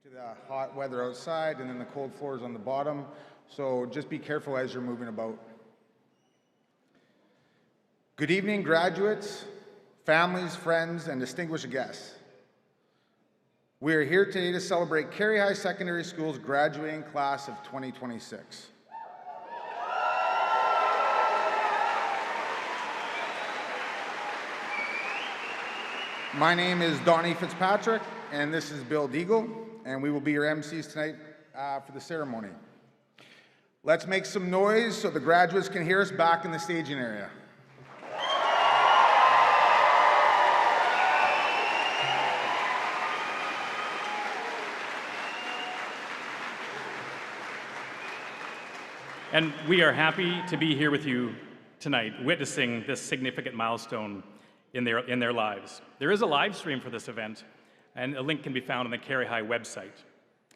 to the hot weather outside and then the cold floors on the bottom. So just be careful as you're moving about. Good evening, graduates, families, friends, and distinguished guests. We are here today to celebrate Carihi High Secondary School's graduating class of 2026. My name is Donnie Fitzpatrick, and this is Bill Deagle, and we will be your MCs tonight for the ceremony. Let's make some noise so the graduates can hear us back in the staging area. And we are happy to be here with you tonight, witnessing this significant milestone in their lives. There is a live stream for this event, and a link can be found on the Carihi High website.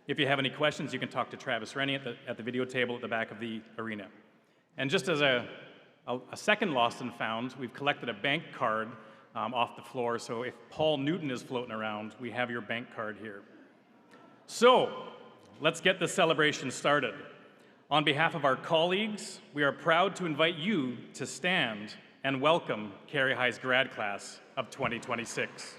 If you have any questions, you can talk to Travis Rennie at the video table at the back of the arena. And just as a second lost and found, we've collected a bank card off the floor, so if Paul Newton is floating around, we have your bank card here. So, let's get the celebration started. On behalf of our colleagues, we are proud to invite you to stand and welcome Carihi High's grad class of 2026.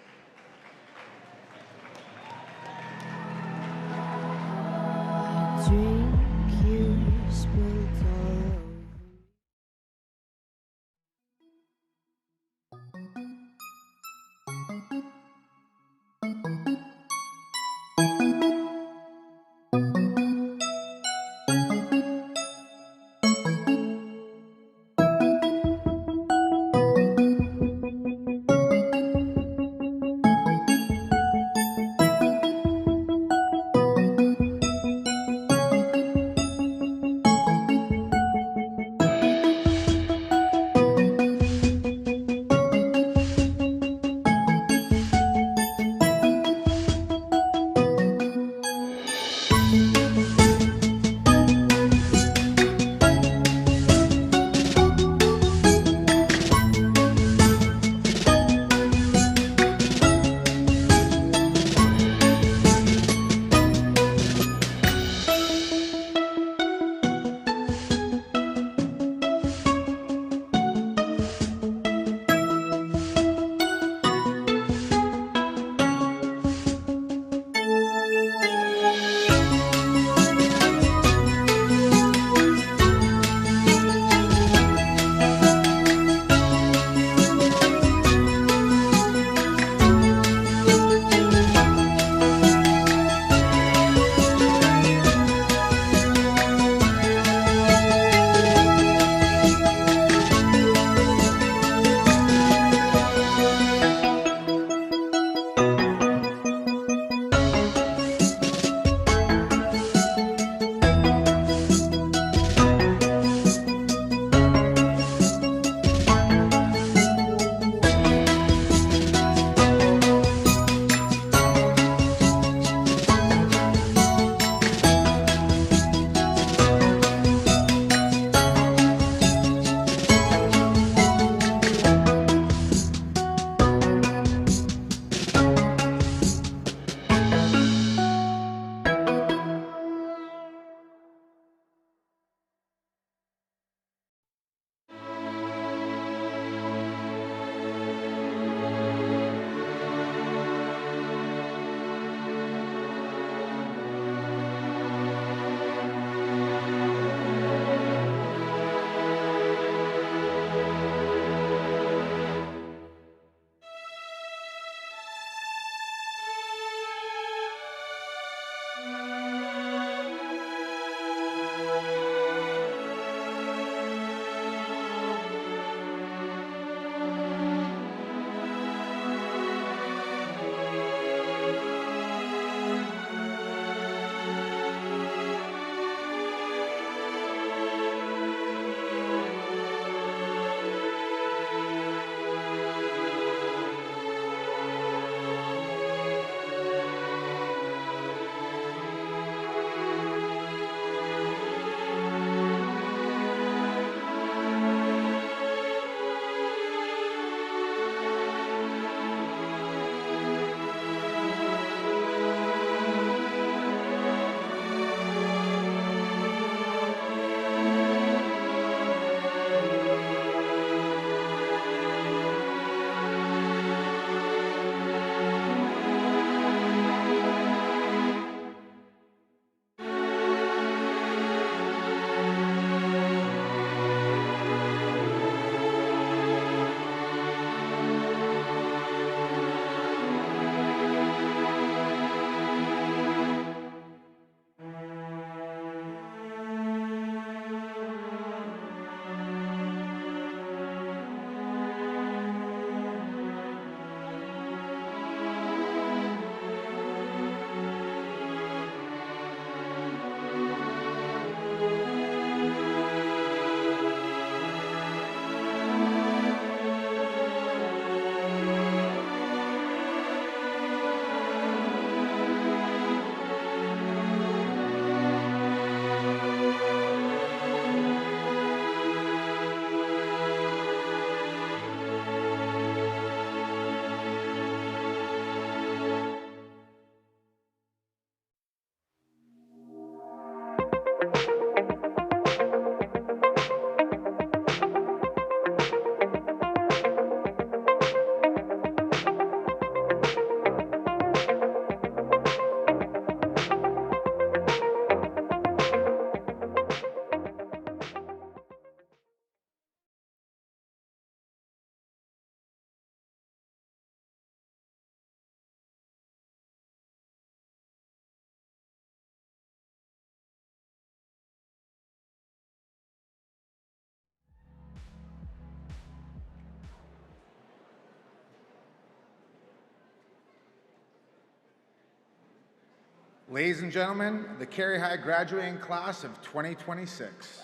Ladies and gentlemen, the Carihi graduating class of 2026.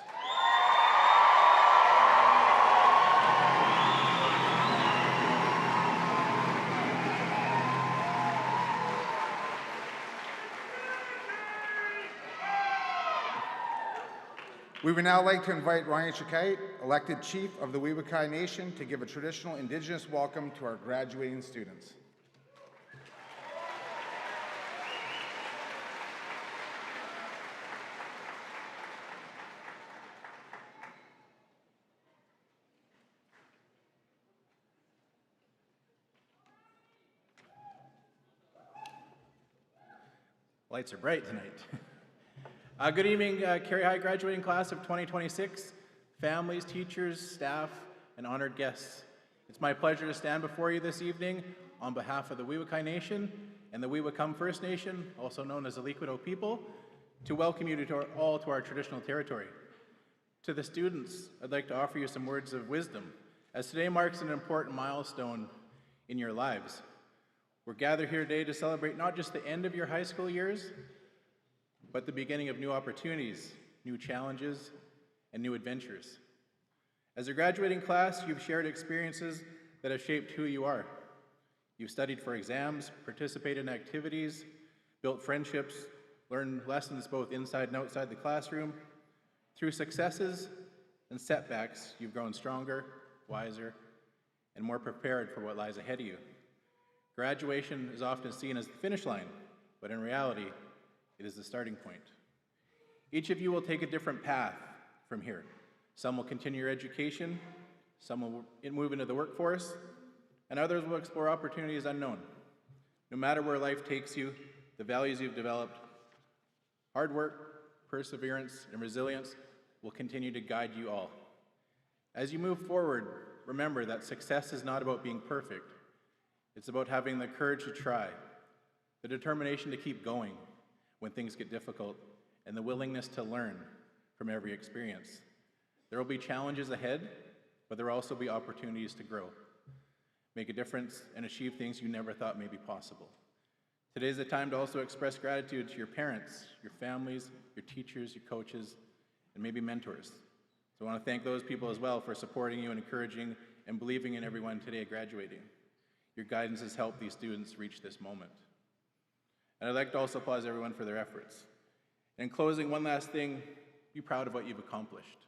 We would now like to invite Ryan Shakite, elected Chief of the Weewakai Nation, to give a traditional Indigenous welcome to our graduating students. Lights are bright tonight. Good evening, Carihi graduating class of 2026, families, teachers, staff, and honored guests. It's my pleasure to stand before you this evening on behalf of the Weewakai Nation and the Weewakam First Nation, also known as the Liquido people, to welcome you all to our traditional territory. To the students, I'd like to offer you some words of wisdom, as today marks an important milestone in your lives. We're gathered here today to celebrate not just the end of your high school years, but the beginning of new opportunities, new challenges, and new adventures. As a graduating class, you've shared experiences that have shaped who you are. You've studied for exams, participated in activities, built friendships, learned lessons both inside and outside the classroom. Through successes and setbacks, you've grown stronger, wiser, and more prepared for what lies ahead of you. Graduation is often seen as the finish line, but in reality, it is the starting point. Each of you will take a different path from here. Some will continue your education, some will move into the workforce, and others will explore opportunities unknown. No matter where life takes you, the values you've developed, hard work, perseverance, and resilience will continue to guide you all. As you move forward, remember that success is not about being perfect. It's about having the courage to try, the determination to keep going when things get difficult, and the willingness to learn from every experience. There will be challenges ahead, but there will also be opportunities to grow, make a difference, and achieve things you never thought may be possible. Today is the time to also express gratitude to your parents, your families, your teachers, your coaches, and maybe mentors. So I want to thank those people as well for supporting you and encouraging and believing in everyone today graduating. Your guidance has helped these students reach this moment. And I'd like to also applaud everyone for their efforts. In closing, one last thing, be proud of what you've accomplished.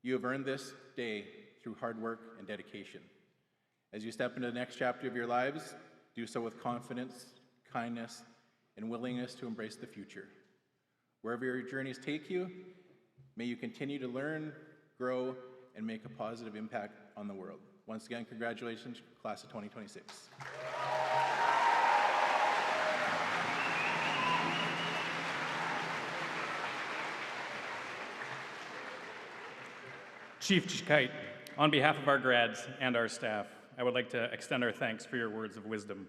You have earned this day through hard work and dedication. As you step into the next chapter of your lives, do so with confidence, kindness, and willingness to embrace the future. Wherever your journeys take you, may you continue to learn, grow, and make a positive impact on the world. Once again, congratulations, class of 2026. Chief Shakite, on behalf of our grads and our staff, I would like to extend our thanks for your words of wisdom.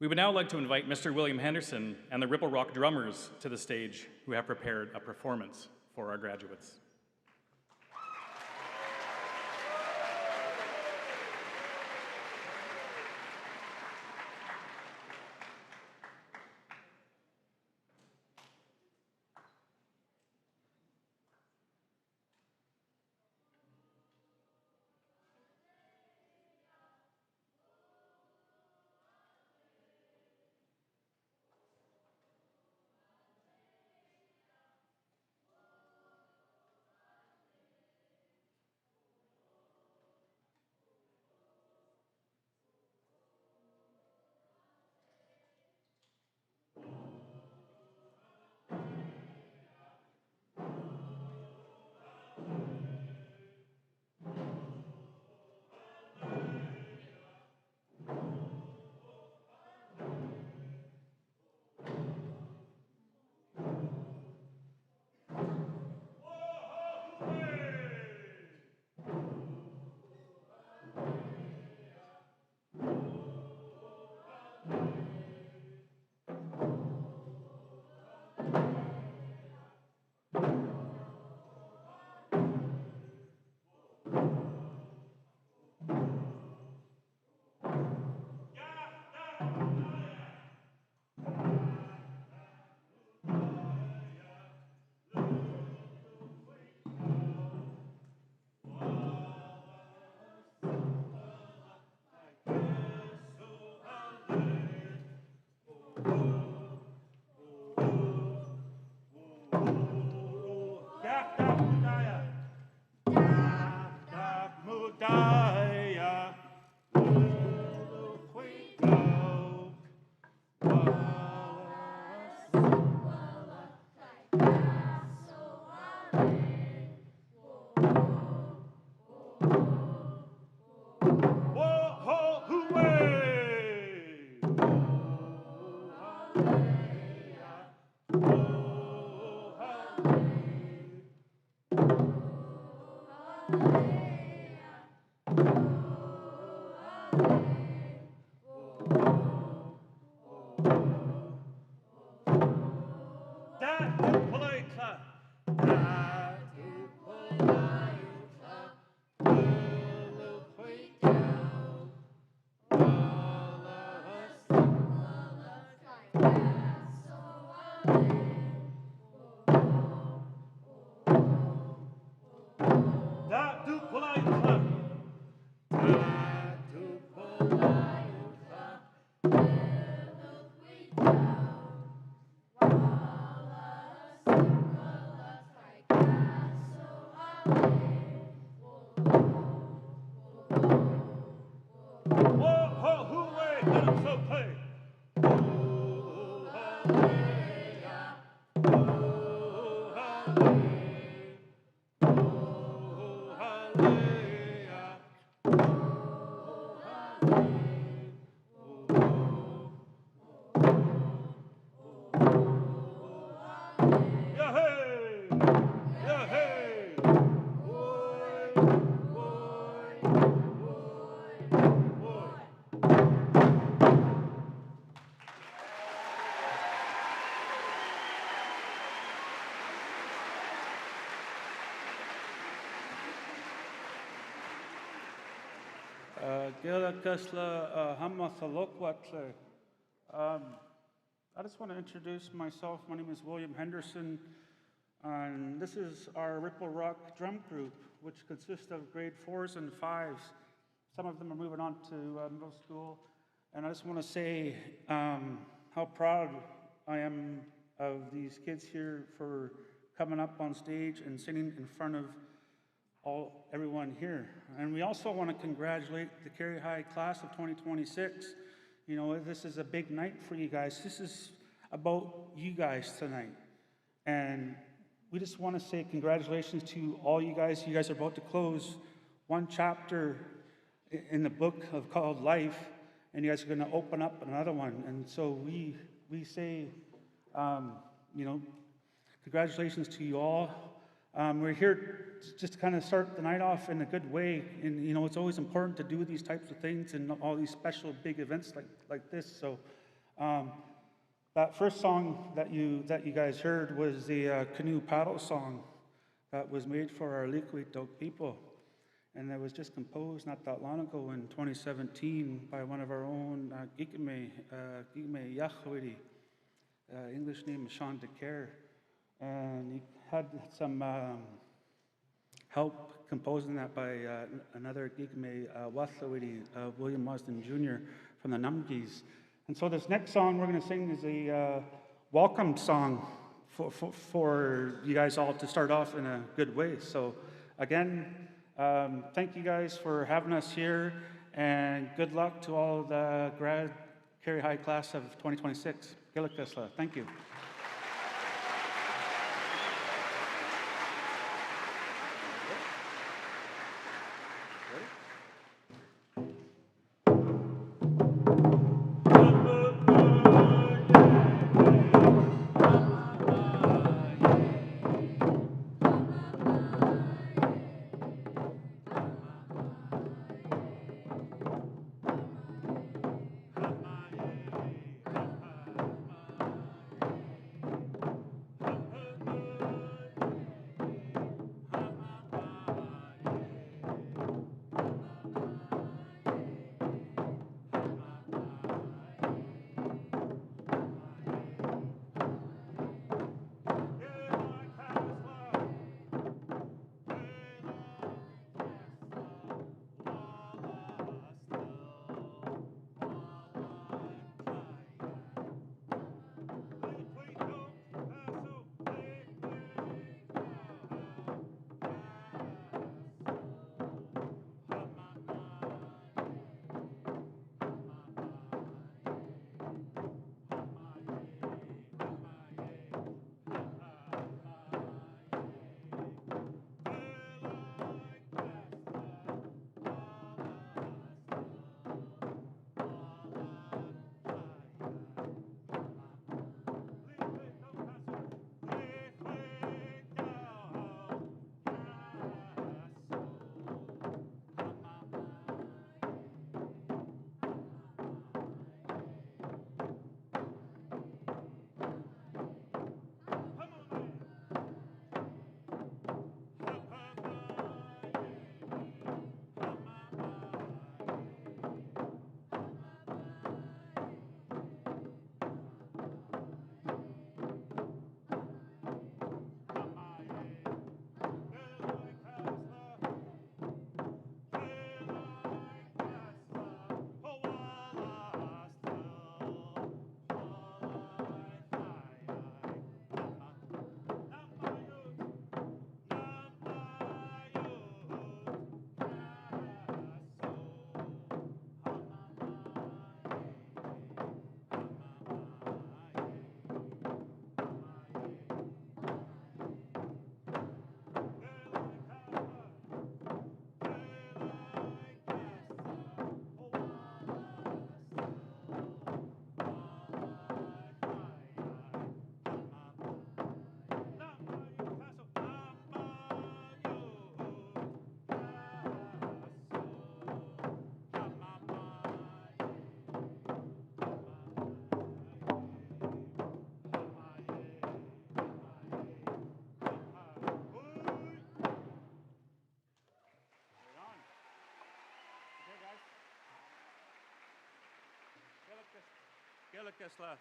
We would now like to invite Mr. William Henderson and the Ripple Rock drummers to the stage, who have prepared a performance for our graduates. Gela Kesla Hamathalokwatle. I just want to introduce myself. My name is William Henderson, and this is our Ripple Rock drum group, which consists of grade 4s and 5s. Some of them are moving on to middle school, and I just want to say how proud I am of these kids here for coming up on stage and singing in front of everyone here. And we also want to congratulate the Carihi class of 2026. You know, this is a big night for you guys. This is about you guys tonight. And we just want to say congratulations to all you guys. You guys are about to close one chapter in the book called Life, and you guys are going to open up another one. And so we say, you know, congratulations to you all. We're here just to kind of start the night off in a good way. And, you know, it's always important to do these types of things and all these special big events like this. So that first song that you guys heard was the canoe paddle song that was made for our Liquid people. And it was just composed not that long ago in 2017 by one of our own, Gigme Yahweh, English name is Sean DeCare. And he had some help composing that by another Gigme Wathawidi, William Marsden Jr. from the Numgis. And so this next song we're going to sing is a welcome song for you guys all to start off in a good way. So again, thank you guys for having us here, and good luck to all the grad Carihi class of 2026. Gilakasla. Thank you.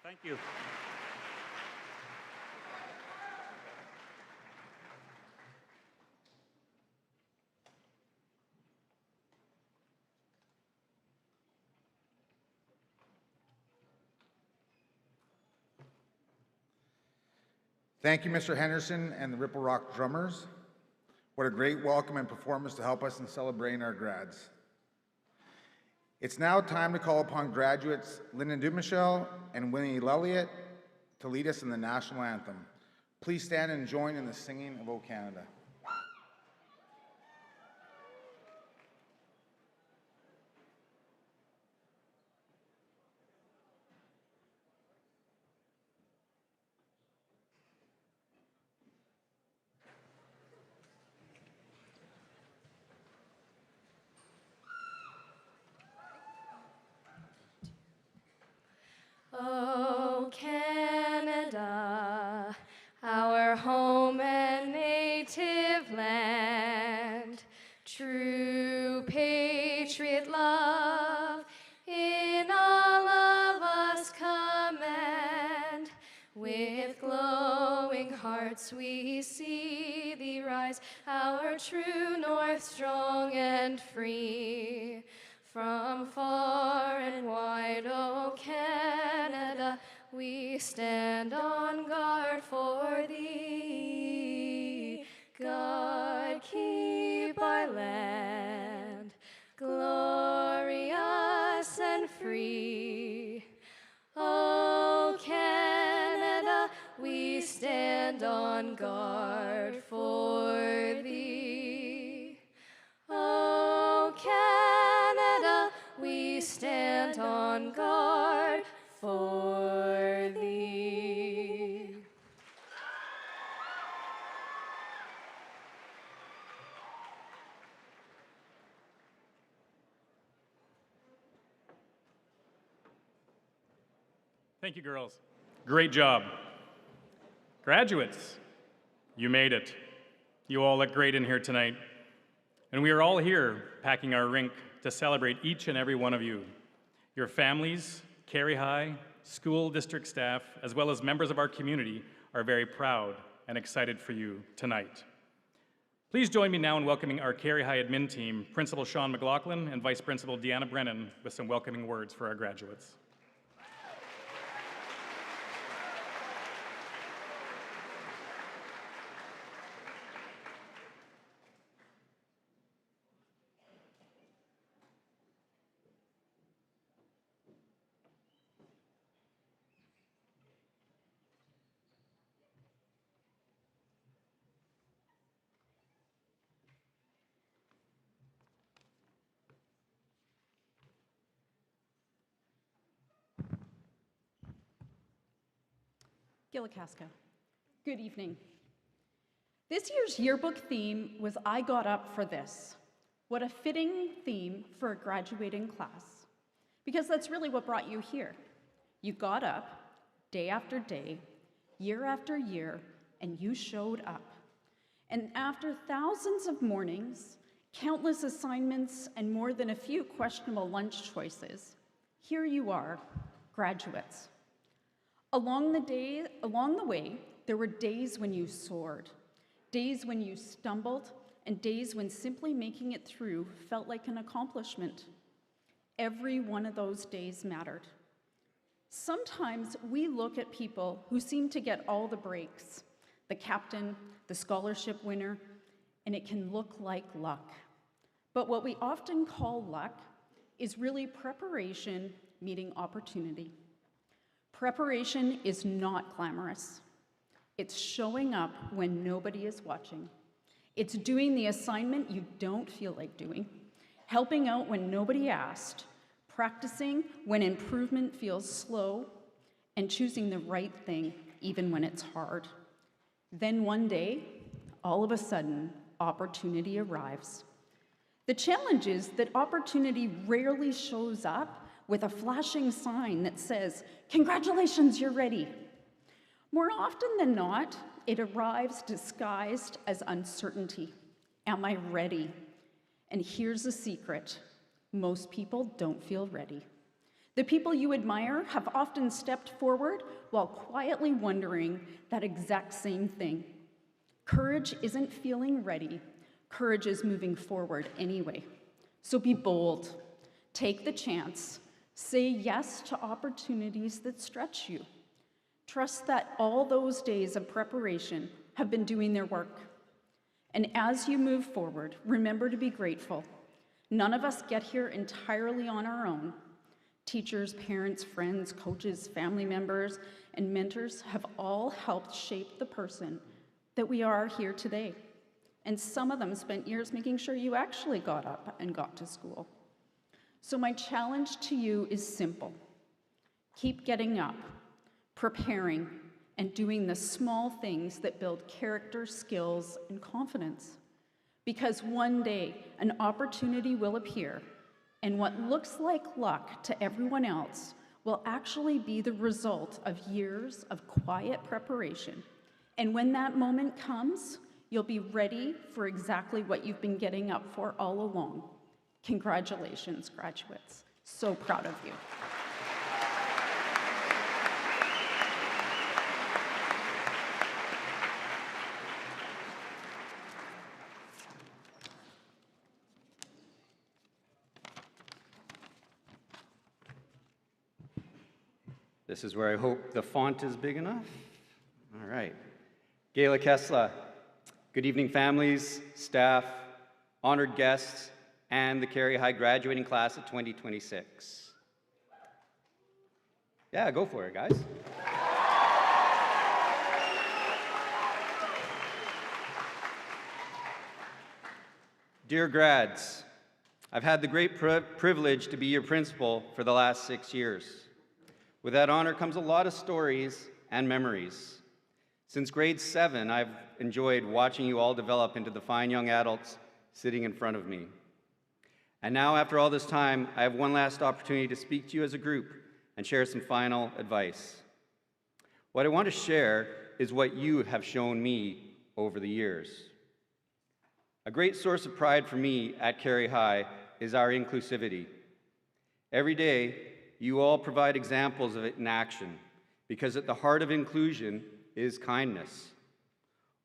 Thank you. Thank you, Mr. Henderson and the Ripple Rock Drummers. What a great welcome and performance to help us in celebrating our grads. It's now time to call upon graduates Lyndon Dumichel and Winnie Lelliott to lead us in the national anthem. Please stand and join in the singing of O Canada. Oh, Canada, our home and native land, true patriot love in all of us command. With glowing hearts we see thee rise, our true north strong and free. From far and wide, O Canada, we stand on guard for thee. God keep our land glorious and free. O Canada, we stand on guard for thee. O Canada, we stand on guard for thee. Thank you, girls. Great job. Graduates, you made it. You all look great in here tonight. And we are all here packing our rink to celebrate each and every one of you. Your families, Carihi, school district staff, as well as members of our community are very proud and excited for you tonight. Please join me now in welcoming our Carihi admin team, Principal Sean McLaughlin and Vice Principal Deanna Brennan, with some welcoming words for our graduates. Gillicaska. Good evening. This year's yearbook theme was I Got Up for This. What a fitting theme for a graduating class, because that's really what brought you here. You got up day after day, year after year, and you showed up. And after thousands of mornings, countless assignments, and more than a few questionable lunch choices, here you are, graduates. Along the way, there were days when you soared, days when you stumbled, and days when simply making it through felt like an accomplishment. Every one of those days mattered. Sometimes we look at people who seem to get all the breaks, the captain, the scholarship winner, and it can look like luck. But what we often call luck is really preparation meeting opportunity. Preparation is not glamorous. It's showing up when nobody is watching. It's doing the assignment you don't feel like doing, helping out when nobody asked, practicing when improvement feels slow, and choosing the right thing even when it's hard. Then one day, all of a sudden, opportunity arrives. The challenge is that opportunity rarely shows up with a flashing sign that says, "Congratulations, you're ready." More often than not, it arrives disguised as uncertainty. Am I ready? And here's a secret. Most people don't feel ready. The people you admire have often stepped forward while quietly wondering that exact same thing. Courage isn't feeling ready. Courage is moving forward anyway. So be bold. Take the chance. Say yes to opportunities that stretch you. Trust that all those days of preparation have been doing their work. And as you move forward, remember to be grateful. None of us get here entirely on our own. Teachers, parents, friends, coaches, family members, and mentors have all helped shape the person that we are here today. And some of them spent years making sure you actually got up and got to school. So my challenge to you is simple. Keep getting up, preparing, and doing the small things that build character, skills, and confidence. Because one day, an opportunity will appear, and what looks like luck to everyone else will actually be the result of years of quiet preparation. And when that moment comes, you'll be ready for exactly what you've been getting up for all along. Congratulations, graduates. So proud of you. This is where I hope the font is big enough. All right. Gayla Kessler, good evening families, staff, honored guests, and the Carihi High graduating class of 2026. Yeah, go for it, guys. Dear grads, I've had the great privilege to be your principal for the last 6 years. With that honor comes a lot of stories and memories. Since grade 7, I've enjoyed watching you all develop into the fine young adults sitting in front of me. And now, after all this time, I have one last opportunity to speak to you as a group and share some final advice. What I want to share is what you have shown me over the years. A great source of pride for me at Carihi High is our inclusivity. Every day, you all provide examples of it in action, because at the heart of inclusion is kindness.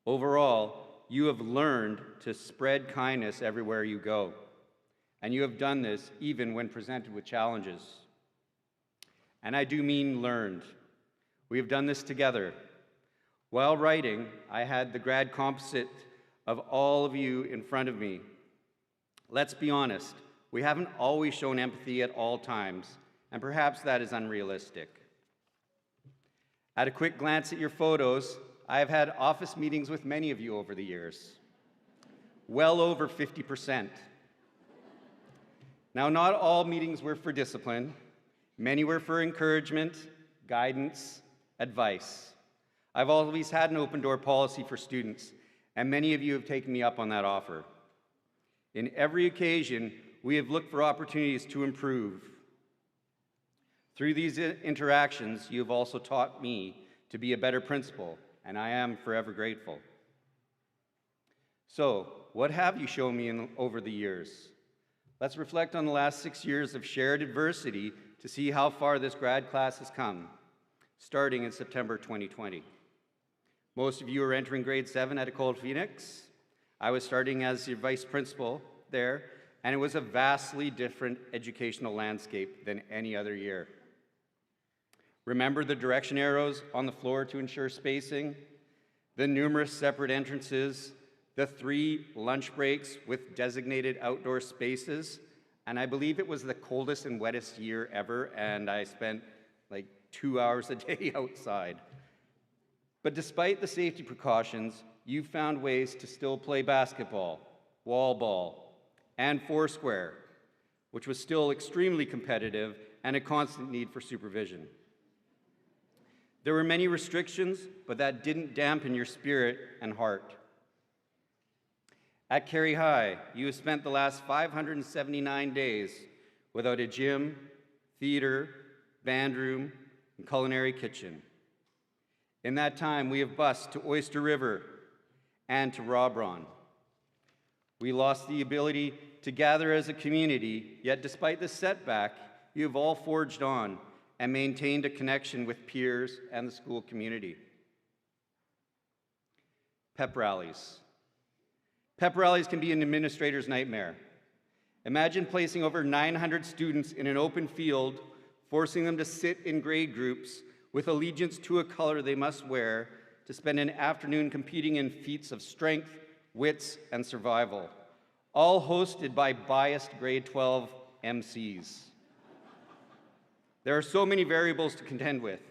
Overall, you have learned to spread kindness everywhere you go, and you have done this even when presented with challenges. And I do mean learned. We have done this together. While writing, I had the grad composite of all of you in front of me. Let's be honest, we haven't always shown empathy at all times, and perhaps that is unrealistic. At a quick glance at your photos, I have had office meetings with many of you over the years. Well over 50%. Now, not all meetings were for discipline. Many were for encouragement, guidance, advice. I've always had an open door policy for students, and many of you have taken me up on that offer. In every occasion, we have looked for opportunities to improve. Through these interactions, you have also taught me to be a better principal, and I am forever grateful. So, what have you shown me over the years? Let's reflect on the last 6 years of shared adversity to see how far this grad class has come, starting in September 2020. Most of you are entering grade 7 at Ecole Phoenix. I was starting as your vice principal there, and it was a vastly different educational landscape than any other year. Remember the direction arrows on the floor to ensure spacing, the numerous separate entrances, the 3 lunch breaks with designated outdoor spaces, and I believe it was the coldest and wettest year ever, and I spent like 2 hours a day outside. But despite the safety precautions, you found ways to still play basketball, wall ball, and foursquare, which was still extremely competitive and a constant need for supervision. There were many restrictions, but that didn't dampen your spirit and heart. At Carihi High, you have spent the last 579 days without a gym, theater, band room, and culinary kitchen. In that time, we have bused to Oyster River and to Robron. We lost the ability to gather as a community, yet despite this setback, you have all forged on and maintained a connection with peers and the school community. Pep rallies. Pep rallies can be an administrator's nightmare. Imagine placing over 900 students in an open field, forcing them to sit in grade groups with allegiance to a color they must wear to spend an afternoon competing in feats of strength, wits, and survival, all hosted by biased grade 12 MCs. There are so many variables to contend with.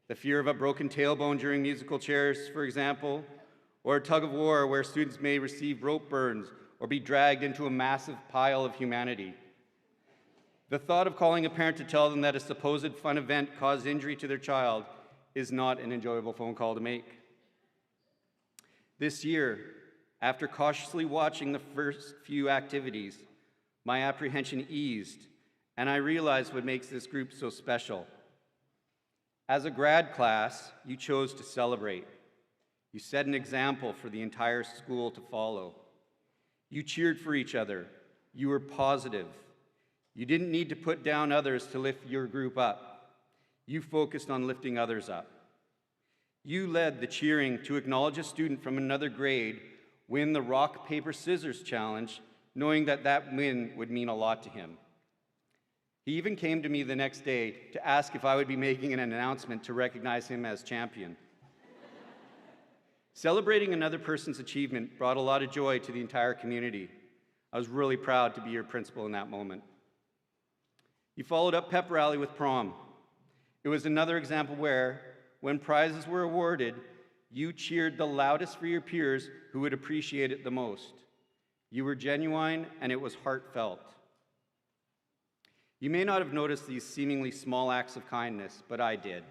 The fear of a broken tailbone during musical chairs, for example, or a tug of war where students may receive rope burns or be dragged into a massive pile of humanity. The thought of calling a parent to tell them that a supposed fun event caused injury to their child is not an enjoyable phone call to make. This year, after cautiously watching the first few activities, my apprehension eased, and I realized what makes this group so special. As a grad class, you chose to celebrate. You set an example for the entire school to follow. You cheered for each other. You were positive. You didn't need to put down others to lift your group up. You focused on lifting others up. You led the cheering to acknowledge a student from another grade win the rock, paper, scissors challenge, knowing that that win would mean a lot to him. He even came to me the next day to ask if I would be making an announcement to recognize him as champion. Celebrating another person's achievement brought a lot of joy to the entire community. I was really proud to be your principal in that moment. You followed up pep rally with prom. It was another example where, when prizes were awarded, you cheered the loudest for your peers who would appreciate it the most. You were genuine and it was heartfelt. You may not have noticed these seemingly small acts of kindness, but I did.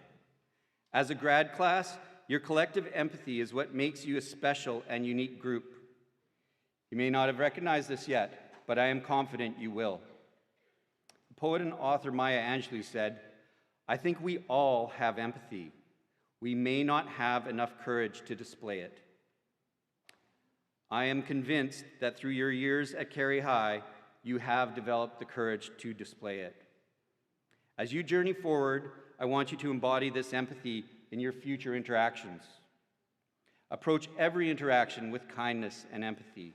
As a grad class, your collective empathy is what makes you a special and unique group. You may not have recognized this yet, but I am confident you will. Poet and author Maya Angelou said, "I think we all have empathy. We may not have enough courage to display it." I am convinced that through your years at Carihi High, you have developed the courage to display it. As you journey forward, I want you to embody this empathy in your future interactions. Approach every interaction with kindness and empathy.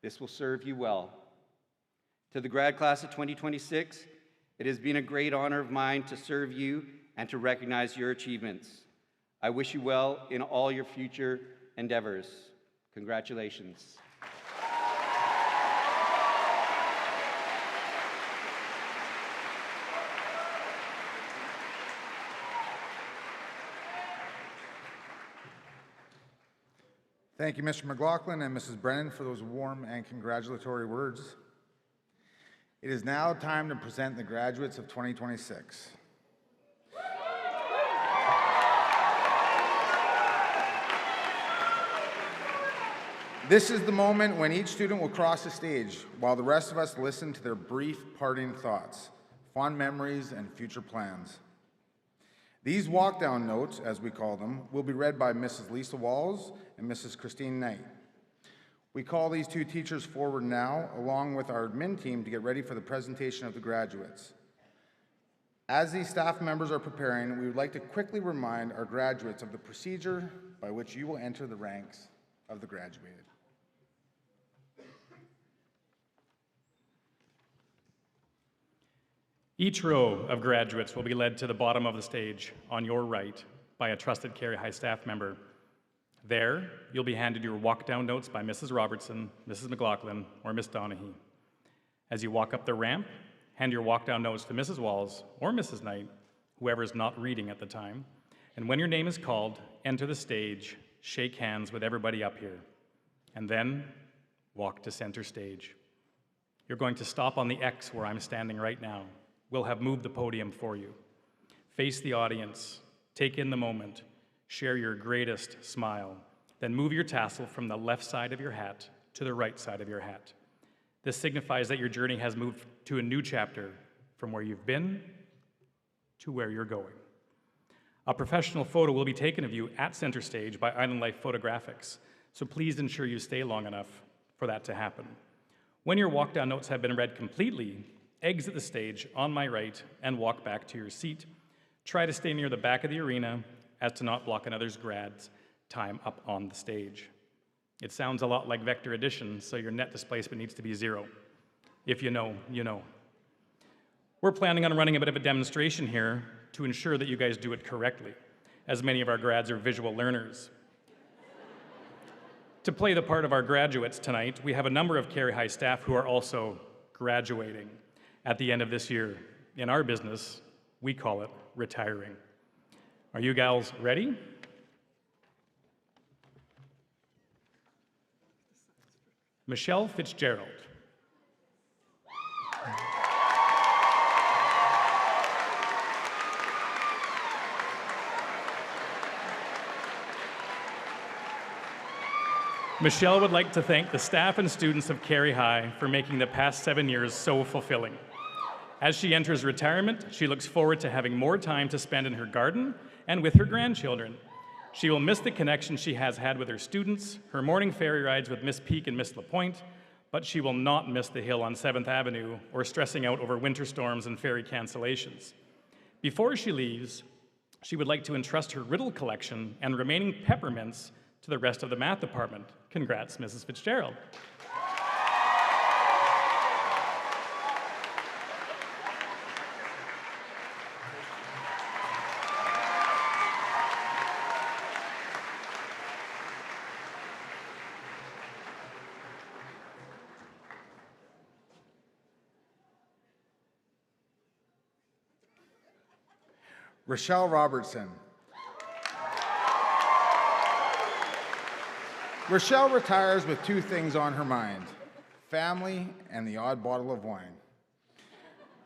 This will serve you well. To the grad class of 2026, it has been a great honor of mine to serve you and to recognize your achievements. I wish you well in all your future endeavors. Congratulations. Thank you, Mr. McLaughlin and Mrs. Brennan, for those warm and congratulatory words. It is now time to present the graduates of 2026. This is the moment when each student will cross the stage while the rest of us listen to their brief parting thoughts, fond memories, and future plans. These walk-down notes, as we call them, will be read by Mrs. Lisa Walls and Mrs. Christine Knight. We call these two teachers forward now, along with our admin team, to get ready for the presentation of the graduates. As these staff members are preparing, we would like to quickly remind our graduates of the procedure by which you will enter the ranks of the graduated. Each row of graduates will be led to the bottom of the stage on your right by a trusted Carihi High staff member. There, you'll be handed your walk-down notes by Mrs. Robertson, Mrs. McLaughlin, or Miss Donahue. As you walk up the ramp, hand your walk-down notes to Mrs. Walls or Mrs. Knight, whoever is not reading at the time. And when your name is called, enter the stage, shake hands with everybody up here, and then walk to center stage. You're going to stop on the X where I'm standing right now. We'll have moved the podium for you. Face the audience, take in the moment, share your greatest smile, then move your tassel from the left side of your hat to the right side of your hat. This signifies that your journey has moved to a new chapter from where you've been to where you're going. A professional photo will be taken of you at center stage by Island Life Photographics, so please ensure you stay long enough for that to happen. When your walk-down notes have been read completely, Exit the stage on my right and walk back to your seat. Try to stay near the back of the arena as to not block another's grad's time up on the stage. It sounds a lot like vector addition, so your net displacement needs to be 0. If you know, you know. We're planning on running a bit of a demonstration here to ensure that you guys do it correctly, as many of our grads are visual learners. To play the part of our graduates tonight, we have a number of Carihi High staff who are also graduating at the end of this year. In our business, we call it retiring. Are you gals ready? Michelle Fitzgerald. Michelle would like to thank the staff and students of Carihi High for making the past 7 years so fulfilling. As she enters retirement, she looks forward to having more time to spend in her garden and with her grandchildren. She will miss the connection she has had with her students, her morning ferry rides with Miss Peak and Miss LaPointe, but she will not miss the hill on 7th Avenue or stressing out over winter storms and ferry cancellations. Before she leaves, she would like to entrust her riddle collection and remaining peppermints to the rest of the math department. Congrats, Mrs. Fitzgerald. Rochelle Robertson. Rochelle retires with 2 things on her mind: family and the odd bottle of wine.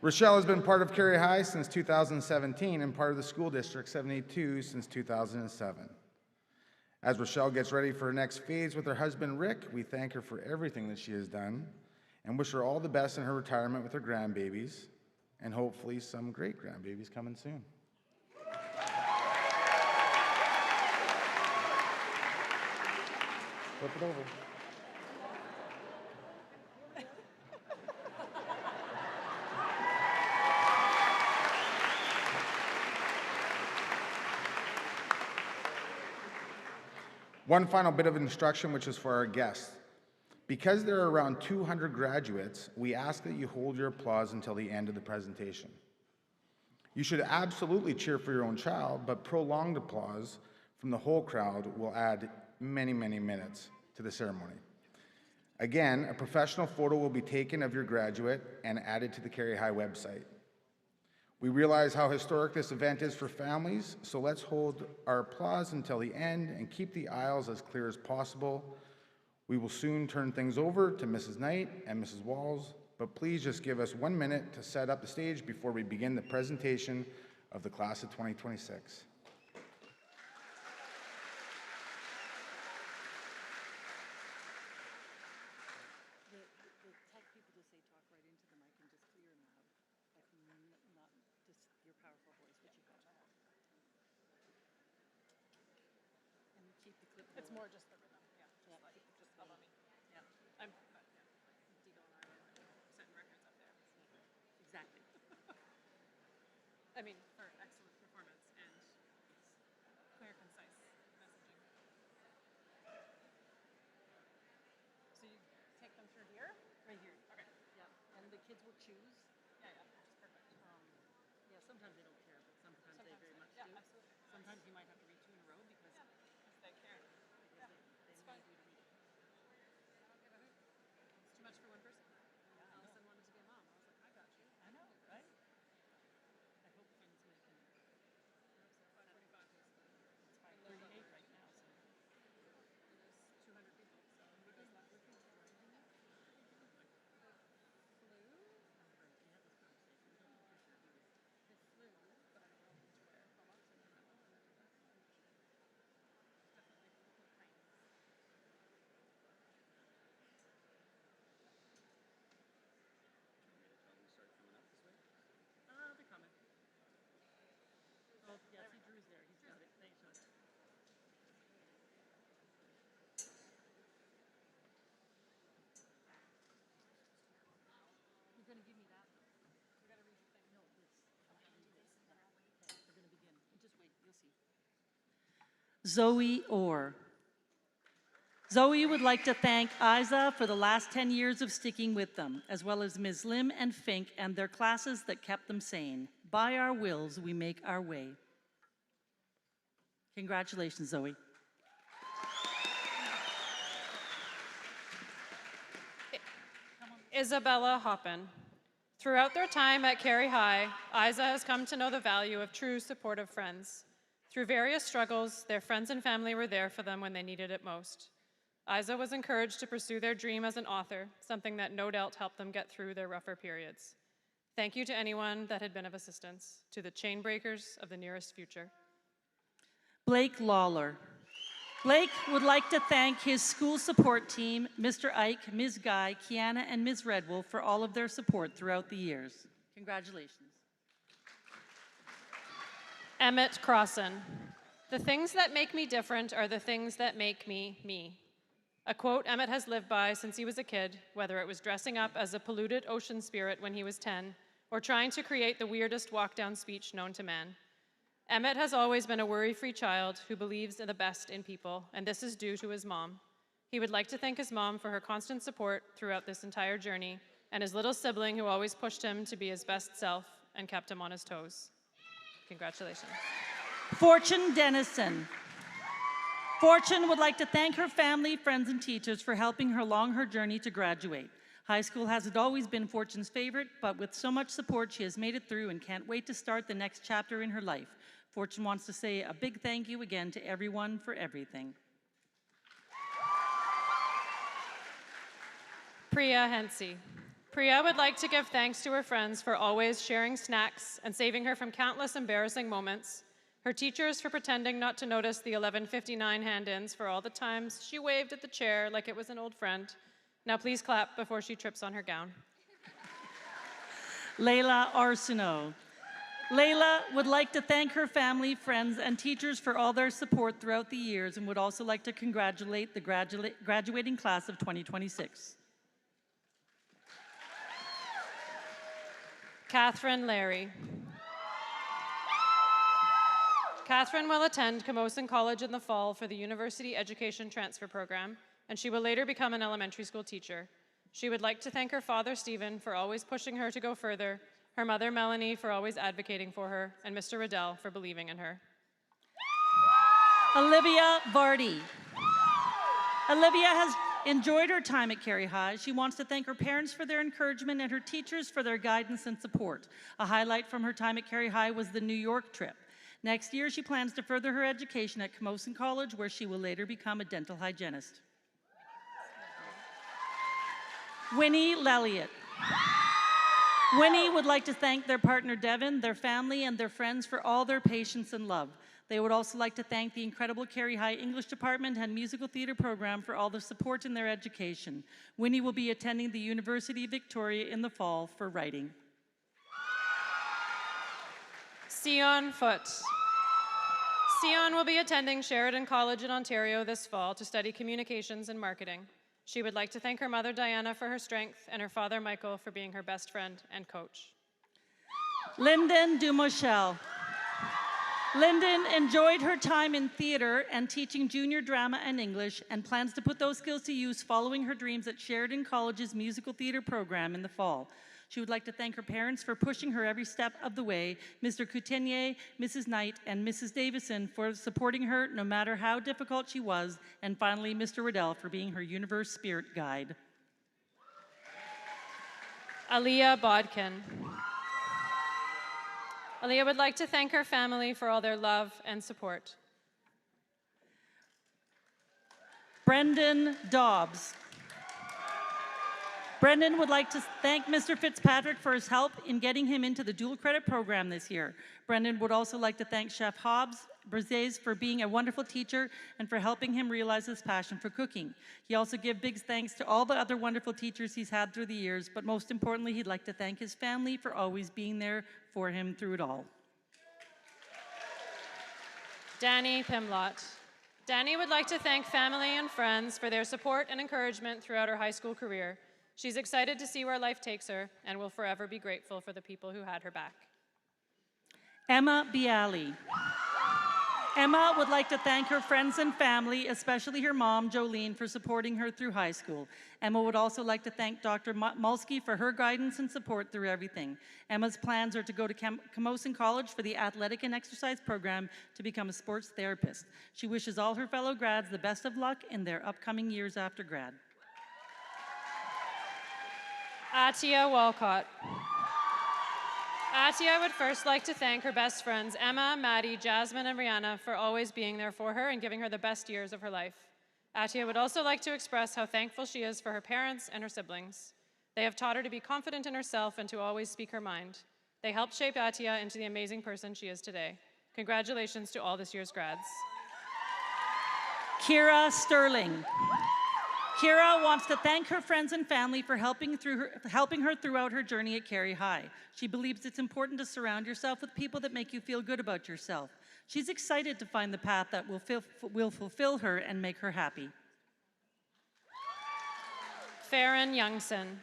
Rochelle has been part of Carihi High since 2017 and part of the School District 782 since 2007. As Rochelle gets ready for her next phase with her husband Rick, we thank her for everything that she has done and wish her all the best in her retirement with her grandbabies and hopefully some great grandbabies coming soon. Flip it over. One final bit of instruction, which is for our guests. Because there are around 200 graduates, we ask that you hold your applause until the end of the presentation. You should absolutely cheer for your own child, but prolonged applause from the whole crowd will add many, many minutes to the ceremony. Again, a professional photo will be taken of your graduate and added to the Carihi High website. We realize how historic this event is for families, so let's hold our applause until the end and keep the aisles as clear as possible. We will soon turn things over to Mrs. Knight and Mrs. Walls, but please just give us 1 minute to set up the stage before we begin the presentation of the class of 2026. It's more just the rhythm, yeah. Just follow me. Yeah. I'm, Digo and I are setting records up there. Exactly. I mean, for excellent performance and clear, concise messaging. So you take them through here? Right here. Okay. Yeah. And the kids will choose. Yeah, yeah. Which is perfect. Yeah, sometimes they don't care, but sometimes they very much do. Absolutely. Sometimes you might have to read 2 in a row because they care. It's fine. It's too much for one person. Allison wanted to be a mom. I was like, I got you. I know, right? I hope things make him. It's 5:38 right now, so. There's 200 people, so everybody's not working. The flu, but I don't know which where. How long? Zoe Orr. Zoe would like to thank Isa for the last 10 years of sticking with them, as well as Ms. Lim and Fink and their classes that kept them sane. By our wills, we make our way. Congratulations, Zoe. Isabella Hoppin. Throughout their time at Carihi High, Isa has come to know the value of true supportive friends. Through various struggles, their friends and family were there for them when they needed it most. Isa was encouraged to pursue their dream as an author, something that no doubt helped them get through their rougher periods. Thank you to anyone that had been of assistance, to the chain breakers of the nearest future. Blake Lawler. Blake would like to thank his school support team, Mr. Ike, Ms. Guy, Kiana, and Ms. Redwolf for all of their support throughout the years. Congratulations. Emmett Crossan. The things that make me different are the things that make me me. A quote Emmett has lived by since he was a kid, whether it was dressing up as a polluted ocean spirit when he was 10, or trying to create the weirdest walk-down speech known to man. Emmett has always been a worry-free child who believes in the best in people, and this is due to his mom. He would like to thank his mom for her constant support throughout this entire journey, and his little sibling who always pushed him to be his best self and kept him on his toes. Congratulations. Fortune Dennison. Fortune would like to thank her family, friends, and teachers for helping her along her journey to graduate. High school hasn't always been Fortune's favorite, but with so much support, she has made it through and can't wait to start the next chapter in her life. Fortune wants to say a big thank you again to everyone for everything. Priya Hensey. Priya would like to give thanks to her friends for always sharing snacks and saving her from countless embarrassing moments, her teachers for pretending not to notice the 11:59 hand-ins for all the times she waved at the chair like it was an old friend. Now please clap before she trips on her gown. Layla Arsenault. Layla would like to thank her family, friends, and teachers for all their support throughout the years and would also like to congratulate the graduating class of 2026. Catherine Larry. Catherine will attend Commencement College in the fall for the University Education Transfer Program, and she will later become an elementary school teacher. She would like to thank her father, Stephen, for always pushing her to go further, her mother, Melanie, for always advocating for her, and Mr. Riddell for believing in her. Olivia Vardy. Olivia has enjoyed her time at Carihi High. She wants to thank her parents for their encouragement and her teachers for their guidance and support. A highlight from her time at Carihi High was the New York trip. Next year, she plans to further her education at Commencement College, where she will later become a dental hygienist. Winnie Lelliott. Winnie would like to thank their partner Devin, their family, and their friends for all their patience and love. They would also like to thank the incredible Carihi High English Department and Musical Theatre Program for all the support in their education. Winnie will be attending the University of Victoria in the fall for writing. Sion Foote. Sion will be attending Sheridan College in Ontario this fall to study communications and marketing. She would like to thank her mother, Diana, for her strength and her father, Michael, for being her best friend and coach. Lyndon Dumochel. Lyndon enjoyed her time in theater and teaching junior drama and English and plans to put those skills to use following her dreams at Sheridan College's musical theater program in the fall. She would like to thank her parents for pushing her every step of the way, Mr. Coutenier, Mrs. Knight, and Mrs. Davison for supporting her no matter how difficult she was, and finally, Mr. Riddell for being her universe spirit guide. Aliyah Bodkin. Aliyah would like to thank her family for all their love and support. Brendan Dobbs. Brendan would like to thank Mr. Fitzpatrick for his help in getting him into the dual credit program this year. Brendan would also like to thank Chef Hobbs Brzez for being a wonderful teacher and for helping him realize his passion for cooking. He also gives big thanks to all the other wonderful teachers he's had through the years, but most importantly, he'd like to thank his family for always being there for him through it all. Danny Pimlott. Danny would like to thank family and friends for their support and encouragement throughout her high school career. She's excited to see where life takes her and will forever be grateful for the people who had her back. Emma Bialy. Emma would like to thank her friends and family, especially her mom, Jolene, for supporting her through high school. Emma would also like to thank Dr. Mulsky for her guidance and support through everything. Emma's plans are to go to Camosun College for the athletic and exercise program to become a sports therapist. She wishes all her fellow grads the best of luck in their upcoming years after grad. Atia Walcott. Atia would first like to thank her best friends, Emma, Maddie, Jasmine, and Rihanna, for always being there for her and giving her the best years of her life. Atia would also like to express how thankful she is for her parents and her siblings. They have taught her to be confident in herself and to always speak her mind. They helped shape Atia into the amazing person she is today. Congratulations to all this year's grads. Kira Sterling. Kira wants to thank her friends and family for helping her throughout her journey at Carihi High. She believes it's important to surround yourself with people that make you feel good about yourself. She's excited to find the path that will fulfill her and make her happy. Farron Youngson.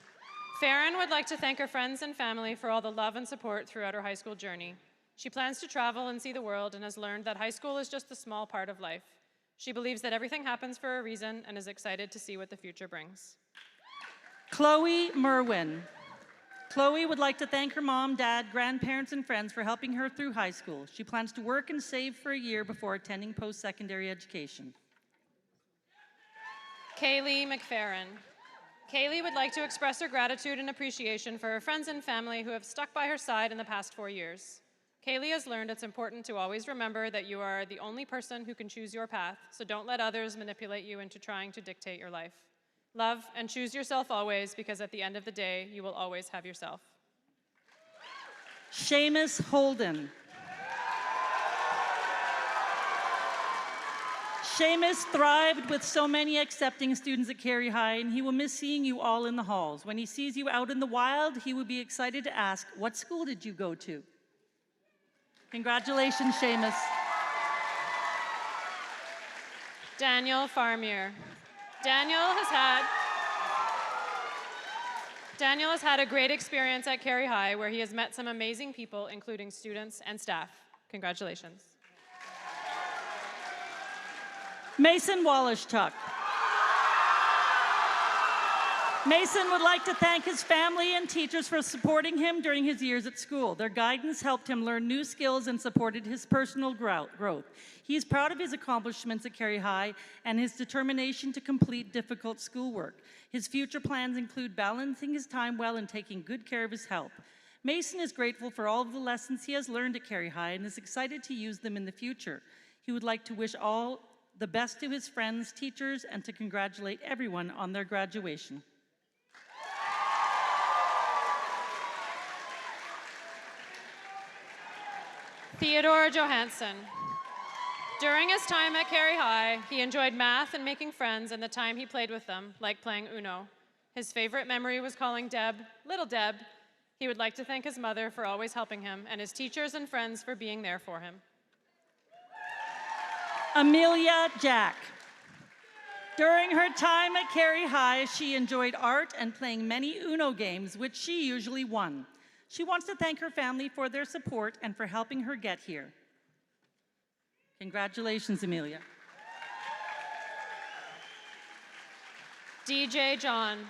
Farron would like to thank her friends and family for all the love and support throughout her high school journey. She plans to travel and see the world and has learned that high school is just a small part of life. She believes that everything happens for a reason and is excited to see what the future brings. Chloe Merwin. Chloe would like to thank her mom, dad, grandparents, and friends for helping her through high school. She plans to work and save for a year before attending post-secondary education. Kaylee McFerrin. Kaylee would like to express her gratitude and appreciation for her friends and family who have stuck by her side in the past 4 years. Kaylee has learned it's important to always remember that you are the only person who can choose your path, so don't let others manipulate you into trying to dictate your life. Love and choose yourself always, because at the end of the day, you will always have yourself. Seamus Holden. Seamus thrived with so many accepting students at Carihi High, and he will miss seeing you all in the halls. When he sees you out in the wild, he will be excited to ask, "What school did you go to?" Congratulations, Seamus. Daniel Farmier. Daniel has had a great experience at Carihi High, where he has met some amazing people, including students and staff. Congratulations. Mason Wallashchuk. Mason would like to thank his family and teachers for supporting him during his years at school. Their guidance helped him learn new skills and supported his personal growth. He is proud of his accomplishments at Carihi High and his determination to complete difficult schoolwork. His future plans include balancing his time well and taking good care of his health. Mason is grateful for all of the lessons he has learned at Carihi High and is excited to use them in the future. He would like to wish all the best to his friends, teachers, and to congratulate everyone on their graduation. Theodore Johansson. During his time at Carihi High, he enjoyed math and making friends and the time he played with them, like playing Uno. His favorite memory was calling Deb, Little Deb. He would like to thank his mother for always helping him and his teachers and friends for being there for him. Amelia Jack. During her time at Carihi High, she enjoyed art and playing many Uno games, which she usually won. She wants to thank her family for their support and for helping her get here. Congratulations, Amelia. DJ John.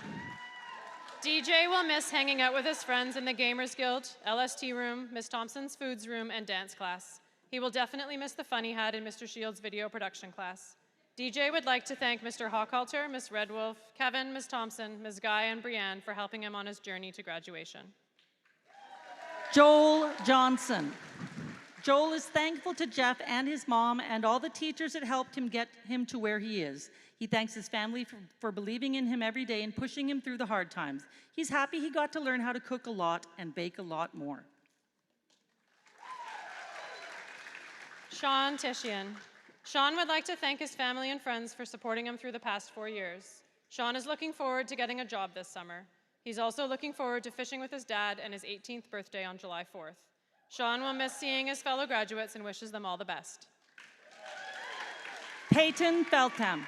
DJ will miss hanging out with his friends in the Gamers Guild, LST room, Miss Thompson's foods room, and dance class. He will definitely miss the fun he had in Mr. Shields' video production class. DJ would like to thank Mr. Hochhalter, Miss Redwolf, Kevin, Miss Thompson, Ms. Guy, and Brianne for helping him on his journey to graduation. Joel Johnson. Joel is thankful to Jeff and his mom and all the teachers that helped him get him to where he is. He thanks his family for believing in him every day and pushing him through the hard times. He's happy he got to learn how to cook a lot and bake a lot more. Sean Tishian. Sean would like to thank his family and friends for supporting him through the past 4 years. Sean is looking forward to getting a job this summer. He's also looking forward to fishing with his dad and his 18th birthday on July 4th. Sean will miss seeing his fellow graduates and wishes them all the best. Peyton Feltham.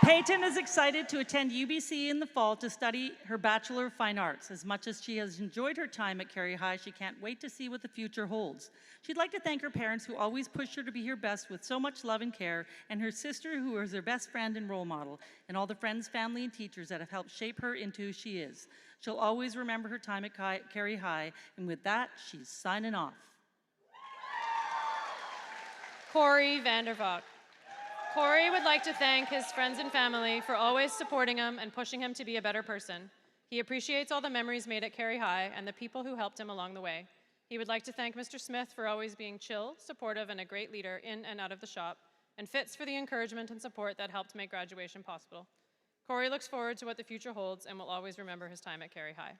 Peyton is excited to attend UBC in the fall to study her Bachelor of Fine Arts. As much as she has enjoyed her time at Carihi High, she can't wait to see what the future holds. She'd like to thank her parents who always pushed her to be her best with so much love and care, and her sister who is her best friend and role model, and all the friends, family, and teachers that have helped shape her into who she is. She'll always remember her time at Carihi High, and with that, she's signing off. Corey Vandervoort. Corey would like to thank his friends and family for always supporting him and pushing him to be a better person. He appreciates all the memories made at Carihi High and the people who helped him along the way. He would like to thank Mr. Smith for always being chill, supportive, and a great leader in and out of the shop, and Fitz for the encouragement and support that helped make graduation possible. Corey looks forward to what the future holds and will always remember his time at Carihi High.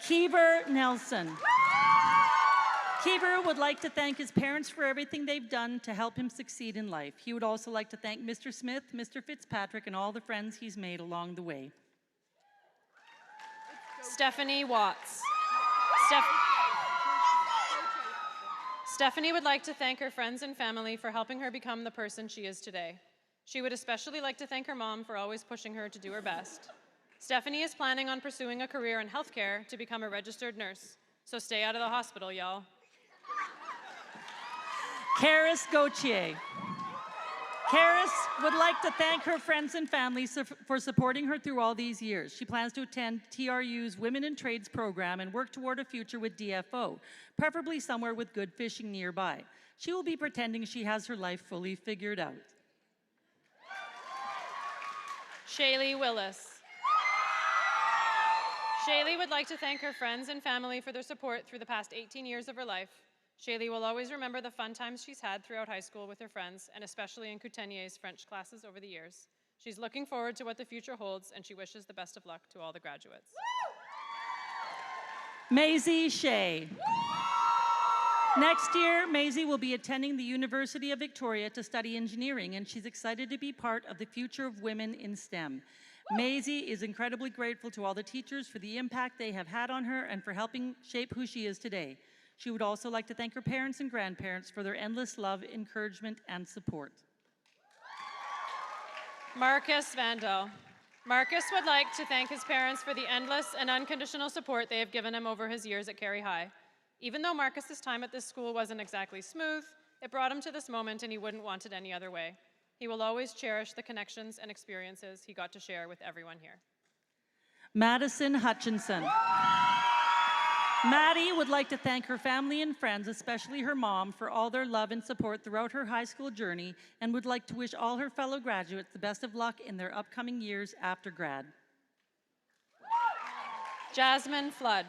Keever Nelson. Keever would like to thank his parents for everything they've done to help him succeed in life. He would also like to thank Mr. Smith, Mr. Fitzpatrick, and all the friends he's made along the way. Stephanie Watts. Stephanie would like to thank her friends and family for helping her become the person she is today. She would especially like to thank her mom for always pushing her to do her best. Stephanie is planning on pursuing a career in healthcare to become a registered nurse. So stay out of the hospital, y'all. Karis Gauthier. Karis would like to thank her friends and family for supporting her through all these years. She plans to attend TRU's Women in Trades program and work toward a future with DFO, preferably somewhere with good fishing nearby. She will be pretending she has her life fully figured out. Shaylee Willis. Shaylee would like to thank her friends and family for their support through the past 18 years of her life. Shaylee will always remember the fun times she's had throughout high school with her friends, and especially in Coutanier's French classes over the years. She's looking forward to what the future holds, and she wishes the best of luck to all the graduates. Maisie Shea. Next year, Maisie will be attending the University of Victoria to study engineering, and she's excited to be part of the future of women in STEM. Maisie is incredibly grateful to all the teachers for the impact they have had on her and for helping shape who she is today. She would also like to thank her parents and grandparents for their endless love, encouragement, and support. Marcus Vandal. Marcus would like to thank his parents for the endless and unconditional support they have given him over his years at Carihi High. Even though Marcus's time at this school wasn't exactly smooth, it brought him to this moment and he wouldn't want it any other way. He will always cherish the connections and experiences he got to share with everyone here. Madison Hutchinson. Maddie would like to thank her family and friends, especially her mom, for all their love and support throughout her high school journey, and would like to wish all her fellow graduates the best of luck in their upcoming years after grad. Jasmine Flood.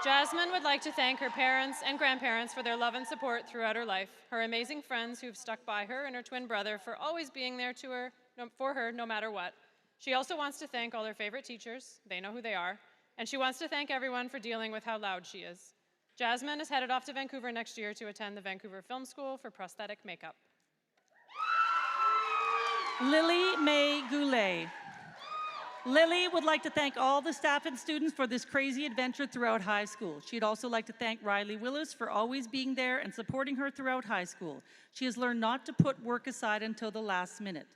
Jasmine would like to thank her parents and grandparents for their love and support throughout her life, her amazing friends who've stuck by her, and her twin brother for always being there for her no matter what. She also wants to thank all her favorite teachers, they know who they are, and she wants to thank everyone for dealing with how loud she is. Jasmine is headed off to Vancouver next year to attend the Vancouver Film School for prosthetic makeup. Lily May Goulet. Lily would like to thank all the staff and students for this crazy adventure throughout high school. She'd also like to thank Riley Willis for always being there and supporting her throughout high school. She has learned not to put work aside until the last minute.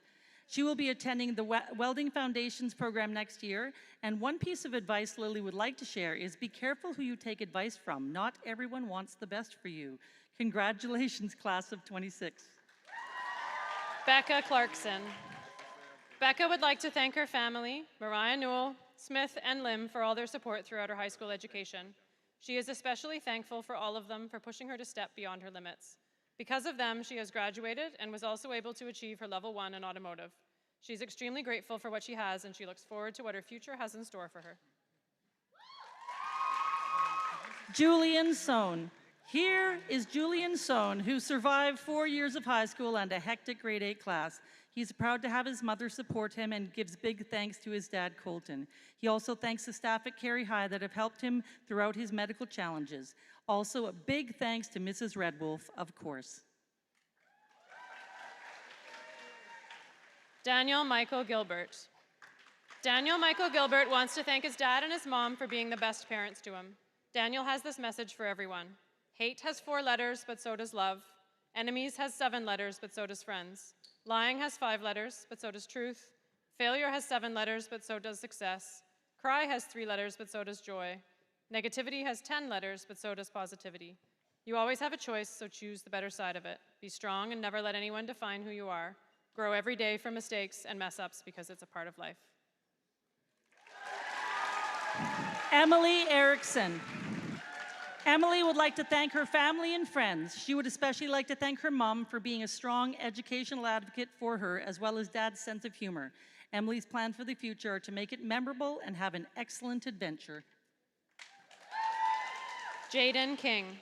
She will be attending the Welding Foundations program next year, and one piece of advice Lily would like to share is be careful who you take advice from. Not everyone wants the best for you. Congratulations, class of 26. Becca Clarkson. Becca would like to thank her family, Mariah Newell, Smith, and Lim, for all their support throughout her high school education. She is especially thankful for all of them for pushing her to step beyond her limits. Because of them, she has graduated and was also able to achieve her level 1 in automotive. She's extremely grateful for what she has, and she looks forward to what her future has in store for her. Julian Sohn. Here is Julian Sohn, who survived 4 years of high school and a hectic grade 8 class. He's proud to have his mother support him and gives big thanks to his dad, Colton. He also thanks the staff at Carihi High that have helped him throughout his medical challenges. Also, a big thanks to Mrs. Red Wolf, of course. Daniel Michael Gilbert. Daniel Michael Gilbert wants to thank his dad and his mom for being the best parents to him. Daniel has this message for everyone. Hate has 4 letters, but so does love. Enemies has 7 letters, but so does friends. Lying has 5 letters, but so does truth. Failure has 7 letters, but so does success. Cry has 3 letters, but so does joy. Negativity has 10 letters, but so does positivity. You always have a choice, so choose the better side of it. Be strong and never let anyone define who you are. Grow every day from mistakes and mess-ups because it's a part of life. Emily Erickson. Emily would like to thank her family and friends. She would especially like to thank her mom for being a strong educational advocate for her, as well as Dad's sense of humor. Emily's plans for the future are to make it memorable and have an excellent adventure. Jaden King.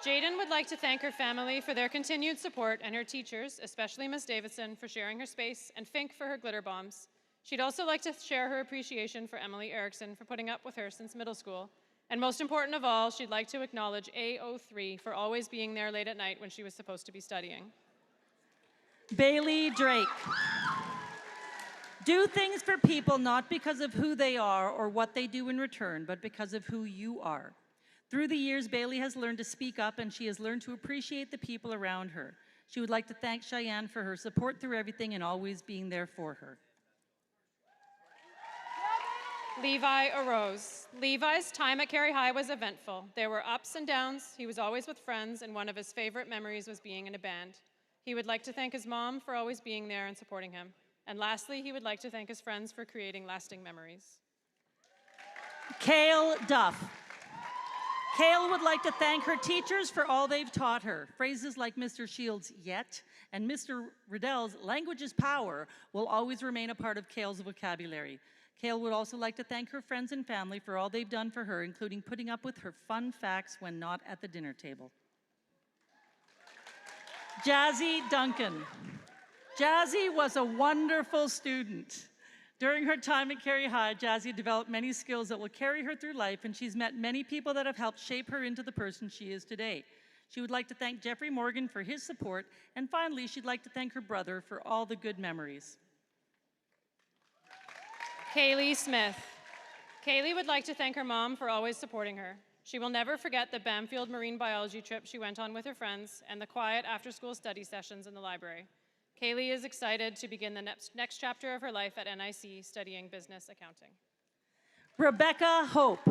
Jaden would like to thank her family for their continued support and her teachers, especially Miss Davidson, for sharing her space, and Fink for her glitter bombs. She'd also like to share her appreciation for Emily Erickson for putting up with her since middle school. And most important of all, she'd like to acknowledge A03 for always being there late at night when she was supposed to be studying. Bailey Drake. Do things for people not because of who they are or what they do in return, but because of who you are. Through the years, Bailey has learned to speak up, and she has learned to appreciate the people around her. She would like to thank Cheyenne for her support through everything and always being there for her. Levi arose. Levi's time at Carihi High was eventful. There were ups and downs. He was always with friends, and one of his favorite memories was being in a band. He would like to thank his mom for always being there and supporting him. And lastly, he would like to thank his friends for creating lasting memories. Kale Duff. Kale would like to thank her teachers for all they've taught her. Phrases like Mr. Shields' yet and Mr. Riddell's language is power will always remain a part of Kale's vocabulary. Kale would also like to thank her friends and family for all they've done for her, including putting up with her fun facts when not at the dinner table. Jazzy Duncan. Jazzy was a wonderful student. During her time at Carihi High, Jazzy developed many skills that will carry her through life, and she's met many people that have helped shape her into the person she is today. She would like to thank Jeffrey Morgan for his support, and finally, she'd like to thank her brother for all the good memories. Kaylee Smith. Kaylee would like to thank her mom for always supporting her. She will never forget the Bamfield marine biology trip she went on with her friends and the quiet after-school study sessions in the library. Kaylee is excited to begin the next chapter of her life at NIC studying business accounting. Rebecca Hope.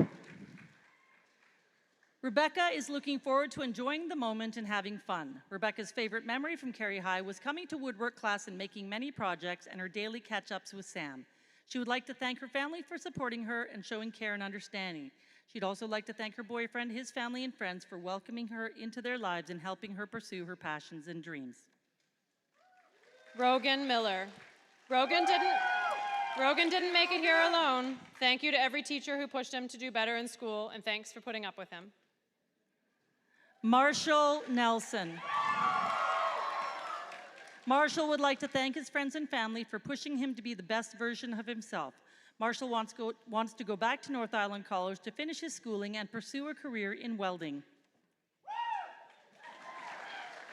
Rebecca is looking forward to enjoying the moment and having fun. Rebecca's favorite memory from Carihi High was coming to woodwork class and making many projects and her daily catch-ups with Sam. She would like to thank her family for supporting her and showing care and understanding. She'd also like to thank her boyfriend, his family, and friends for welcoming her into their lives and helping her pursue her passions and dreams. Rogan Miller. Rogan didn't make it here alone. Thank you to every teacher who pushed him to do better in school, and thanks for putting up with him. Marshall Nelson. Marshall would like to thank his friends and family for pushing him to be the best version of himself. Marshall wants to go back to North Island College to finish his schooling and pursue a career in welding.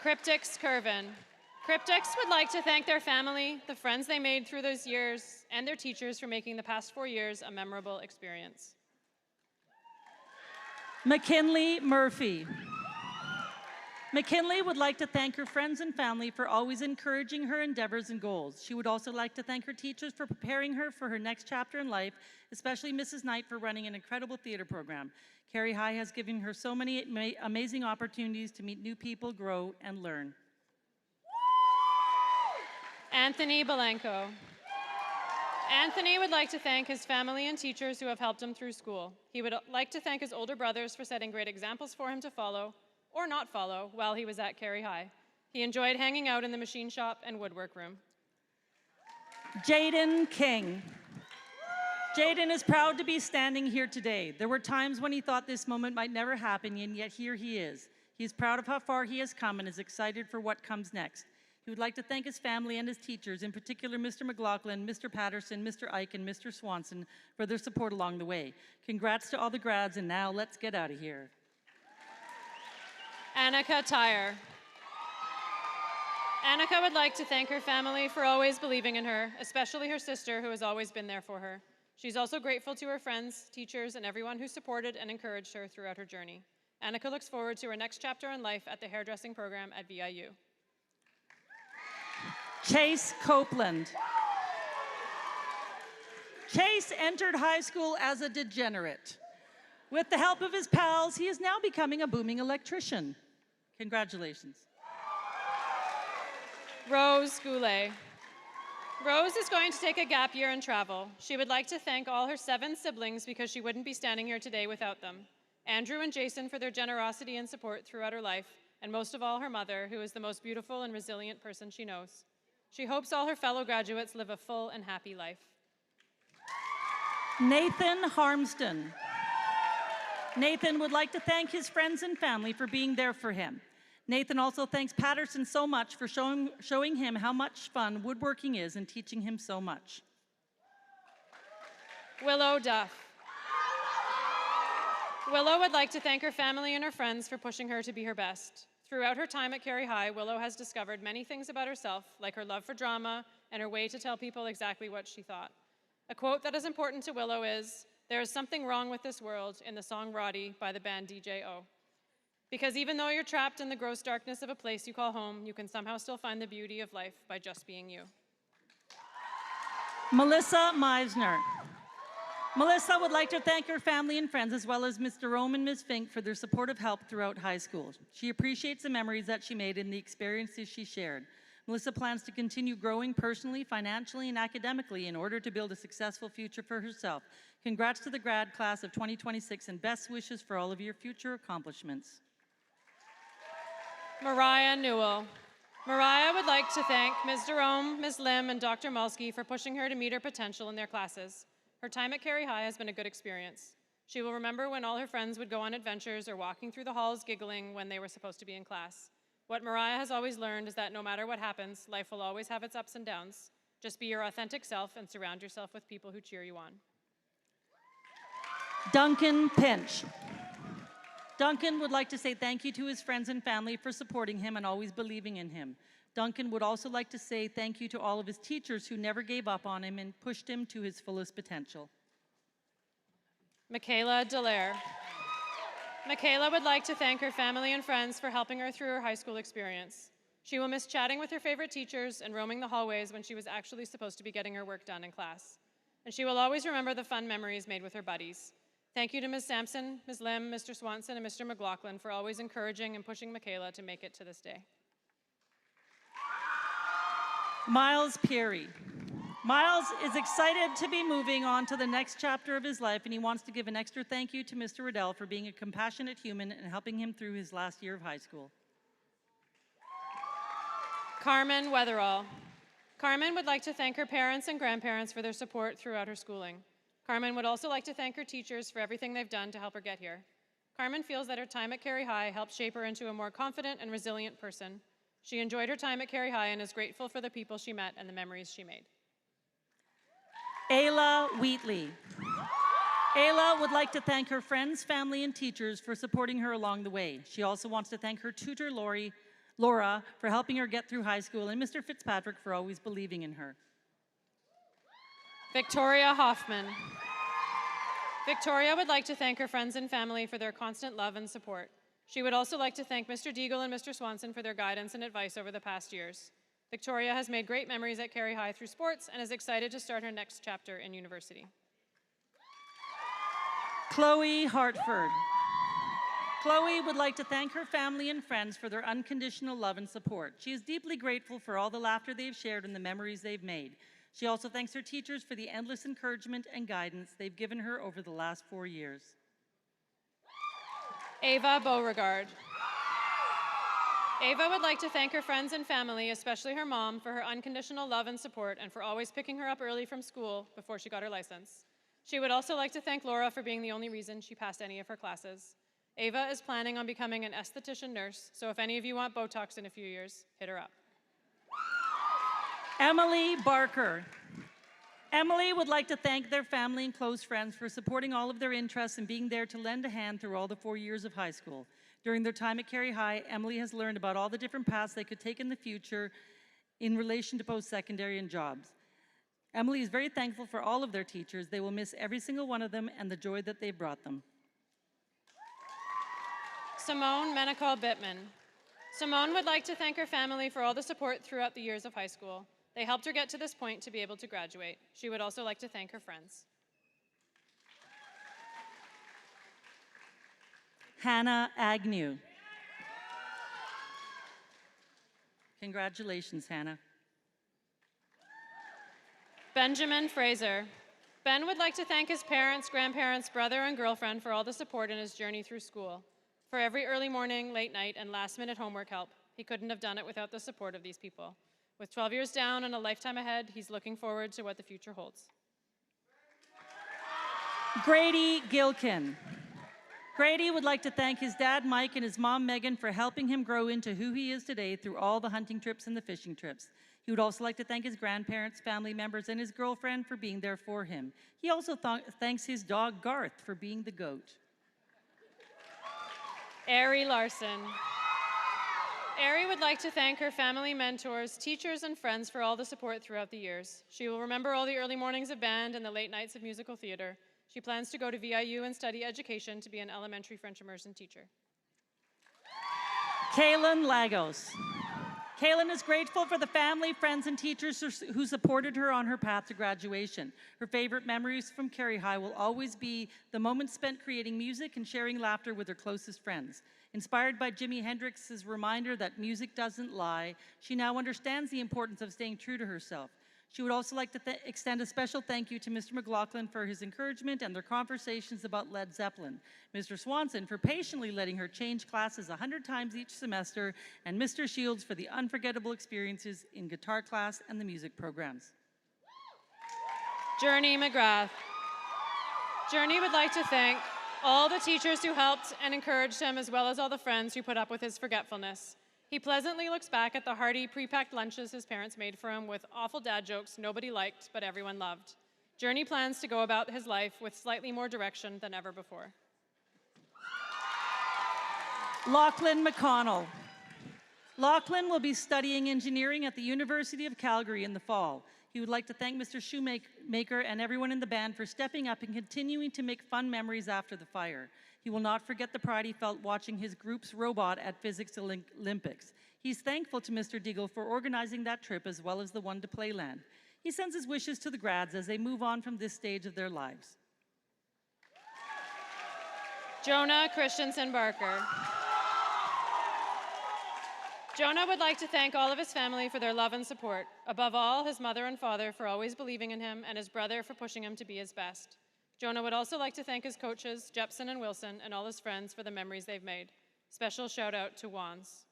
Cryptix Curvin. Cryptix would like to thank their family, the friends they made through those years, and their teachers for making the past 4 years a memorable experience. McKinley Murphy. McKinley would like to thank her friends and family for always encouraging her endeavors and goals. She would also like to thank her teachers for preparing her for her next chapter in life, especially Mrs. Knight for running an incredible theater program. Carihi High has given her so many amazing opportunities to meet new people, grow, and learn. Anthony Belenko. Anthony would like to thank his family and teachers who have helped him through school. He would like to thank his older brothers for setting great examples for him to follow, or not follow, while he was at Carihi High. He enjoyed hanging out in the machine shop and woodwork room. Jaden King. Jaden is proud to be standing here today. There were times when he thought this moment might never happen, and yet here he is. He is proud of how far he has come and is excited for what comes next. He would like to thank his family and his teachers, in particular Mr. McLaughlin, Mr. Patterson, Mr. Ike, and Mr. Swanson, for their support along the way. Congrats to all the grads, and now let's get out of here. Annika Tyre. Annika would like to thank her family for always believing in her, especially her sister, who has always been there for her. She's also grateful to her friends, teachers, and everyone who supported and encouraged her throughout her journey. Annika looks forward to her next chapter in life at the hairdressing program at VIU. Chase Copeland. Chase entered high school as a degenerate. With the help of his pals, he is now becoming a booming electrician. Congratulations. Rose Goulet. Rose is going to take a gap year and travel. She would like to thank all her 7 siblings because she wouldn't be standing here today without them. Andrew and Jason for their generosity and support throughout her life, and most of all her mother, who is the most beautiful and resilient person she knows. She hopes all her fellow graduates live a full and happy life. Nathan Harmston. Nathan would like to thank his friends and family for being there for him. Nathan also thanks Patterson so much for showing him how much fun woodworking is and teaching him so much. Willow Duff. Willow would like to thank her family and her friends for pushing her to be her best. Throughout her time at Carihi High, Willow has discovered many things about herself, like her love for drama and her way to tell people exactly what she thought. A quote that is important to Willow is, "There is something wrong with this world," in the song Roddy by the band DJ-O. Because even though you're trapped in the gross darkness of a place you call home, you can somehow still find the beauty of life by just being you. Melissa Meisner. Melissa would like to thank her family and friends, as well as Mr. Rome and Ms. Fink, for their supportive help throughout high school. She appreciates the memories that she made and the experiences she shared. Melissa plans to continue growing personally, financially, and academically in order to build a successful future for herself. Congrats to the grad class of 2026 and best wishes for all of your future accomplishments. Mariah Newell. Mariah would like to thank Ms. Jerome, Ms. Lim, and Dr. Mulsky for pushing her to meet her potential in their classes. Her time at Carihi High has been a good experience. She will remember when all her friends would go on adventures or walking through the halls giggling when they were supposed to be in class. What Mariah has always learned is that no matter what happens, life will always have its ups and downs. Just be your authentic self and surround yourself with people who cheer you on. Duncan Pinch. Duncan would like to say thank you to his friends and family for supporting him and always believing in him. Duncan would also like to say thank you to all of his teachers who never gave up on him and pushed him to his fullest potential. Michaela Dallaire. Michaela would like to thank her family and friends for helping her through her high school experience. She will miss chatting with her favorite teachers and roaming the hallways when she was actually supposed to be getting her work done in class. And she will always remember the fun memories made with her buddies. Thank you to Ms. Sampson, Ms. Lim, Mr. Swanson, and Mr. McLaughlin for always encouraging and pushing Michaela to make it to this day. Miles Peary. Miles is excited to be moving on to the next chapter of his life, and he wants to give an extra thank you to Mr. Riddell for being a compassionate human and helping him through his last year of high school. Carmen Weatherall. Carmen would like to thank her parents and grandparents for their support throughout her schooling. Carmen would also like to thank her teachers for everything they've done to help her get here. Carmen feels that her time at Carihi High helped shape her into a more confident and resilient person. She enjoyed her time at Carihi High and is grateful for the people she met and the memories she made. Ayla Wheatley. Ayla would like to thank her friends, family, and teachers for supporting her along the way. She also wants to thank her tutor, Laura, for helping her get through high school, and Mr. Fitzpatrick for always believing in her. Victoria Hoffman. Victoria would like to thank her friends and family for their constant love and support. She would also like to thank Mr. Deagle and Mr. Swanson for their guidance and advice over the past years. Victoria has made great memories at Carihi High through sports and is excited to start her next chapter in university. Chloe Hartford. Chloe would like to thank her family and friends for their unconditional love and support. She is deeply grateful for all the laughter they've shared and the memories they've made. She also thanks her teachers for the endless encouragement and guidance they've given her over the last 4 years. Ava Beauregard. Ava would like to thank her friends and family, especially her mom, for her unconditional love and support and for always picking her up early from school before she got her license. She would also like to thank Laura for being the only reason she passed any of her classes. Ava is planning on becoming an esthetician nurse, so if any of you want Botox in a few years, hit her up. Emily Barker. Emily would like to thank their family and close friends for supporting all of their interests and being there to lend a hand through all the 4 years of high school. During their time at Carihi High, Emily has learned about all the different paths they could take in the future in relation to post-secondary and jobs. Emily is very thankful for all of their teachers. They will miss every single one of them and the joy that they brought them. Simone Menacall Bittman. Simone would like to thank her family for all the support throughout the years of high school. They helped her get to this point to be able to graduate. She would also like to thank her friends. Hannah Agnew. Congratulations, Hannah. Benjamin Fraser. Ben would like to thank his parents, grandparents, brother, and girlfriend for all the support in his journey through school. For every early morning, late night, and last-minute homework help. He couldn't have done it without the support of these people. With 12 years down and a lifetime ahead, he's looking forward to what the future holds. Grady Gilkin. Grady would like to thank his dad, Mike, and his mom, Megan, for helping him grow into who he is today through all the hunting trips and the fishing trips. He would also like to thank his grandparents, family members, and his girlfriend for being there for him. He also thanks his dog, Garth, for being the goat. Ari Larson. Ari would like to thank her family, mentors, teachers, and friends for all the support throughout the years. She will remember all the early mornings of band and the late nights of musical theater. She plans to go to VIU and study education to be an elementary French immersion teacher. Kaylin Lagos. Kaylin is grateful for the family, friends, and teachers who supported her on her path to graduation. Her favorite memories from Carihi will always be the moments spent creating music and sharing laughter with her closest friends. Inspired by Jimi Hendrix's reminder that music doesn't lie, she now understands the importance of staying true to herself. She would also like to extend a special thank you to Mr. McLaughlin for his encouragement and their conversations about Led Zeppelin, Mr. Swanson for patiently letting her change classes 100 times each semester, and Mr. Shields for the unforgettable experiences in guitar class and the music programs. Journey McGrath. Journey would like to thank all the teachers who helped and encouraged him, as well as all the friends who put up with his forgetfulness. He pleasantly looks back at the hearty, pre-packed lunches his parents made for him with awful dad jokes nobody liked, but everyone loved. Journey plans to go about his life with slightly more direction than ever before. Lachlan McConnell. Lachlan will be studying engineering at the University of Calgary in the fall. He would like to thank Mr. Shoemaker and everyone in the band for stepping up and continuing to make fun memories after the fire. He will not forget the pride he felt watching his group's robot at Physics Olympics. He's thankful to Mr. Deagle for organizing that trip as well as the one to Playland. He sends his wishes to the grads as they move on from this stage of their lives. Jonah Christensen Barker. Jonah would like to thank all of his family for their love and support. Above all, his mother and father for always believing in him, and his brother for pushing him to be his best. Jonah would also like to thank his coaches, Jepson and Wilson, and all his friends for the memories they've made. Special shout out to Wands.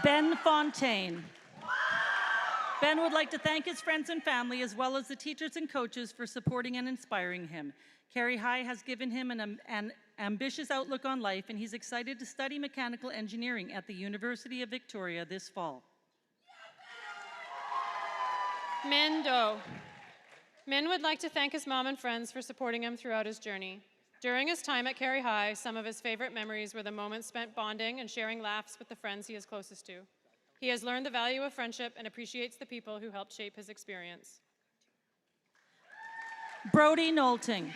Ben Fontaine. Ben would like to thank his friends and family, as well as the teachers and coaches, for supporting and inspiring him. Carihi has given him an ambitious outlook on life, and he's excited to study mechanical engineering at the University of Victoria this fall. Min Do. Min would like to thank his mom and friends for supporting him throughout his journey. During his time at Carihi, some of his favorite memories were the moments spent bonding and sharing laughs with the friends he is closest to. He has learned the value of friendship and appreciates the people who helped shape his experience. Brody Knowlting.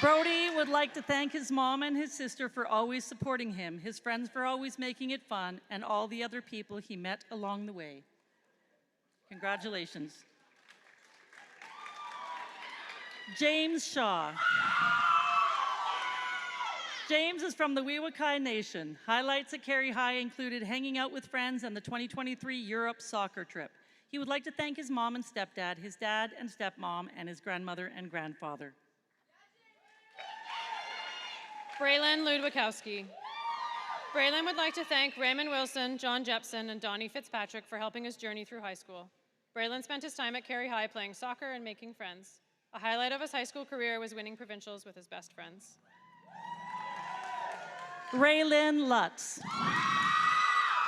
Brody would like to thank his mom and his sister for always supporting him, his friends for always making it fun, and all the other people he met along the way. Congratulations. James Shaw. James is from the Weewakai Nation. Highlights at Carihi included hanging out with friends and the 2023 Europe soccer trip. He would like to thank his mom and stepdad, his dad and stepmom, and his grandmother and grandfather. Braylon Ludwikowski. Braylon would like to thank Raymond Wilson, John Jepson, and Donnie Fitzpatrick for helping his journey through high school. Braylon spent his time at Carihi playing soccer and making friends. A highlight of his high school career was winning provincials with his best friends. Raylyn Lutz.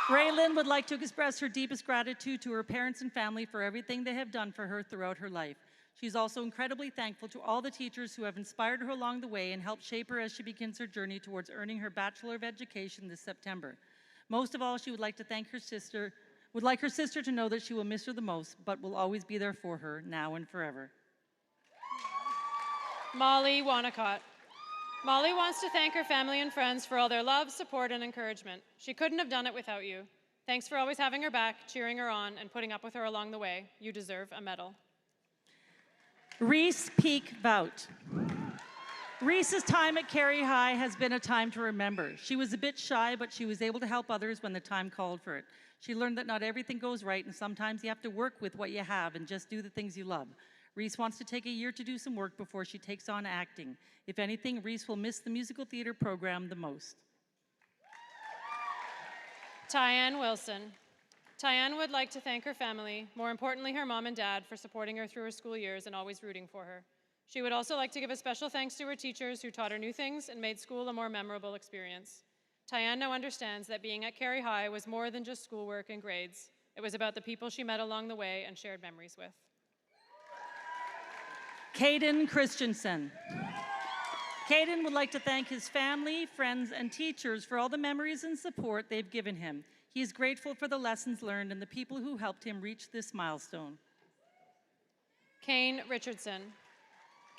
Raylyn would like to express her deepest gratitude to her parents and family for everything they have done for her throughout her life. She's also incredibly thankful to all the teachers who have inspired her along the way and helped shape her as she begins her journey towards earning her Bachelor of Education this September. Most of all, she would like to thank her sister, to know that she will miss her the most, but will always be there for her now and forever. Molly Wanacott. Molly wants to thank her family and friends for all their love, support, and encouragement. She couldn't have done it without you. Thanks for always having her back, cheering her on, and putting up with her along the way. You deserve a medal. Reese Peak Vout. Reese's time at Carihi High has been a time to remember. She was a bit shy, but she was able to help others when the time called for it. She learned that not everything goes right, and sometimes you have to work with what you have and just do the things you love. Reese wants to take a year to do some work before she takes on acting. If anything, Reese will miss the musical theater program the most. Tyann Wilson. Tyann would like to thank her family, more importantly her mom and dad, for supporting her through her school years and always rooting for her. She would also like to give a special thanks to her teachers who taught her new things and made school a more memorable experience. Tyann now understands that being at Carihi High was more than just schoolwork and grades. It was about the people she met along the way and shared memories with. Caden Christensen. Caden would like to thank his family, friends, and teachers for all the memories and support they've given him. He is grateful for the lessons learned and the people who helped him reach this milestone. Kane Richardson.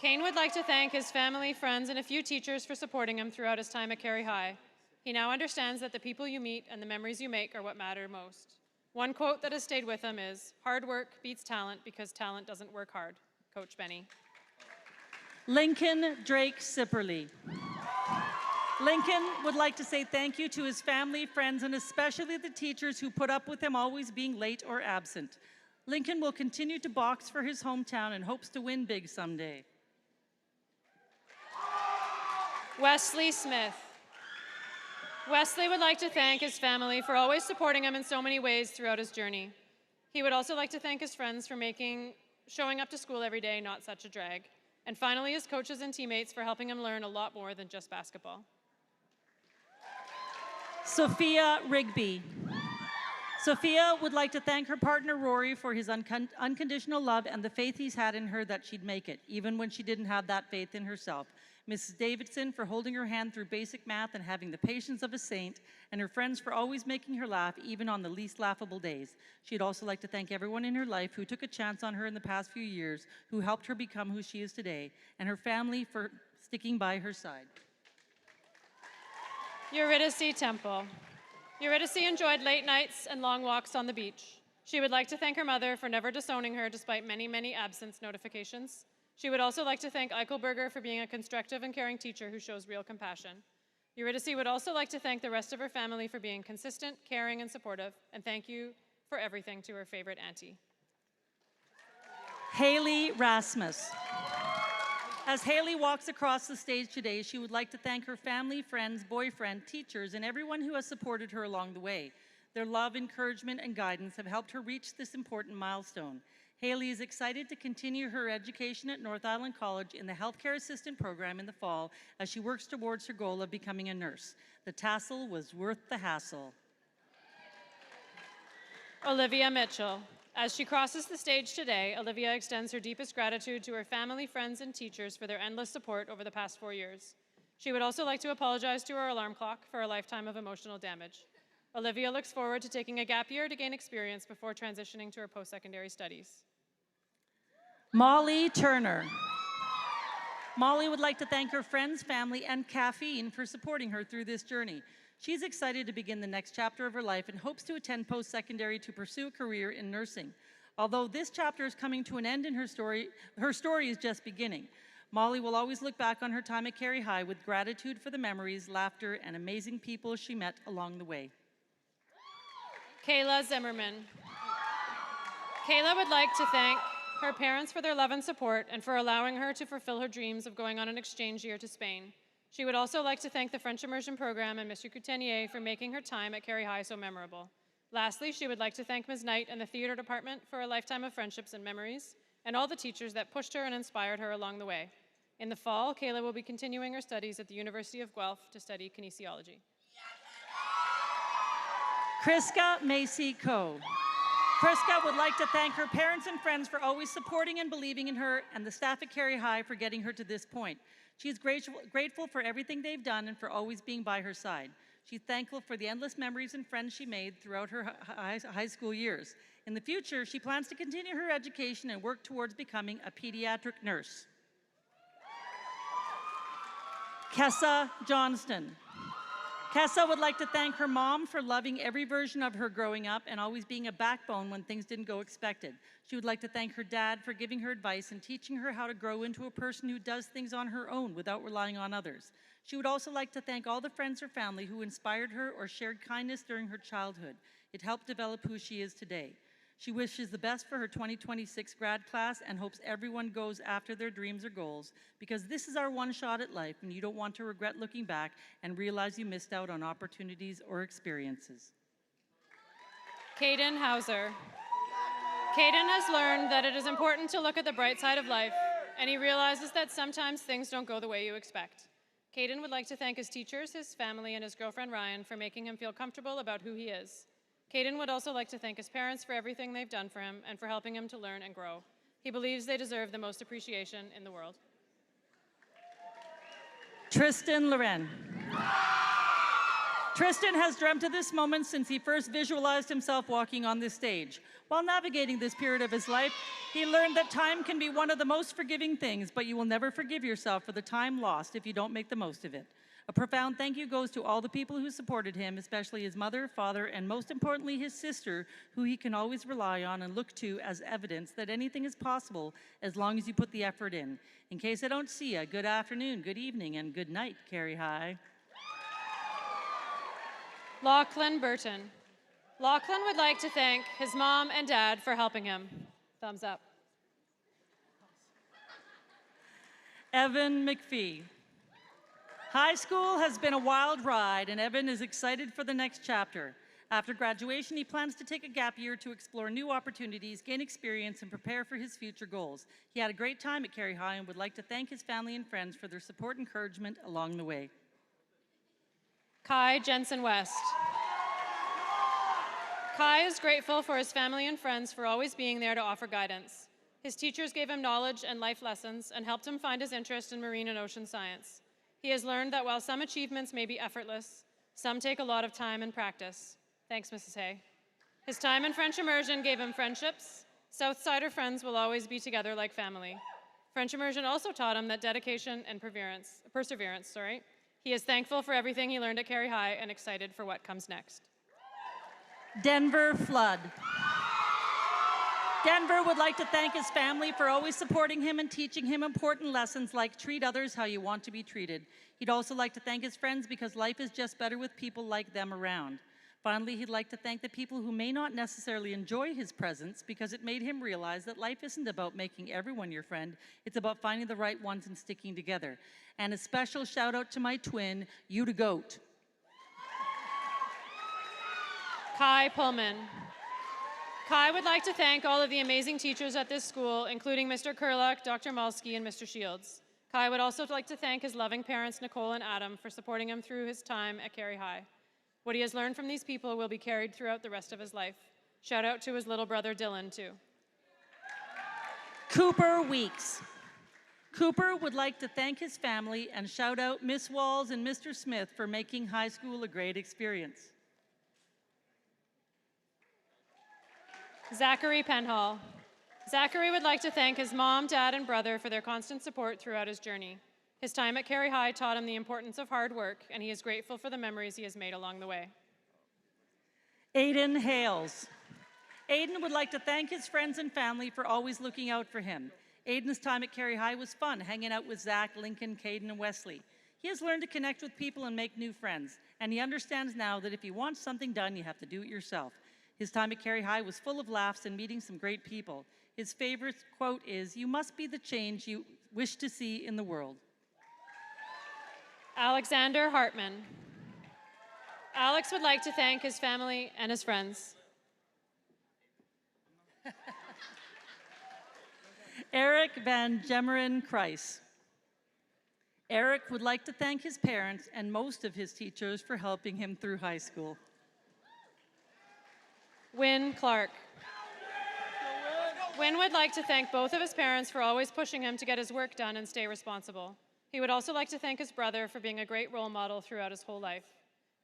Kane would like to thank his family, friends, and a few teachers for supporting him throughout his time at Carihi High. He now understands that the people you meet and the memories you make are what matter most. One quote that has stayed with him is, "Hard work beats talent because talent doesn't work hard." Coach Benny. Lincoln Drake Sipperly. Lincoln would like to say thank you to his family, friends, and especially the teachers who put up with him always being late or absent. Lincoln will continue to box for his hometown and hopes to win big someday. Wesley Smith. Wesley would like to thank his family for always supporting him in so many ways throughout his journey. He would also like to thank his friends for making showing up to school every day not such a drag. And finally, his coaches and teammates for helping him learn a lot more than just basketball. Sophia Rigby. Sophia would like to thank her partner Rory for his unconditional love and the faith he's had in her that she'd make it, even when she didn't have that faith in herself. Mrs. Davidson for holding her hand through basic math and having the patience of a saint, and her friends for always making her laugh even on the least laughable days. She'd also like to thank everyone in her life who took a chance on her in the past few years, who helped her become who she is today, and her family for sticking by her side. Eurydice Temple. Eurydice enjoyed late nights and long walks on the beach. She would like to thank her mother for never disowning her despite many, many absence notifications. She would also like to thank Eichelberger for being a constructive and caring teacher who shows real compassion. Eurydice would also like to thank the rest of her family for being consistent, caring, and supportive, and thank you for everything to her favorite auntie. Haley Rasmus. As Haley walks across the stage today, she would like to thank her family, friends, boyfriend, teachers, and everyone who has supported her along the way. Their love, encouragement, and guidance have helped her reach this important milestone. Haley is excited to continue her education at North Island College in the Healthcare Assistant Program in the fall as she works towards her goal of becoming a nurse. The tassel was worth the hassle. Olivia Mitchell. As she crosses the stage today, Olivia extends her deepest gratitude to her family, friends, and teachers for their endless support over the past 4 years. She would also like to apologize to her alarm clock for a lifetime of emotional damage. Olivia looks forward to taking a gap year to gain experience before transitioning to her post-secondary studies. Molly Turner. Molly would like to thank her friends, family, and caffeine for supporting her through this journey. She's excited to begin the next chapter of her life and hopes to attend post-secondary to pursue a career in nursing. Although this chapter is coming to an end in her story is just beginning. Molly will always look back on her time at Carihi High with gratitude for the memories, laughter, and amazing people she met along the way. Kayla Zimmerman. Kayla would like to thank her parents for their love and support and for allowing her to fulfill her dreams of going on an exchange year to Spain. She would also like to thank the French Immersion Program and Mr. Coutenier for making her time at Carihi High so memorable. Lastly, she would like to thank Ms. Knight and the theater department for a lifetime of friendships and memories, and all the teachers that pushed her and inspired her along the way. In the fall, Kayla will be continuing her studies at the University of Guelph to study kinesiology. Kriska Macy Coe. Kriska would like to thank her parents and friends for always supporting and believing in her, and the staff at Carihi High for getting her to this point. She is grateful for everything they've done and for always being by her side. She's thankful for the endless memories and friends she made throughout her high school years. In the future, she plans to continue her education and work towards becoming a pediatric nurse. Kessa Johnston. Kessa would like to thank her mom for loving every version of her growing up and always being a backbone when things didn't go expected. She would like to thank her dad for giving her advice and teaching her how to grow into a person who does things on her own without relying on others. She would also like to thank all the friends or family who inspired her or shared kindness during her childhood. It helped develop who she is today. She wishes the best for her 2026 grad class and hopes everyone goes after their dreams or goals, because this is our one shot at life and you don't want to regret looking back and realize you missed out on opportunities or experiences. Caden Hauser. Caden has learned that it is important to look at the bright side of life, and he realizes that sometimes things don't go the way you expect. Caden would like to thank his teachers, his family, and his girlfriend Ryan for making him feel comfortable about who he is. Caden would also like to thank his parents for everything they've done for him and for helping him to learn and grow. He believes they deserve the most appreciation in the world. Tristan Loren. Tristan has dreamt of this moment since he first visualized himself walking on this stage. While navigating this period of his life, he learned that time can be one of the most forgiving things, but you will never forgive yourself for the time lost if you don't make the most of it. A profound thank you goes to all the people who supported him, especially his mother, father, and most importantly, his sister, who he can always rely on and look to as evidence that anything is possible as long as you put the effort in. In case I don't see you, good afternoon, good evening, and good night, Carihi High. Lachlan Burton. Lachlan would like to thank his mom and dad for helping him. Thumbs up. Evan McPhee. High school has been a wild ride, and Evan is excited for the next chapter. After graduation, he plans to take a gap year to explore new opportunities, gain experience, and prepare for his future goals. He had a great time at Carihi High and would like to thank his family and friends for their support and encouragement along the way. Kai Jensen West. Kai is grateful for his family and friends for always being there to offer guidance. His teachers gave him knowledge and life lessons and helped him find his interest in marine and ocean science. He has learned that while some achievements may be effortless, some take a lot of time and practice. Thanks, Mrs. Hay. His time in French immersion gave him friendships. Southsider friends will always be together like family. French immersion also taught him that dedication and perseverance. He is thankful for everything he learned at Carihi High and excited for what comes next. Denver Flood. Denver would like to thank his family for always supporting him and teaching him important lessons like treat others how you want to be treated. He'd also like to thank his friends because life is just better with people like them around. Finally, he'd like to thank the people who may not necessarily enjoy his presence because it made him realize that life isn't about making everyone your friend, it's about finding the right ones and sticking together. And a special shout out to my twin, you the goat. Kai Pullman. Kai would like to thank all of the amazing teachers at this school, including Mr. Kurluk, Dr. Malsky, and Mr. Shields. Kai would also like to thank his loving parents, Nicole and Adam, for supporting him through his time at Carihi High. What he has learned from these people will be carried throughout the rest of his life. Shout out to his little brother, Dylan, too. Cooper Weeks. Cooper would like to thank his family and shout out Miss Walls and Mr. Smith for making high school a great experience. Zachary Penhall. Zachary would like to thank his mom, dad, and brother for their constant support throughout his journey. His time at Carihi High taught him the importance of hard work, and he is grateful for the memories he has made along the way. Aiden Hales. Aiden would like to thank his friends and family for always looking out for him. Aiden's time at Carihi High was fun, hanging out with Zach, Lincoln, Caden, and Wesley. He has learned to connect with people and make new friends, and he understands now that if you want something done, you have to do it yourself. His time at Carihi High was full of laughs and meeting some great people. His favorite quote is, "You must be the change you wish to see in the world." Alexander Hartman. Alex would like to thank his family and his friends. Eric Van Gemeren Kreis. Eric would like to thank his parents and most of his teachers for helping him through high school. Wynn Clark. Wynn would like to thank both of his parents for always pushing him to get his work done and stay responsible. He would also like to thank his brother for being a great role model throughout his whole life.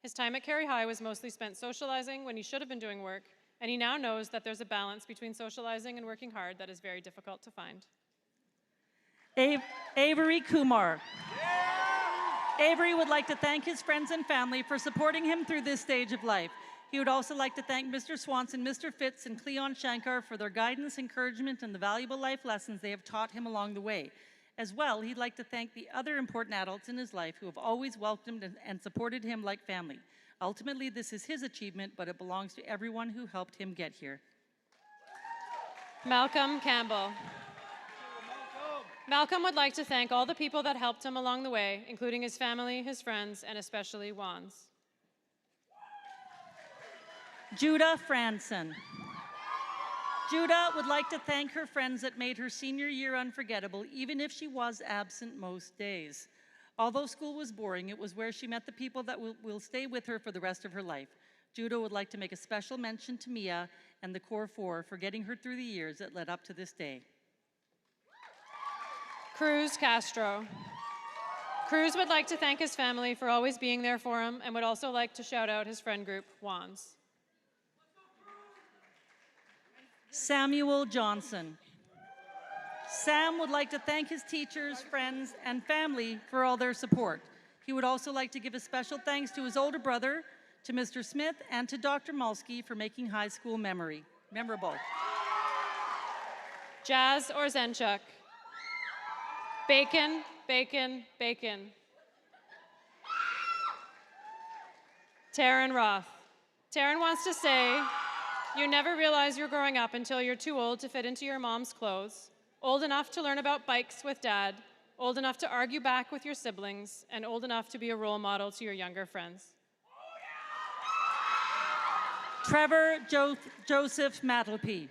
His time at Carihi High was mostly spent socializing when he should have been doing work, and he now knows that there's a balance between socializing and working hard that is very difficult to find. Avery Kumar. Avery would like to thank his friends and family for supporting him through this stage of life. He would also like to thank Mr. Swanson, Mr. Fitz, and Cleon Shankar for their guidance, encouragement, and the valuable life lessons they have taught him along the way. As well, he'd like to thank the other important adults in his life who have always welcomed and supported him like family. Ultimately, this is his achievement, but it belongs to everyone who helped him get here. Malcolm Campbell. Malcolm would like to thank all the people that helped him along the way, including his family, his friends, and especially Wands. Judah Franson. Judah would like to thank her friends that made her senior year unforgettable, even if she was absent most days. Although school was boring, it was where she met the people that will stay with her for the rest of her life. Judah would like to make a special mention to Mia and the Core Four for getting her through the years that led up to this day. Cruz Castro. Cruz would like to thank his family for always being there for him and would also like to shout out his friend group, Wands. Samuel Johnson. Sam would like to thank his teachers, friends, and family for all their support. He would also like to give a special thanks to his older brother, to Mr. Smith, and to Dr. Mulsky for making high school memorable. Jazz Orzenchuk. Bacon, bacon, bacon. Taryn Roth. Taryn wants to say, you never realize you're growing up until you're too old to fit into your mom's clothes, old enough to learn about bikes with dad, old enough to argue back with your siblings, and old enough to be a role model to your younger friends. Trevor Joseph Matalpy.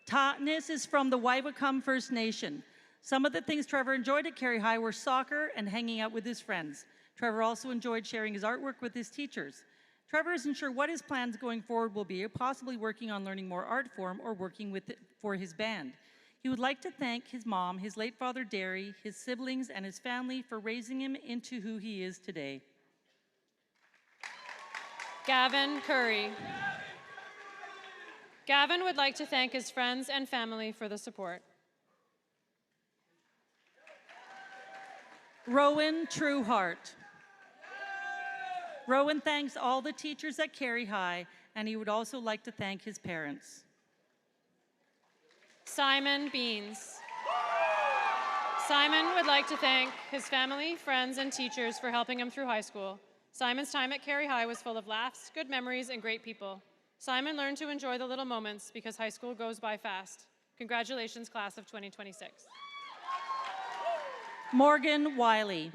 Tanis is from the Waiwakam First Nation. Some of the things Trevor enjoyed at Carihi High were soccer and hanging out with his friends. Trevor also enjoyed sharing his artwork with his teachers. Trevor isn't sure what his plans going forward will be, possibly working on learning more art form or working for his band. He would like to thank his mom, his late father Derry, his siblings, and his family for raising him into who he is today. Gavin Curry. Gavin would like to thank his friends and family for the support. Rowan Trueheart. Rowan thanks all the teachers at Carihi High, and he would also like to thank his parents. Simon Beans. Simon would like to thank his family, friends, and teachers for helping him through high school. Simon's time at Carihi High was full of laughs, good memories, and great people. Simon learned to enjoy the little moments because high school goes by fast. Congratulations, class of 2026. Morgan Wiley.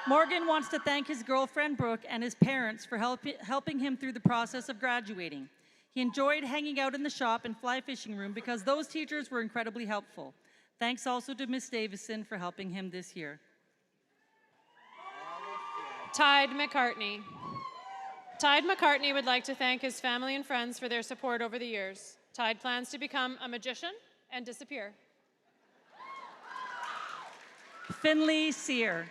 Morgan wants to thank his girlfriend Brooke and his parents for helping him through the process of graduating. He enjoyed hanging out in the shop and fly fishing room because those teachers were incredibly helpful. Thanks also to Miss Davison for helping him this year. Tide McCartney. Tide McCartney would like to thank his family and friends for their support over the years. Tide plans to become a magician and disappear. Finley Sear.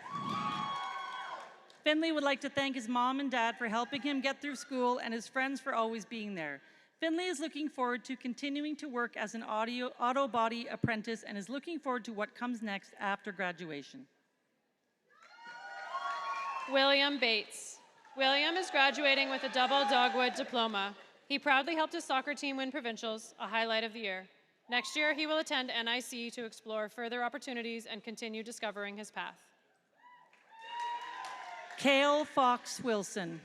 Finley would like to thank his mom and dad for helping him get through school and his friends for always being there. Finley is looking forward to continuing to work as an auto body apprentice and is looking forward to what comes next after graduation. William Bates. William is graduating with a double dogwood diploma. He proudly helped his soccer team win provincials, a highlight of the year. Next year, he will attend NIC to explore further opportunities and continue discovering his path. Cale Fox Wilson.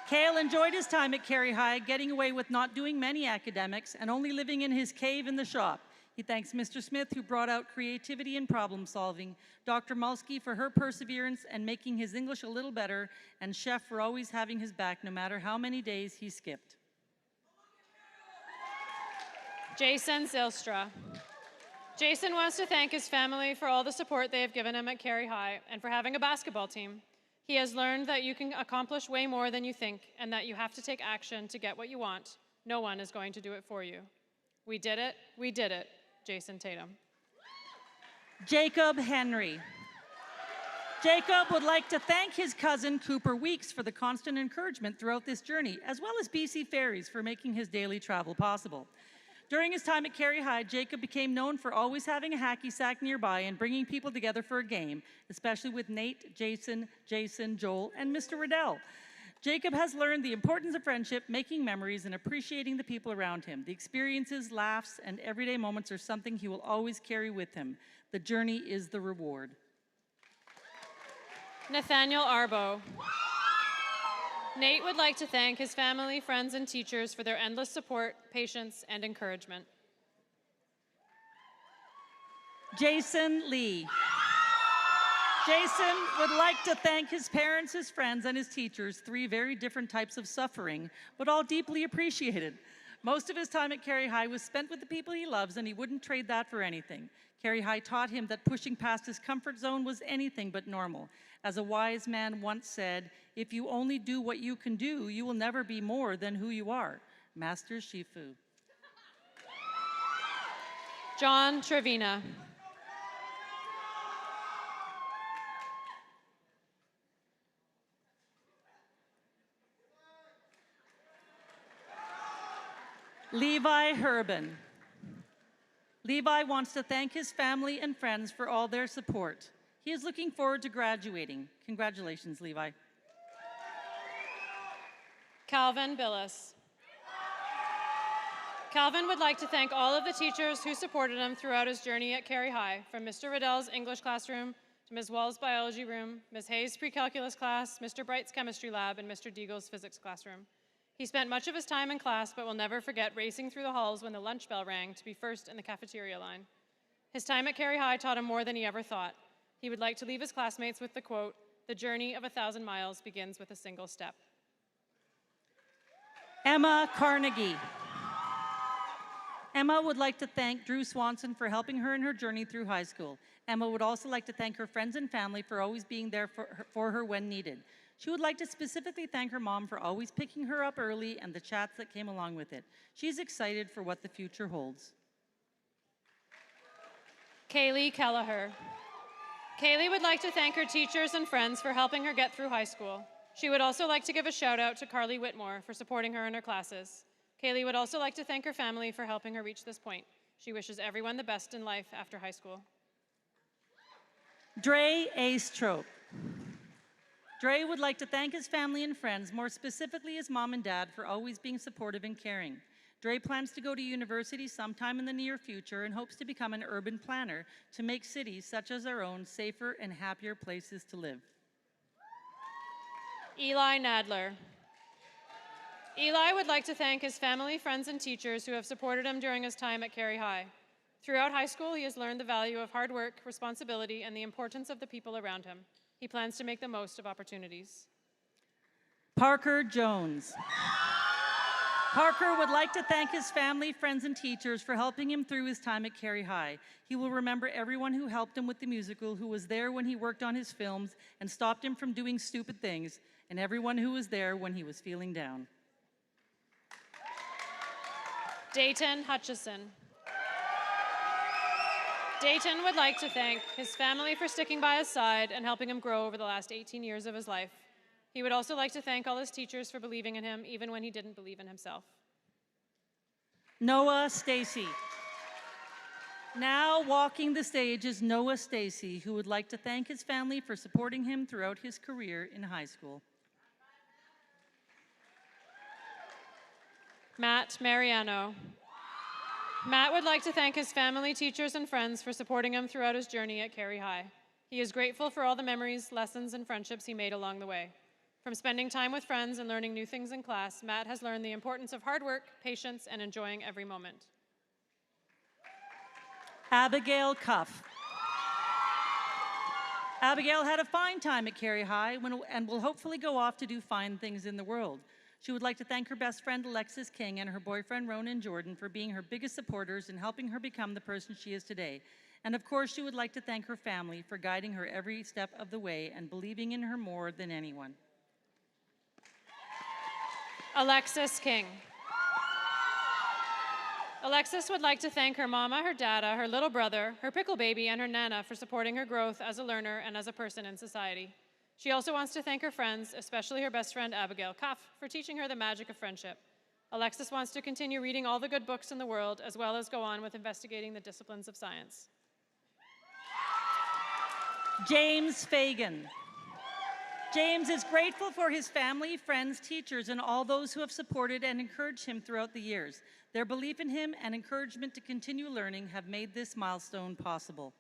Cale enjoyed his time at Carihi High, getting away with not doing many academics and only living in his cave in the shop. He thanks Mr. Smith, who brought out creativity and problem solving, Dr. Mulsky for her perseverance and making his English a little better, and Chef for always having his back no matter how many days he skipped. Jason Zylstra. Jason wants to thank his family for all the support they have given him at Carihi High and for having a basketball team. He has learned that you can accomplish way more than you think and that you have to take action to get what you want. No one is going to do it for you. We did it, Jason Tatum. Jacob Henry. Jacob would like to thank his cousin Cooper Weeks for the constant encouragement throughout this journey, as well as BC Ferries for making his daily travel possible. During his time at Carihi High, Jacob became known for always having a hacky sack nearby and bringing people together for a game, especially with Nate, Jason, Joel, and Mr. Riddell. Jacob has learned the importance of friendship, making memories, and appreciating the people around him. The experiences, laughs, and everyday moments are something he will always carry with him. The journey is the reward. Nathaniel Arbo. Nate would like to thank his family, friends, and teachers for their endless support, patience, and encouragement. Jason Lee. Jason would like to thank his parents, his friends, and his teachers, 3 very different types of suffering, but all deeply appreciated. Most of his time at Carihi High was spent with the people he loves, and he wouldn't trade that for anything. Carihi High taught him that pushing past his comfort zone was anything but normal. As a wise man once said, if you only do what you can do, you will never be more than who you are. Master Shifu. John Trevina. Levi Herbin. Levi wants to thank his family and friends for all their support. He is looking forward to graduating. Congratulations, Levi. Calvin Billis. Calvin would like to thank all of the teachers who supported him throughout his journey at Carihi High, from Mr. Riddell's English classroom to Ms. Wall's biology room, Ms. Hayes' pre-calculus class, Mr. Bright's chemistry lab, and Mr. Deagle's physics classroom. He spent much of his time in class, but will never forget racing through the halls when the lunch bell rang to be first in the cafeteria line. His time at Carihi High taught him more than he ever thought. He would like to leave his classmates with the quote, "The journey of 1,000 miles begins with a single step." Emma Carnegie. Emma would like to thank Drew Swanson for helping her in her journey through high school. Emma would also like to thank her friends and family for always being there for her when needed. She would like to specifically thank her mom for always picking her up early and the chats that came along with it. She's excited for what the future holds. Kaylee Kelleher. Kaylee would like to thank her teachers and friends for helping her get through high school. She would also like to give a shout out to Carly Whitmore for supporting her in her classes. Kaylee would also like to thank her family for helping her reach this point. She wishes everyone the best in life after high school. Dre Ace Trope. Dre would like to thank his family and friends, more specifically his mom and dad, for always being supportive and caring. Dre plans to go to university sometime in the near future and hopes to become an urban planner to make cities such as our own safer and happier places to live. Eli Nadler. Eli would like to thank his family, friends, and teachers who have supported him during his time at Carihi High. Throughout high school, he has learned the value of hard work, responsibility, and the importance of the people around him. He plans to make the most of opportunities. Parker Jones. Parker would like to thank his family, friends, and teachers for helping him through his time at Carihi High. He will remember everyone who helped him with the musical, who was there when he worked on his films and stopped him from doing stupid things, and everyone who was there when he was feeling down. Dayton Hutchison. Dayton would like to thank his family for sticking by his side and helping him grow over the last 18 years of his life. He would also like to thank all his teachers for believing in him, even when he didn't believe in himself. Noah Stacy. Now walking the stage is Noah Stacy, who would like to thank his family for supporting him throughout his career in high school. Matt Mariano. Matt would like to thank his family, teachers, and friends for supporting him throughout his journey at Carihi High. He is grateful for all the memories, lessons, and friendships he made along the way. From spending time with friends and learning new things in class, Matt has learned the importance of hard work, patience, and enjoying every moment. Abigail Cuff. Abigail had a fine time at Carihi High and will hopefully go off to do fine things in the world. She would like to thank her best friend Alexis King and her boyfriend Ronan Jordan for being her biggest supporters and helping her become the person she is today. And of course, she would like to thank her family for guiding her every step of the way and believing in her more than anyone. Alexis King. Alexis would like to thank her mama, her dada, her little brother, her pickle baby, and her nana for supporting her growth as a learner and as a person in society. She also wants to thank her friends, especially her best friend Abigail Cuff, for teaching her the magic of friendship. Alexis wants to continue reading all the good books in the world, as well as go on with investigating the disciplines of science. James Fagan. James is grateful for his family, friends, teachers, and all those who have supported and encouraged him throughout the years. Their belief in him and encouragement to continue learning have made this milestone possible.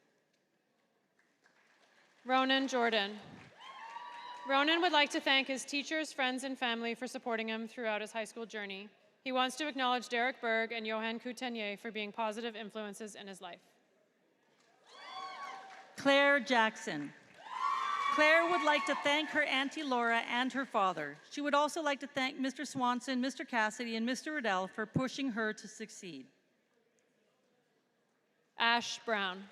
Ronan Jordan. Ronan would like to thank his teachers, friends, and family for supporting him throughout his high school journey. He wants to acknowledge Derek Berg and Johan Coutenier for being positive influences in his life. Claire Jackson. Claire would like to thank her Auntie Laura and her father. She would also like to thank Mr. Swanson, Mr. Cassidy, and Mr. Riddell for pushing her to succeed. Ash Brown.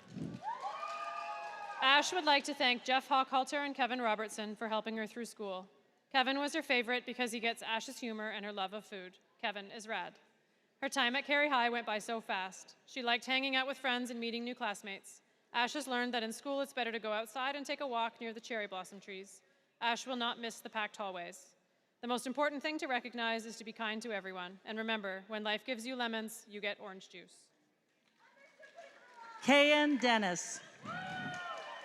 Ash would like to thank Jeff Hochhalter and Kevin Robertson for helping her through school. Kevin was her favorite because he gets Ash's humor and her love of food. Kevin is rad. Her time at Carihi High went by so fast. She liked hanging out with friends and meeting new classmates. Ash has learned that in school it's better to go outside and take a walk near the cherry blossom trees. Ash will not miss the packed hallways. The most important thing to recognize is to be kind to everyone. And remember, when life gives you lemons, you get orange juice. Kayan Dennis.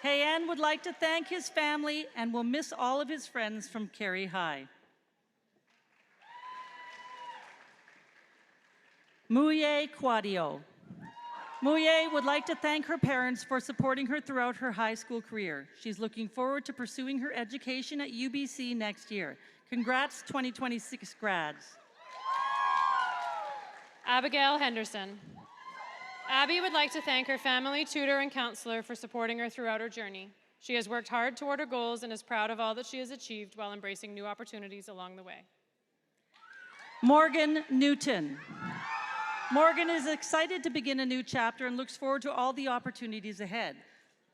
Kayan would like to thank his family and will miss all of his friends from Carihi High. Muye Quadio. Muye would like to thank her parents for supporting her throughout her high school career. She's looking forward to pursuing her education at UBC next year. Congrats, 2026 grads. Abigail Henderson. Abby would like to thank her family, tutor, and counselor for supporting her throughout her journey. She has worked hard toward her goals and is proud of all that she has achieved while embracing new opportunities along the way. Morgan Newton. Morgan is excited to begin a new chapter and looks forward to all the opportunities ahead.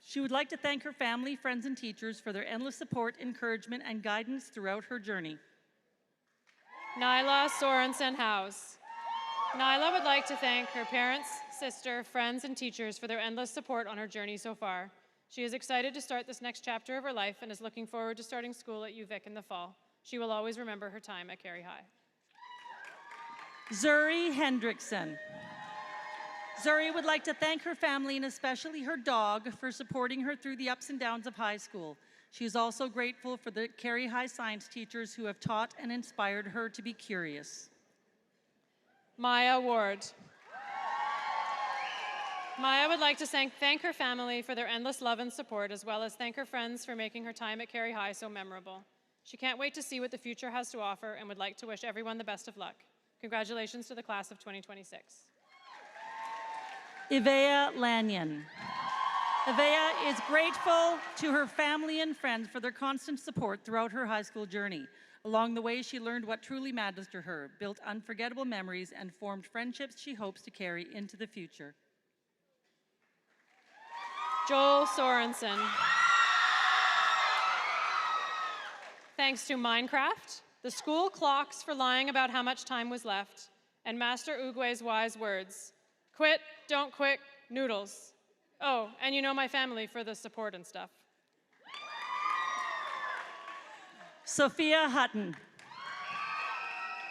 She would like to thank her family, friends, and teachers for their endless support, encouragement, and guidance throughout her journey. Nyla Sorensen House. Nyla would like to thank her parents, sister, friends, and teachers for their endless support on her journey so far. She is excited to start this next chapter of her life and is looking forward to starting school at UVic in the fall. She will always remember her time at Carihi High. Zuri Hendrickson. Zuri would like to thank her family and especially her dog for supporting her through the ups and downs of high school. She is also grateful for the Carihi High science teachers who have taught and inspired her to be curious. Maya Ward. Maya would like to thank her family for their endless love and support, as well as thank her friends for making her time at Carihi High so memorable. She can't wait to see what the future has to offer and would like to wish everyone the best of luck. Congratulations to the class of 2026. Ivea Lanyon. Ivea is grateful to her family and friends for their constant support throughout her high school journey. Along the way, she learned what truly matters to her, built unforgettable memories, and formed friendships she hopes to carry into the future. Joel Sorensen. Thanks to Minecraft, the school clocks for lying about how much time was left, and Master Ugue's wise words, quit, don't quit, noodles. Oh, and you know my family for the support and stuff. Sophia Hutton.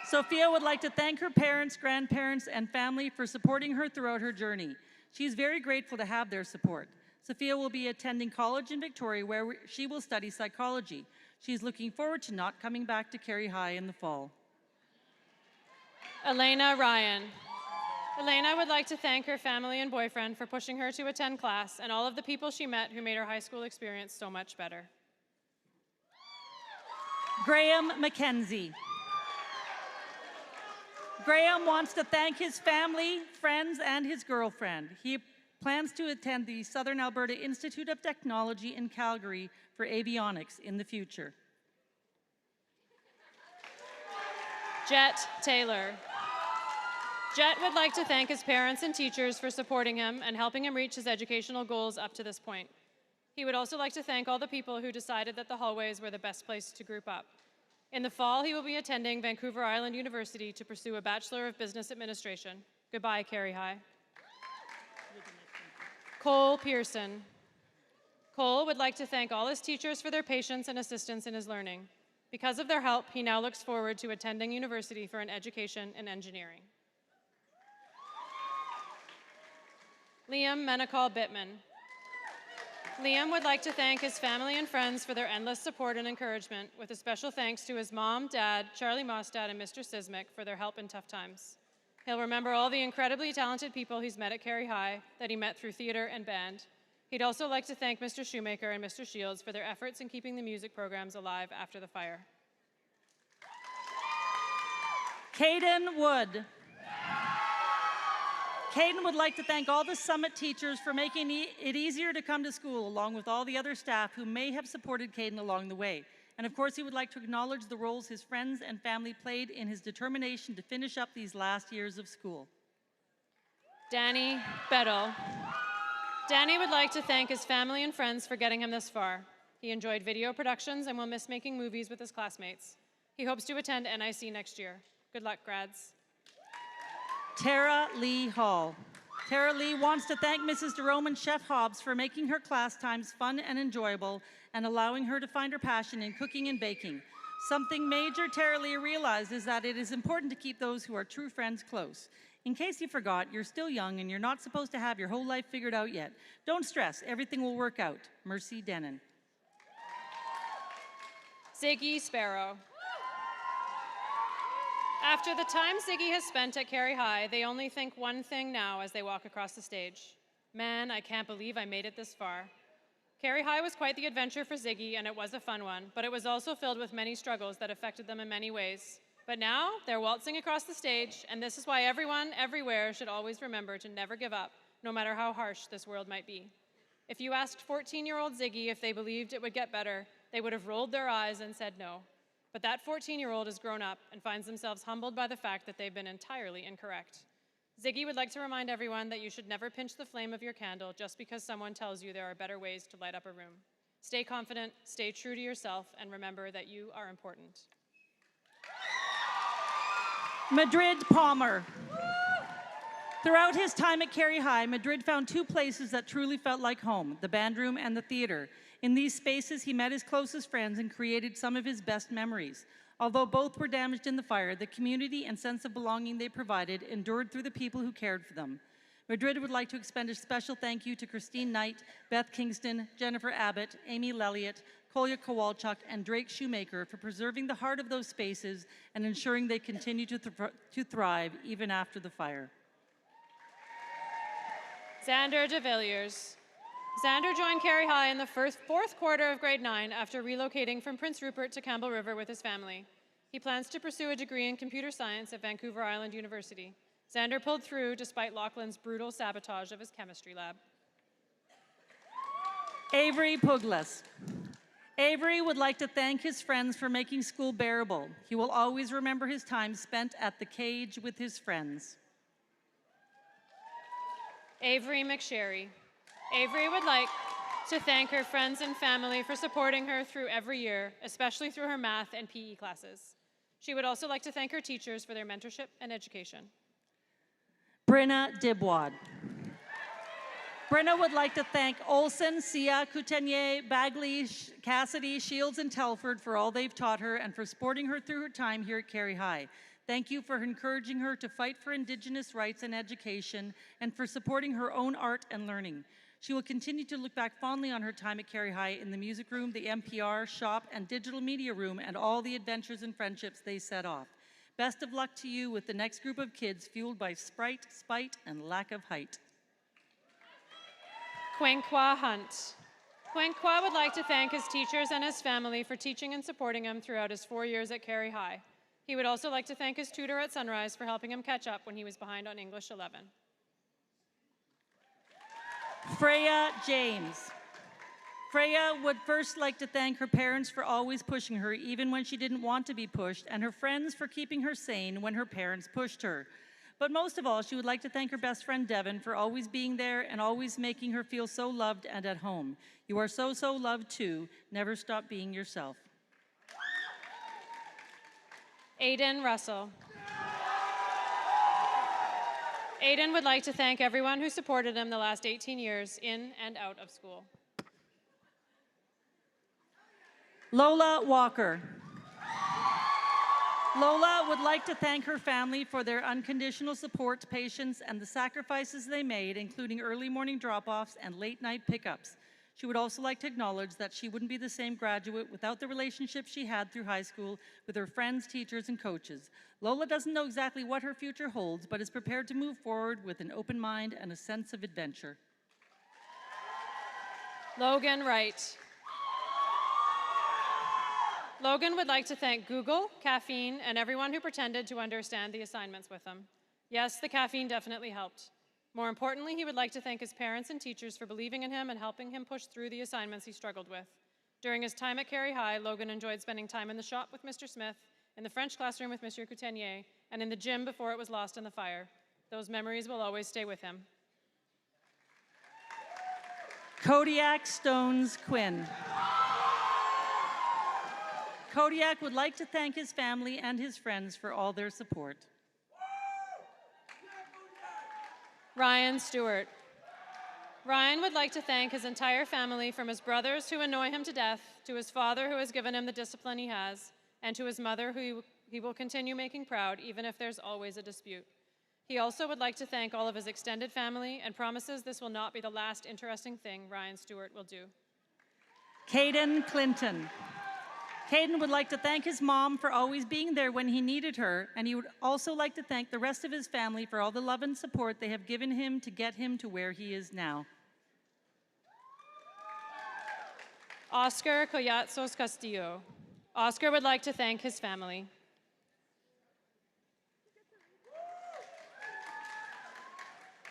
Sophia would like to thank her parents, grandparents, and family for supporting her throughout her journey. She's very grateful to have their support. Sophia will be attending college in Victoria where she will study psychology. She's looking forward to not coming back to Carihi High in the fall. Elena Ryan. Elena would like to thank her family and boyfriend for pushing her to attend class and all of the people she met who made her high school experience so much better. Graham McKenzie. Graham wants to thank his family, friends, and his girlfriend. He plans to attend the Southern Alberta Institute of Technology in Calgary for avionics in the future. Jet Taylor. Jet would like to thank his parents and teachers for supporting him and helping him reach his educational goals up to this point. He would also like to thank all the people who decided that the hallways were the best place to group up. In the fall, he will be attending Vancouver Island University to pursue a Bachelor of Business Administration. Goodbye, Carihi High. Cole Pearson. Cole would like to thank all his teachers for their patience and assistance in his learning. Because of their help, he now looks forward to attending university for an education in engineering. Liam Menacall Bittman. Liam would like to thank his family and friends for their endless support and encouragement, with a special thanks to his mom, dad, Charlie Mostad, and Mr. Sismic for their help in tough times. He'll remember all the incredibly talented people he's met at Carihi High that he met through theater and band. He'd also like to thank Mr. Shoemaker and Mr. Shields for their efforts in keeping the music programs alive after the fire. Caden Wood. Caden would like to thank all the Summit teachers for making it easier to come to school, along with all the other staff who may have supported Caden along the way. And of course, he would like to acknowledge the roles his friends and family played in his determination to finish up these last years of school. Danny Bettel. Danny would like to thank his family and friends for getting him this far. He enjoyed video productions and will miss making movies with his classmates. He hopes to attend NIC next year. Good luck, grads. Tara Lee Hall. Tara Lee wants to thank Mrs. Jerome and Chef Hobbs for making her class times fun and enjoyable and allowing her to find her passion in cooking and baking. Something major Tara Lee realized is that it is important to keep those who are true friends close. In case you forgot, you're still young and you're not supposed to have your whole life figured out yet. Don't stress, everything will work out. Mercy Denon. Ziggy Sparrow. After the time Ziggy has spent at Carihi High, they only think one thing now as they walk across the stage. Man, I can't believe I made it this far. Carihi High was quite the adventure for Ziggy, and it was a fun one, but it was also filled with many struggles that affected them in many ways. But now, they're waltzing across the stage, and this is why everyone, everywhere, should always remember to never give up, no matter how harsh this world might be. If you asked 14-year-old Ziggy if they believed it would get better, they would have rolled their eyes and said no. But that 14-year-old has grown up and finds themselves humbled by the fact that they've been entirely incorrect. Ziggy would like to remind everyone that you should never pinch the flame of your candle just because someone tells you there are better ways to light up a room. Stay confident, stay true to yourself, and remember that you are important. Madrid Palmer. Throughout his time at Carihi High, Madrid found two places that truly felt like home, the band room and the theater. In these spaces, he met his closest friends and created some of his best memories. Although both were damaged in the fire, the community and sense of belonging they provided endured through the people who cared for them. Madrid would like to extend a special thank you to Christine Knight, Beth Kingston, Jennifer Abbott, Amy Lelliott, Kolya Kowalchuk, and Drake Shoemaker for preserving the heart of those spaces and ensuring they continue to thrive even after the fire. Xander de Villiers. Xander joined Carihi High in the fourth quarter of grade 9 after relocating from Prince Rupert to Campbell River with his family. He plans to pursue a degree in computer science at Vancouver Island University. Xander pulled through despite Lachlan's brutal sabotage of his chemistry lab. Avery Pugles. Avery would like to thank his friends for making school bearable. He will always remember his time spent at the cage with his friends. Avery McSherry. Avery would like to thank her friends and family for supporting her through every year, especially through her math and PE classes. She would also like to thank her teachers for their mentorship and education. Brenna Dibwad. Brenna would like to thank Olson, Sia, Coutenier, Bagley, Cassidy, Shields, and Telford for all they've taught her and for supporting her through her time here at Carihi High. Thank you for encouraging her to fight for Indigenous rights and education and for supporting her own art and learning. She will continue to look back fondly on her time at Carihi High in the music room, the NPR, shop, and digital media room, and all the adventures and friendships they set off. Best of luck to you with the next group of kids fueled by sprite, spite, and lack of height. Quinqua Hunt. Quinqua would like to thank his teachers and his family for teaching and supporting him throughout his 4 years at Carihi High. He would also like to thank his tutor at Sunrise for helping him catch up when he was behind on English 11. Freya James. Freya would first like to thank her parents for always pushing her even when she didn't want to be pushed, and her friends for keeping her sane when her parents pushed her. But most of all, she would like to thank her best friend Devin for always being there and always making her feel so loved and at home. You are so, so loved too. Never stop being yourself. Aiden Russell. Aiden would like to thank everyone who supported him the last 18 years in and out of school. Lola Walker. Lola would like to thank her family for their unconditional support, patience, and the sacrifices they made, including early morning drop-offs and late-night pickups. She would also like to acknowledge that she wouldn't be the same graduate without the relationship she had through high school with her friends, teachers, and coaches. Lola doesn't know exactly what her future holds, but is prepared to move forward with an open mind and a sense of adventure. Logan Wright. Logan would like to thank Google, caffeine, and everyone who pretended to understand the assignments with him. Yes, the caffeine definitely helped. More importantly, he would like to thank his parents and teachers for believing in him and helping him push through the assignments he struggled with. During his time at Carihi High, Logan enjoyed spending time in the shop with Mr. Smith, in the French classroom with Mr. Coutenier, and in the gym before it was lost in the fire. Those memories will always stay with him. Kodiak Stones Quinn. Kodiak would like to thank his family and his friends for all their support. Ryan Stewart. Ryan would like to thank his entire family, from his brothers who annoy him to death, to his father who has given him the discipline he has, and to his mother who he will continue making proud even if there's always a dispute. He also would like to thank all of his extended family and promises this will not be the last interesting thing Ryan Stewart will do. Caden Clinton. Caden would like to thank his mom for always being there when he needed her, and he would also like to thank the rest of his family for all the love and support they have given him to get him to where he is now. Oscar Collazos Castillo. Oscar would like to thank his family.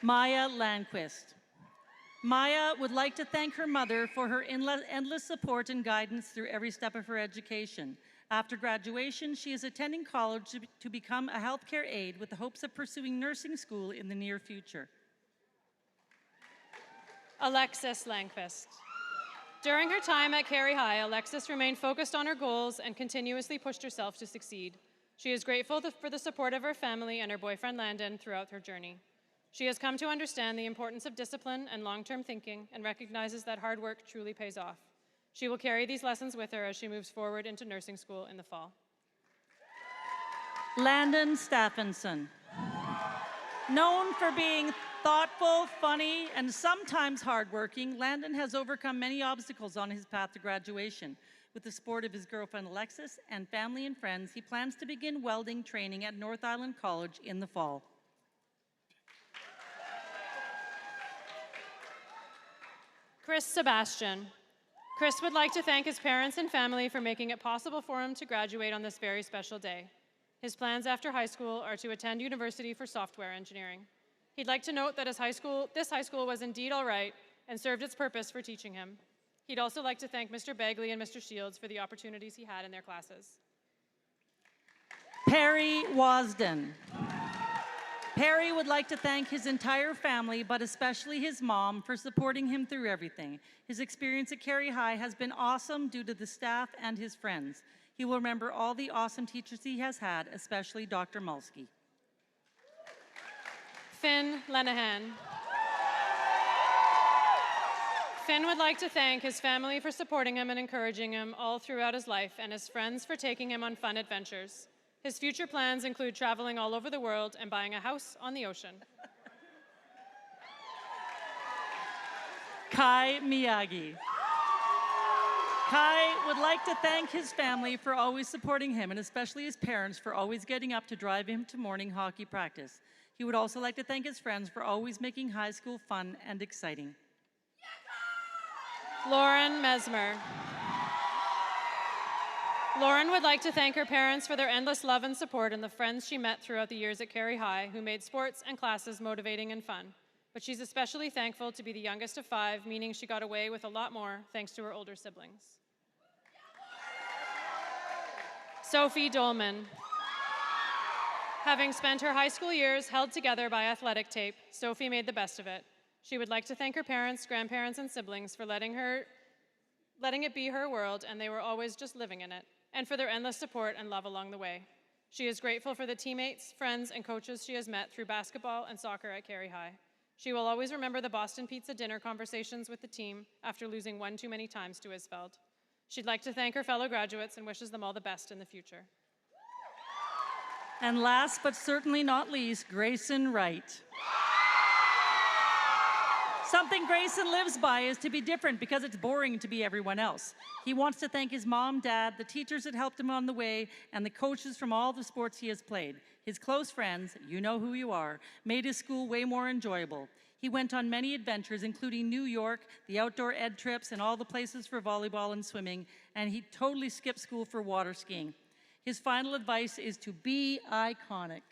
Maya Landquist. Maya would like to thank her mother for her endless support and guidance through every step of her education. After graduation, she is attending college to become a healthcare aide with the hopes of pursuing nursing school in the near future. Alexis Langquist. During her time at Carihi High, Alexis remained focused on her goals and continuously pushed herself to succeed. She is grateful for the support of her family and her boyfriend Landon throughout her journey. She has come to understand the importance of discipline and long-term thinking and recognizes that hard work truly pays off. She will carry these lessons with her as she moves forward into nursing school in the fall. Landon Stephenson. Known for being thoughtful, funny, and sometimes hardworking, Landon has overcome many obstacles on his path to graduation. With the support of his girlfriend Alexis and family and friends, he plans to begin welding training at North Island College in the fall. Chris Sebastian. Chris would like to thank his parents and family for making it possible for him to graduate on this very special day. His plans after high school are to attend university for software engineering. He'd like to note that this high school was indeed all right and served its purpose for teaching him. He'd also like to thank Mr. Bagley and Mr. Shields for the opportunities he had in their classes. Perry Wasden. Perry would like to thank his entire family, but especially his mom, for supporting him through everything. His experience at Carihi High has been awesome due to the staff and his friends. He will remember all the awesome teachers he has had, especially Dr. Mulsky. Finn Lenahan. Finn would like to thank his family for supporting him and encouraging him all throughout his life, and his friends for taking him on fun adventures. His future plans include traveling all over the world and buying a house on the ocean. Kai Miyagi. Kai would like to thank his family for always supporting him, and especially his parents for always getting up to drive him to morning hockey practice. He would also like to thank his friends for always making high school fun and exciting. Lauren Mesmer. Lauren would like to thank her parents for their endless love and support and the friends she met throughout the years at Carihi High who made sports and classes motivating and fun. But she's especially thankful to be the youngest of 5, meaning she got away with a lot more thanks to her older siblings. Sophie Dolman. Having spent her high school years held together by athletic tape, Sophie made the best of it. She would like to thank her parents, grandparents, and siblings for letting it be her world, and they were always just living in it, and for their endless support and love along the way. She is grateful for the teammates, friends, and coaches she has met through basketball and soccer at Carihi High. She will always remember the Boston Pizza dinner conversations with the team after losing one too many times to Isfeld. She'd like to thank her fellow graduates and wishes them all the best in the future. And last but certainly not least, Grayson Wright. Something Grayson lives by is to be different because it's boring to be everyone else. He wants to thank his mom, dad, the teachers that helped him on the way, and the coaches from all the sports he has played. His close friends, you know who you are, made his school way more enjoyable. He went on many adventures, including New York, the outdoor ed trips, and all the places for volleyball and swimming, and he totally skipped school for water skiing. His final advice is to be iconic.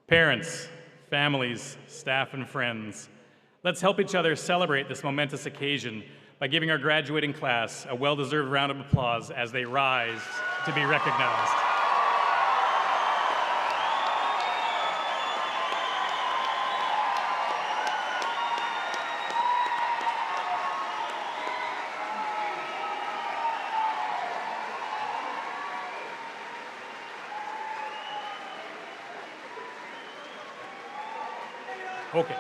Parents, families, staff, and friends, let's help each other celebrate this momentous occasion by giving our graduating class a well-deserved round of applause as they rise to be recognized. Okay.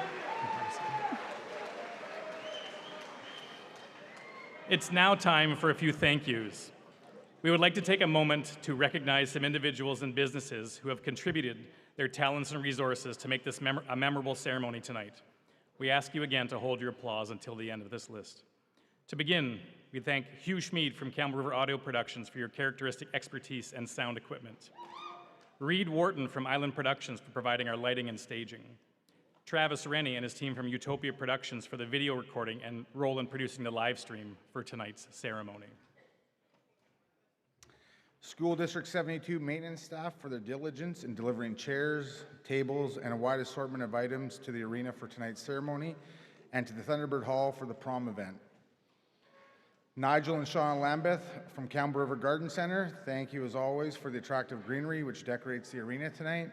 It's now time for a few thank yous. We would like to take a moment to recognize some individuals and businesses who have contributed their talents and resources to make this a memorable ceremony tonight. We ask you again to hold your applause until the end of this list. To begin, we thank Hugh Schmid from Campbell River Audio Productions for your characteristic expertise and sound equipment. Reed Wharton from Island Productions for providing our lighting and staging. Travis Rennie and his team from Utopia Productions for the video recording and role in producing the live stream for tonight's ceremony. School District 72 maintenance staff for their diligence in delivering chairs, tables, and a wide assortment of items to the arena for tonight's ceremony, and to the Thunderbird Hall for the prom event. Nigel and Sean Lambeth from Campbell River Garden Center, thank you as always for the attractive greenery which decorates the arena tonight.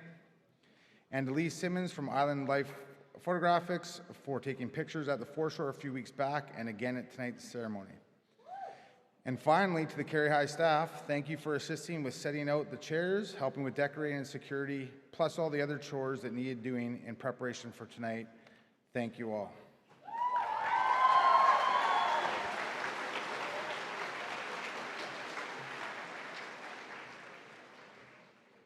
And Elise Simmons from Island Life Photographics for taking pictures at the foreshore a few weeks back and again at tonight's ceremony. And finally, to the Carihi High staff, thank you for assisting with setting out the chairs, helping with decorating and security, plus all the other chores that needed doing in preparation for tonight. Thank you all.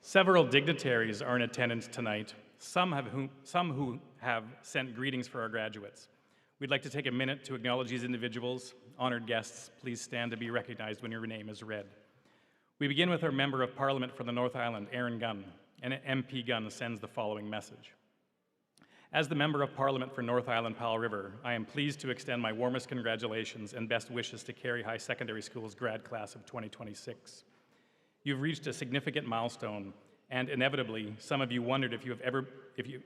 Several dignitaries are in attendance tonight, some who have sent greetings for our graduates. We'd like to take a minute to acknowledge these individuals. Honored guests, please stand to be recognized when your name is read. We begin with our Member of Parliament for the North Island, Aaron Gunn, and MP Gunn sends the following message. As the Member of Parliament for North Island, Powell River, I am pleased to extend my warmest congratulations and best wishes to Carihi High Secondary School's grad class of 2026. You've reached a significant milestone, and inevitably, some of you wondered if you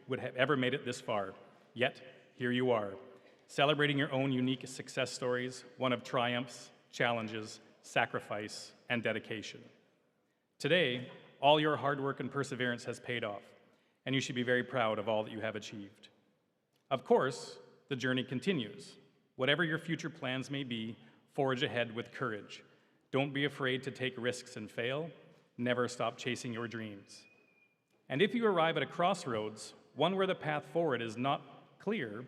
would have ever made it this far. Yet, here you are, celebrating your own unique success stories, one of triumphs, challenges, sacrifice, and dedication. Today, all your hard work and perseverance has paid off, and you should be very proud of all that you have achieved. Of course, the journey continues. Whatever your future plans may be, forge ahead with courage. Don't be afraid to take risks and fail. Never stop chasing your dreams. And if you arrive at a crossroads, one where the path forward is not clear,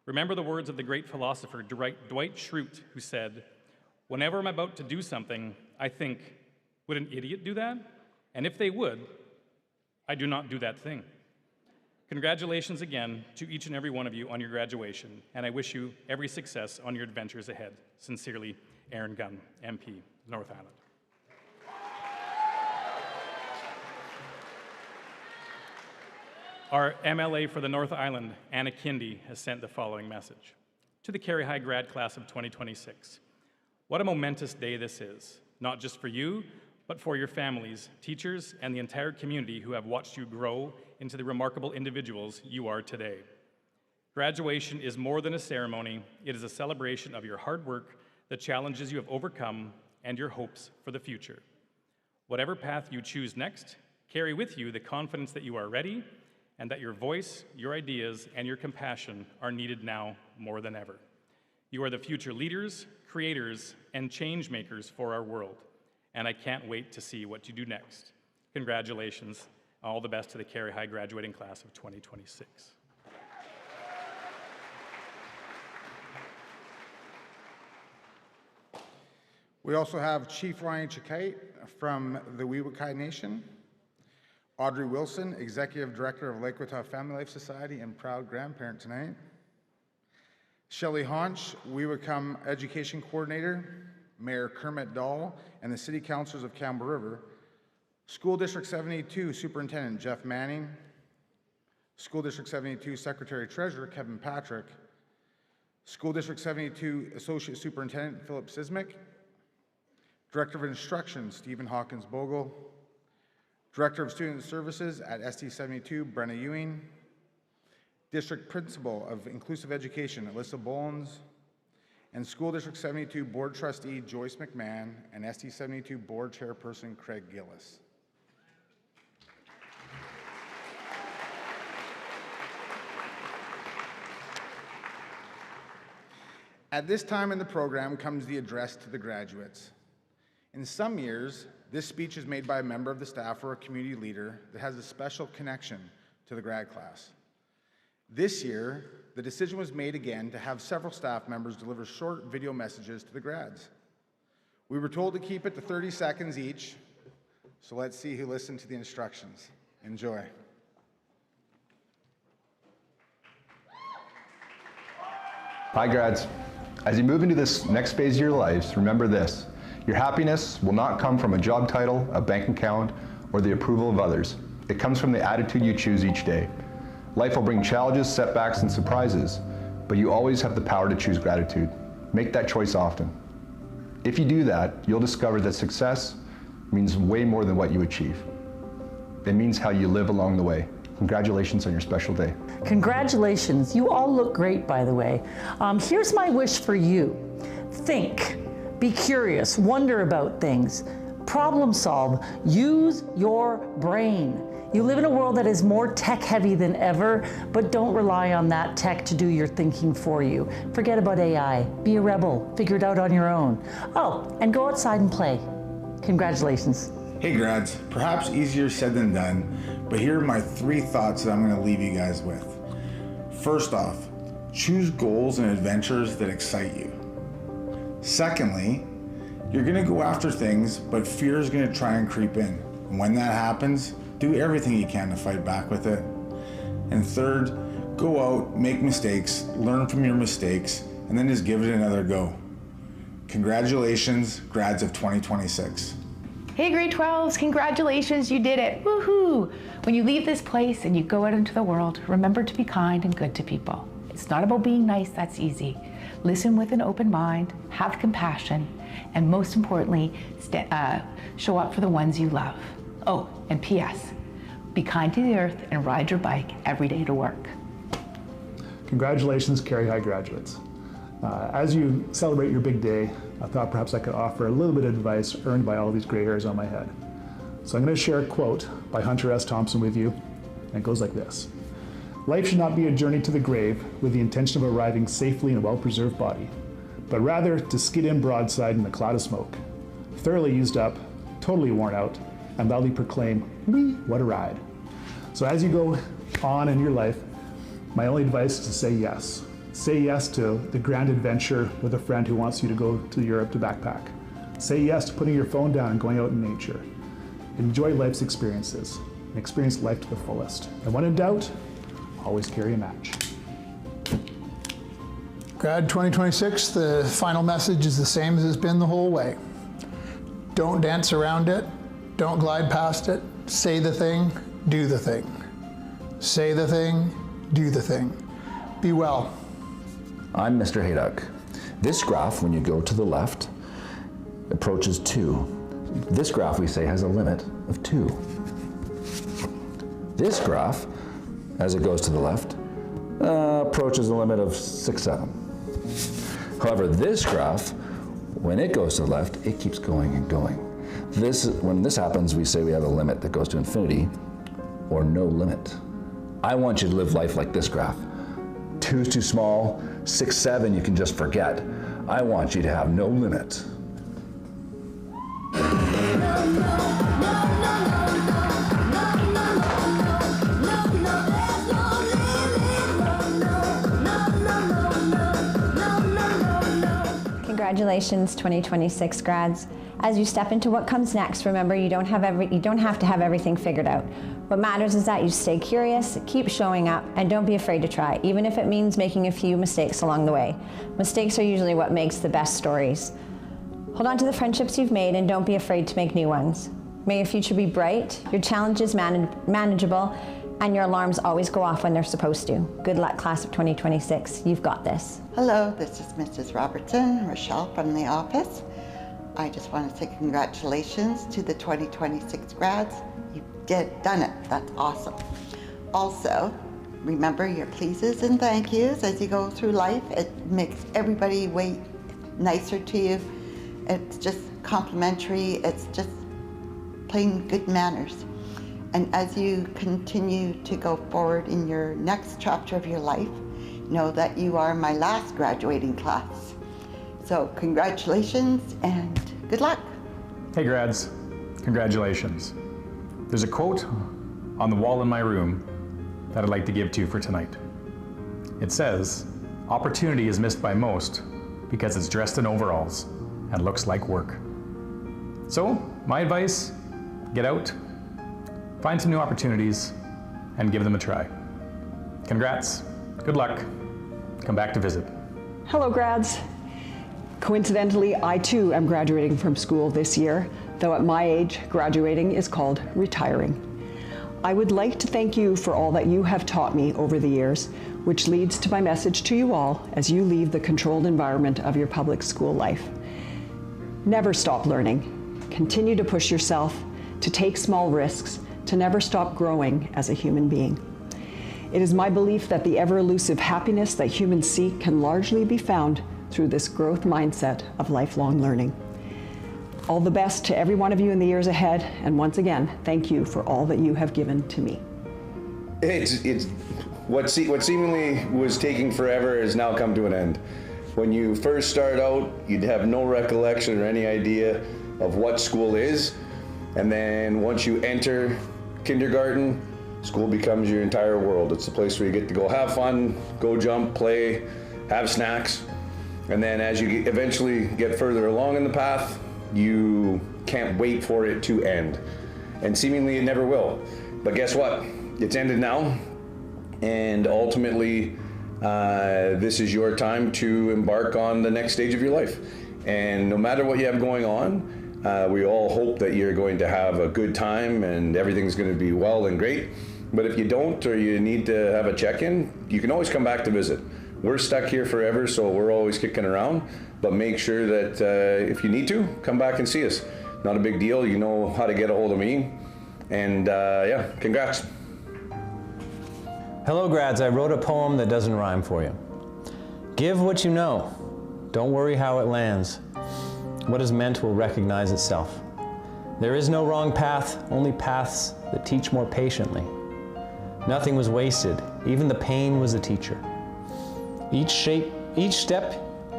remember the words of the great philosopher Dwight Schrute, who said, "Whenever I'm about to do something, I think, would an idiot do that? And if they would, I do not do that thing." Congratulations again to each and every one of you on your graduation, and I wish you every success on your adventures ahead. Sincerely, Aaron Gunn, MP, North Island. Our MLA for the North Island, Anna Kindy, has sent the following message. To the Carihi High grad class of 2026, what a momentous day this is, not just for you, but for your families, teachers, and the entire community who have watched you grow into the remarkable individuals you are today. Graduation is more than a ceremony. It is a celebration of your hard work, the challenges you have overcome, and your hopes for the future. Whatever path you choose next, carry with you the confidence that you are ready and that your voice, your ideas, and your compassion are needed now more than ever. You are the future leaders, creators, and change makers for our world, and I can't wait to see what you do next. Congratulations. All the best to the Carihi graduating class of 2026. We also have Chief Ryan Chakite from the Weewakai Nation, Audrey Wilson, Executive Director of Lake Witaw Family Life Society and proud grandparent tonight, Shelley Haunch, Weewacum Education Coordinator, Mayor Kermit Dahl, and the City Councilors of Campbell River, School District 72 Superintendent Jeff Manning, School District 72 Secretary Treasurer Kevin Patrick, School District 72 Associate Superintendent Philip Sismic, Director of Instruction Stephen Hawkins Bogle, Director of Student Services at ST 72 Brenna Ewing, District Principal of Inclusive Education Alyssa Bollins, and School District 72 Board Trustee Joyce McMahon and ST 72 Board Chairperson Craig Gillis. At this time in the program comes the address to the graduates. In some years, this speech is made by a member of the staff or a community leader that has a special connection to the grad class. This year, the decision was made again to have several staff members deliver short video messages to the grads. We were told to keep it to 30 seconds each, so let's see who listened to the instructions. Enjoy. Hi grads. As you move into this next phase of your lives, remember this. Your happiness will not come from a job title, a bank account, or the approval of others. It comes from the attitude you choose each day. Life will bring challenges, setbacks, and surprises, but you always have the power to choose gratitude. Make that choice often. If you do that, you'll discover that success means way more than what you achieve. It means how you live along the way. Congratulations on your special day. Congratulations. You all look great, by the way. Here's my wish for you. Think. Be curious, wonder about things, problem solve, use your brain. You live in a world that is more tech heavy than ever, but don't rely on that tech to do your thinking for you. Forget about AI, be a rebel, figure it out on your own. Oh, and go outside and play. Congratulations. Hey grads, perhaps easier said than done, but here are my 3 thoughts that I'm going to leave you guys with. First off, choose goals and adventures that excite you. Secondly, you're going to go after things, but fear is going to try and creep in. And when that happens, do everything you can to fight back with it. And third, go out, make mistakes, learn from your mistakes, and then just give it another go. Congratulations, grads of 2026. Hey grade 12s, congratulations, you did it, woohoo! When you leave this place and you go out into the world, remember to be kind and good to people. It's not about being nice, that's easy. Listen with an open mind, have compassion, and most importantly, show up for the ones you love. Oh, and P.S., be kind to the earth and ride your bike every day to work. Congratulations, Carihi graduates. As you celebrate your big day, I thought perhaps I could offer a little bit of advice earned by all these gray hairs on my head. So I'm going to share a quote by Hunter S. Thompson with you, and it goes like this. Life should not be a journey to the grave with the intention of arriving safely in a well-preserved body, but rather to skid in broadside in a cloud of smoke, thoroughly used up, totally worn out, and loudly proclaim, "Wee, what a ride." So as you go on in your life, my only advice is to say yes. Say yes to the grand adventure with a friend who wants you to go to Europe to backpack. Say yes to putting your phone down and going out in nature. Enjoy life's experiences and experience life to the fullest. And when in doubt, always carry a match. Grad 2026, the final message is the same as it's been the whole way. Don't dance around it. Don't glide past it. Say the thing, do the thing. Say the thing, do the thing. Be well. I'm Mr. Hayduck. This graph, when you go to the left, approaches 2. This graph, we say, has a limit of 2. This graph, as it goes to the left, approaches a limit of 6, 7. However, this graph, when it goes to the left, it keeps going and going. When this happens, we say we have a limit that goes to infinity, or no limit. I want you to live life like this graph. 2 is too small, 6, 7 you can just forget. I want you to have no limit. Congratulations, 2026 grads. As you step into what comes next, remember you don't have to have everything figured out. What matters is that you stay curious, keep showing up, and don't be afraid to try, even if it means making a few mistakes along the way. Mistakes are usually what makes the best stories. Hold on to the friendships you've made and don't be afraid to make new ones. May your future be bright, your challenges manageable, and your alarms always go off when they're supposed to. Good luck, class of 2026. You've got this. Hello, this is Mrs. Robertson, Rochelle from the office. I just want to say congratulations to the 2026 grads. You've done it. That's awesome. Also, remember your pleases and thank yous as you go through life. It makes everybody way nicer to you. It's just complimentary. It's just plain good manners. And as you continue to go forward in your next chapter of your life, know that you are my last graduating class. So congratulations and good luck. Hey grads, congratulations. There's a quote on the wall in my room that I'd like to give to you for tonight. It says, "Opportunity is missed by most because it's dressed in overalls and looks like work." So, my advice, get out, find some new opportunities, and give them a try. Congrats, good luck, come back to visit. Hello grads. Coincidentally, I too am graduating from school this year, though at my age, graduating is called retiring. I would like to thank you for all that you have taught me over the years, which leads to my message to you all as you leave the controlled environment of your public school life. Never stop learning. Continue to push yourself, to take small risks, to never stop growing as a human being. It is my belief that the ever-elusive happiness that humans seek can largely be found through this growth mindset of lifelong learning. All the best to every one of you in the years ahead, and once again, thank you for all that you have given to me. It's what seemingly was taking forever has now come to an end. When you first start out, you'd have no recollection or any idea of what school is, and then once you enter kindergarten, school becomes your entire world. It's the place where you get to go have fun, go jump, play, have snacks, and then as you eventually get further along in the path, you can't wait for it to end. And seemingly it never will. But guess what? It's ended now, and ultimately this is your time to embark on the next stage of your life. And no matter what you have going on, we all hope that you're going to have a good time and everything's going to be well and great. But if you don't, or you need to have a check-in, you can always come back to visit. We're stuck here forever, so we're always kicking around, but make sure that if you need to, come back and see us. Not a big deal, you know how to get a hold of me, and yeah, congrats. Hello grads, I wrote a poem that doesn't rhyme for you. Give what you know, don't worry how it lands. What is meant will recognize itself. There is no wrong path, only paths that teach more patiently. Nothing was wasted, even the pain was a teacher. Each step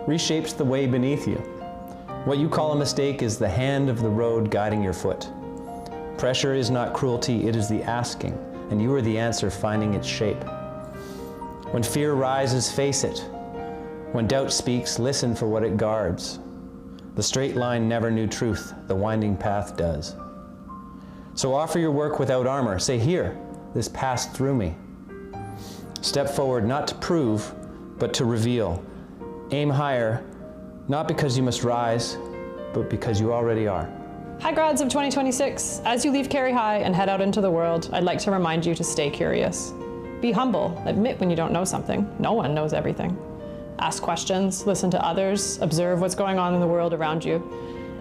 reshapes the way beneath you. What you call a mistake is the hand of the road guiding your foot. Pressure is not cruelty, it is the asking, and you are the answer finding its shape. When fear rises, face it. When doubt speaks, listen for what it guards. The straight line never knew truth, the winding path does. So offer your work without armor. Say, here, this passed through me. Step forward not to prove, but to reveal. Aim higher, not because you must rise, but because you already are. Hi grads of 2026. As you leave Carihi High and head out into the world, I'd like to remind you to stay curious. Be humble, admit when you don't know something. No one knows everything. Ask questions, listen to others, observe what's going on in the world around you,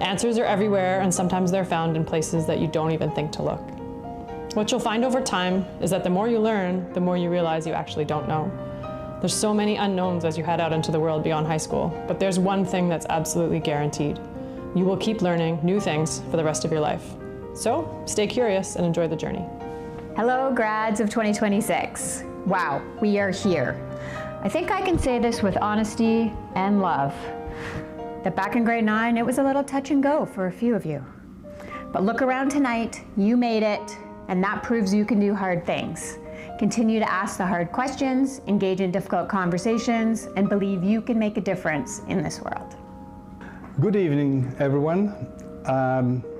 Answers are everywhere, and sometimes they're found in places that you don't even think to look. What you'll find over time is that the more you learn, the more you realize you actually don't know. There's so many unknowns as you head out into the world beyond high school, but there's one thing that's absolutely guaranteed. You will keep learning new things for the rest of your life. So stay curious and enjoy the journey. Hello, grads of 2026. Wow, we are here. I think I can say this with honesty and love, that back in grade 9, it was a little touch and go for a few of you. But look around tonight, you made it, and that proves you can do hard things. Continue to ask the hard questions, engage in difficult conversations, and believe you can make a difference in this world. Good evening, everyone.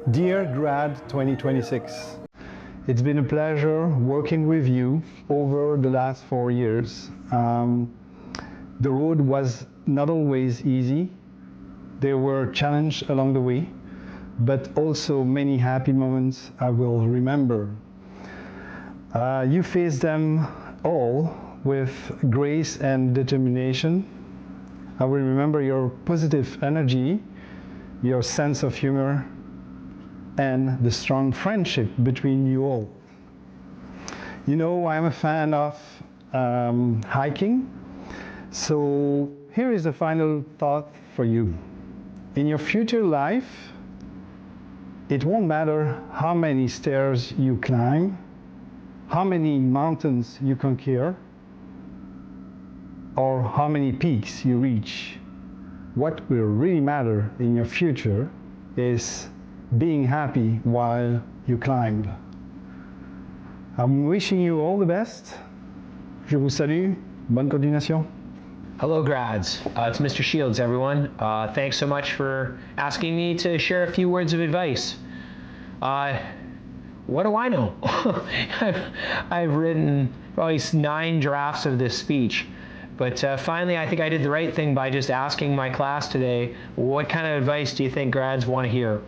Dear Grad 2026, it's been a pleasure working with you over the last 4 years. The road was not always easy. There were challenges along the way, but also many happy moments I will remember. You faced them all with grace and determination. I will remember your positive energy, your sense of humor, and the strong friendship between you all. You know, I'm a fan of hiking, so here is a final thought for you. In your future life, it won't matter how many stairs you climb, how many mountains you conquer, or how many peaks you reach. What will really matter in your future is being happy while you climb. I'm wishing you all the best. Je vous salue. Bonne continuation. Hello, grads. It's Mr. Shields, everyone. Thanks so much for asking me to share a few words of advice. What do I know? I've written probably 9 drafts of this speech, but finally I think I did the right thing by just asking my class today, what kind of advice do you think grads want to hear?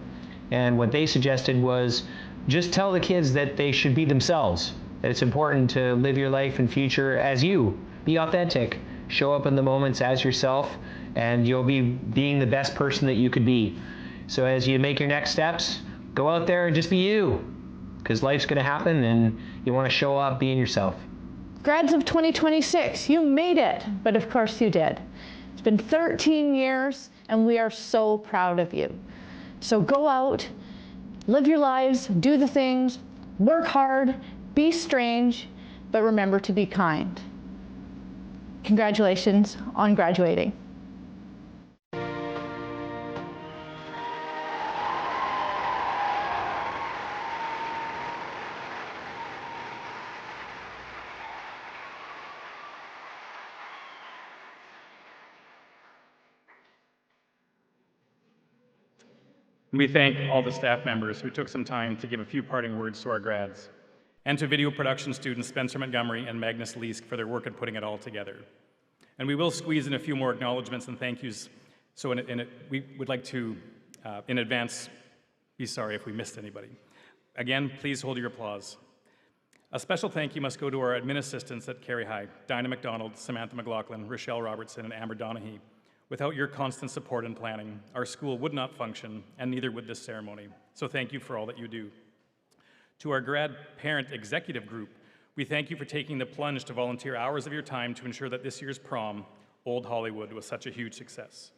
And what they suggested was just tell the kids that they should be themselves, that it's important to live your life and future as you. Be authentic, show up in the moments as yourself, and you'll be being the best person that you could be. So as you make your next steps, go out there and just be you, because life's going to happen and you want to show up being yourself. Grads of 2026, you made it, but of course you did. It's been 13 years and we are so proud of you. So go out, live your lives, do the things, work hard, be strange, but remember to be kind. Congratulations on graduating. We thank all the staff members who took some time to give a few parting words to our grads, and to video production students Spencer Montgomery and Magnus Leask for their work in putting it all together. And we will squeeze in a few more acknowledgements and thank yous, so we would like to, in advance, be sorry if we missed anybody. Again, please hold your applause. A special thank you must go to our admin assistants at Carihi High, Dinah McDonald, Samantha McLaughlin, Rochelle Robertson, and Amber Donahue. Without your constant support and planning, our school would not function, and neither would this ceremony. So thank you for all that you do. To our grad parent executive group, we thank you for taking the plunge to volunteer hours of your time to ensure that this year's prom, Old Hollywood, was such a huge success.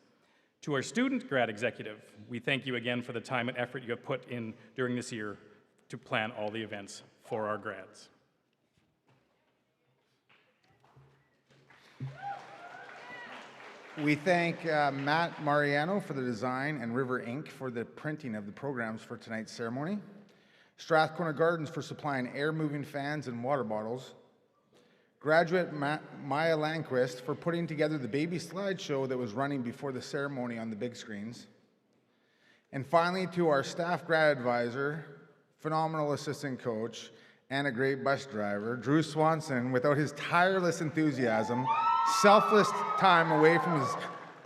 To our student grad executive, we thank you again for the time and effort you have put in during this year to plan all the events for our grads. We thank Matt Mariano for the design and River Inc. for the printing of the programs for tonight's ceremony. Strathcona Gardens for supplying air-moving fans and water bottles. Graduate Maya Landquist for putting together the baby slideshow that was running before the ceremony on the big screens. And finally, to our staff grad advisor, phenomenal assistant coach, and a great bus driver, Drew Swanson, without his tireless enthusiasm, selfless time away from his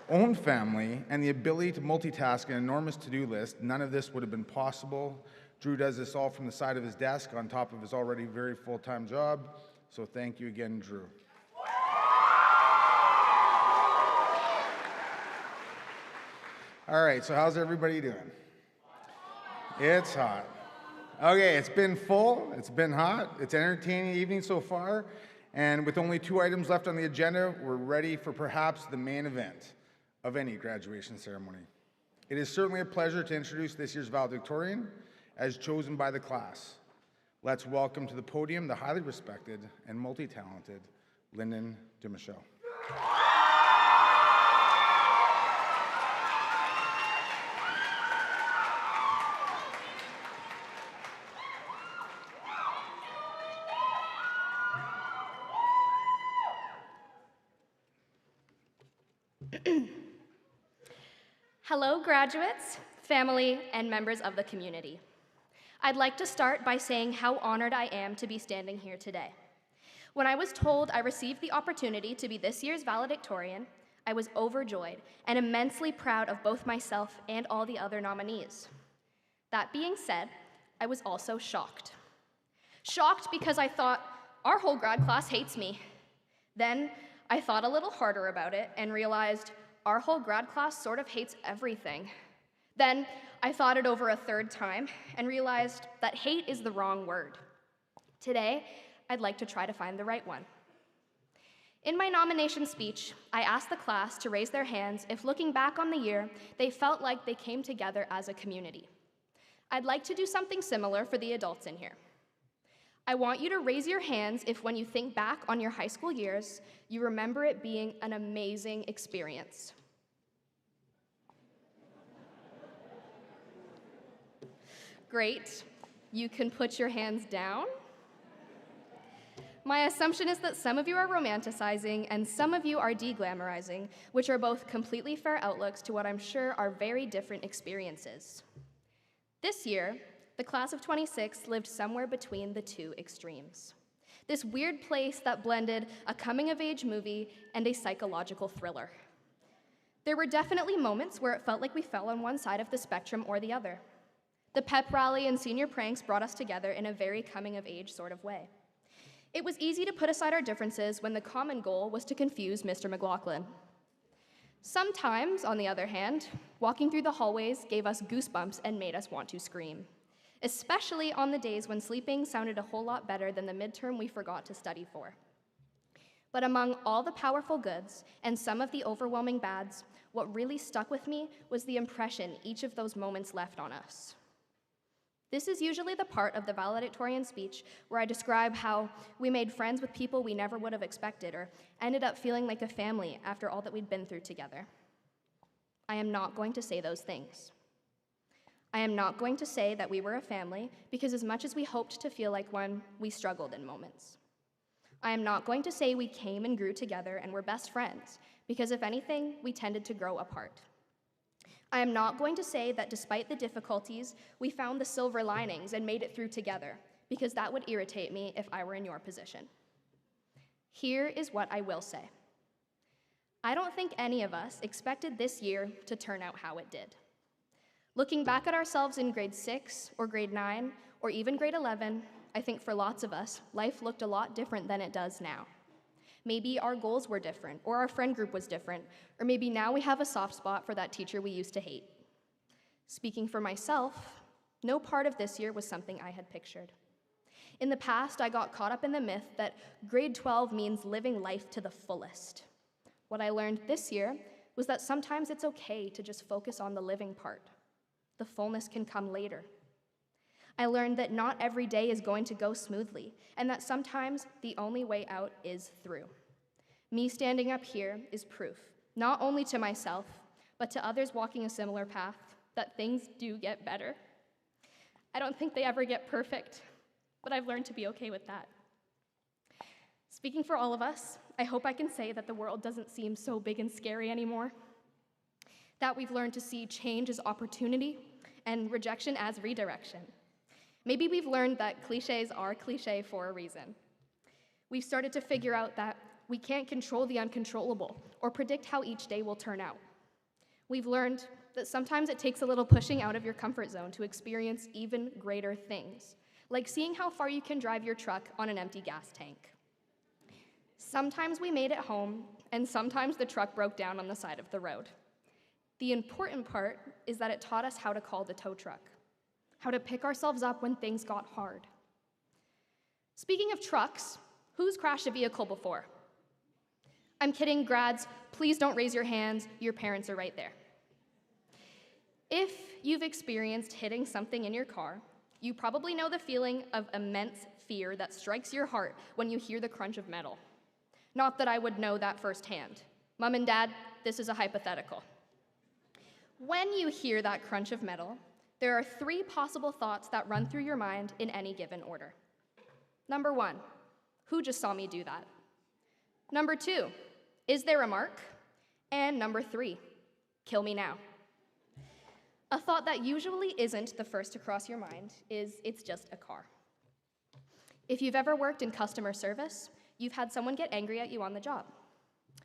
own family, and the ability to multitask an enormous to-do list, none of this would have been possible. Drew does this all from the side of his desk on top of his already very full-time job. So thank you again, Drew. All right, so how's everybody doing? It's hot. Okay, it's been full, it's been hot, it's an entertaining evening so far, and with only 2 items left on the agenda, we're ready for perhaps the main event of any graduation ceremony. It is certainly a pleasure to introduce this year's valedictorian as chosen by the class. Let's welcome to the podium the highly respected and multi-talented Lyndon DeMichelle. Hello, graduates, family, and members of the community. I'd like to start by saying how honored I am to be standing here today. When I was told I received the opportunity to be this year's valedictorian, I was overjoyed and immensely proud of both myself and all the other nominees. That being said, I was also shocked. Shocked because I thought, our whole grad class hates me. Then I thought a little harder about it and realized our whole grad class sort of hates everything. Then I thought it over a 3rd time and realized that hate is the wrong word. Today, I'd like to try to find the right one. In my nomination speech, I asked the class to raise their hands if looking back on the year, they felt like they came together as a community. I'd like to do something similar for the adults in here. I want you to raise your hands if when you think back on your high school years, you remember it being an amazing experience. Great. You can put your hands down. My assumption is that some of you are romanticizing and some of you are de-glamorizing, which are both completely fair outlooks to what I'm sure are very different experiences. This year, the class of 26 lived somewhere between the 2 extremes. This weird place that blended a coming-of-age movie and a psychological thriller. There were definitely moments where it felt like we fell on one side of the spectrum or the other. The pep rally and senior pranks brought us together in a very coming-of-age sort of way. It was easy to put aside our differences when the common goal was to confuse Mr. McLaughlin. Sometimes, on the other hand, walking through the hallways gave us goosebumps and made us want to scream, especially on the days when sleeping sounded a whole lot better than the midterm we forgot to study for. But among all the powerful goods and some of the overwhelming bads, what really stuck with me was the impression each of those moments left on us. This is usually the part of the valedictorian speech where I describe how we made friends with people we never would have expected or ended up feeling like a family after all that we'd been through together. I am not going to say those things. I am not going to say that we were a family because as much as we hoped to feel like one, we struggled in moments. I am not going to say we came and grew together and were best friends because if anything, we tended to grow apart. I am not going to say that despite the difficulties, we found the silver linings and made it through together, because that would irritate me if I were in your position. Here is what I will say. I don't think any of us expected this year to turn out how it did. Looking back at ourselves in grade 6 or grade 9 or even grade 11, I think for lots of us, life looked a lot different than it does now. Maybe our goals were different, or our friend group was different, or maybe now we have a soft spot for that teacher we used to hate. Speaking for myself, no part of this year was something I had pictured. In the past, I got caught up in the myth that grade 12 means living life to the fullest. What I learned this year was that sometimes it's okay to just focus on the living part. The fullness can come later. I learned that not every day is going to go smoothly, and that sometimes the only way out is through. Me standing up here is proof, not only to myself, but to others walking a similar path, that things do get better. I don't think they ever get perfect, but I've learned to be okay with that. Speaking for all of us, I hope I can say that the world doesn't seem so big and scary anymore, that we've learned to see change as opportunity and rejection as redirection. Maybe we've learned that cliches are cliché for a reason. We've started to figure out that we can't control the uncontrollable or predict how each day will turn out. We've learned that sometimes it takes a little pushing out of your comfort zone to experience even greater things, like seeing how far you can drive your truck on an empty gas tank. Sometimes we made it home, and sometimes the truck broke down on the side of the road. The important part is that it taught us how to call the tow truck, how to pick ourselves up when things got hard. Speaking of trucks, who's crashed a vehicle before? I'm kidding, grads, please don't raise your hands, your parents are right there. If you've experienced hitting something in your car, you probably know the feeling of immense fear that strikes your heart when you hear the crunch of metal. Not that I would know that firsthand. Mom and Dad, this is a hypothetical. When you hear that crunch of metal, there are 3 possible thoughts that run through your mind in any given order. Number 1, who just saw me do that? Number 2, is there a mark? And number 3, kill me now. A thought that usually isn't the first to cross your mind is it's just a car. If you've ever worked in customer service, you've had someone get angry at you on the job.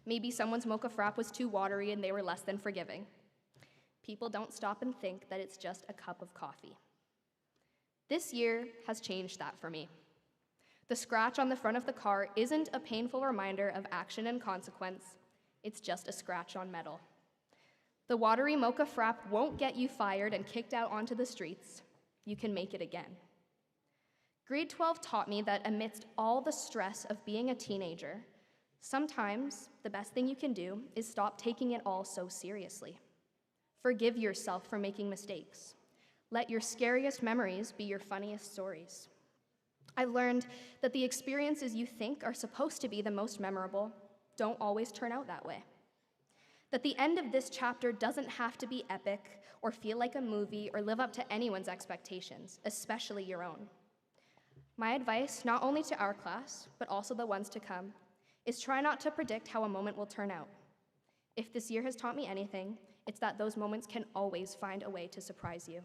Maybe someone's mocha frap was too watery and they were less than forgiving. People don't stop and think that it's just a cup of coffee. This year has changed that for me. The scratch on the front of the car isn't a painful reminder of action and consequence, it's just a scratch on metal. The watery mocha frap won't get you fired and kicked out onto the streets. You can make it again. Grade 12 taught me that amidst all the stress of being a teenager, sometimes the best thing you can do is stop taking it all so seriously. Forgive yourself for making mistakes. Let your scariest memories be your funniest stories. I learned that the experiences you think are supposed to be the most memorable don't always turn out that way. That the end of this chapter doesn't have to be epic or feel like a movie or live up to anyone's expectations, especially your own. My advice, not only to our class, but also the ones to come, is try not to predict how a moment will turn out. If this year has taught me anything, it's that those moments can always find a way to surprise you.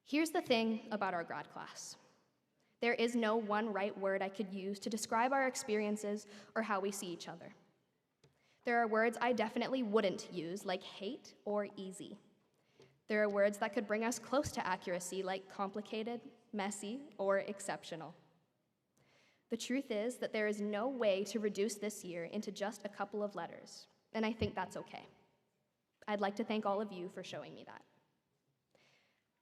Here's the thing about our grad class. There is no one right word I could use to describe our experiences or how we see each other. There are words I definitely wouldn't use, like hate or easy. There are words that could bring us close to accuracy, like complicated, messy, or exceptional. The truth is that there is no way to reduce this year into just a couple of letters, and I think that's okay. I'd like to thank all of you for showing me that.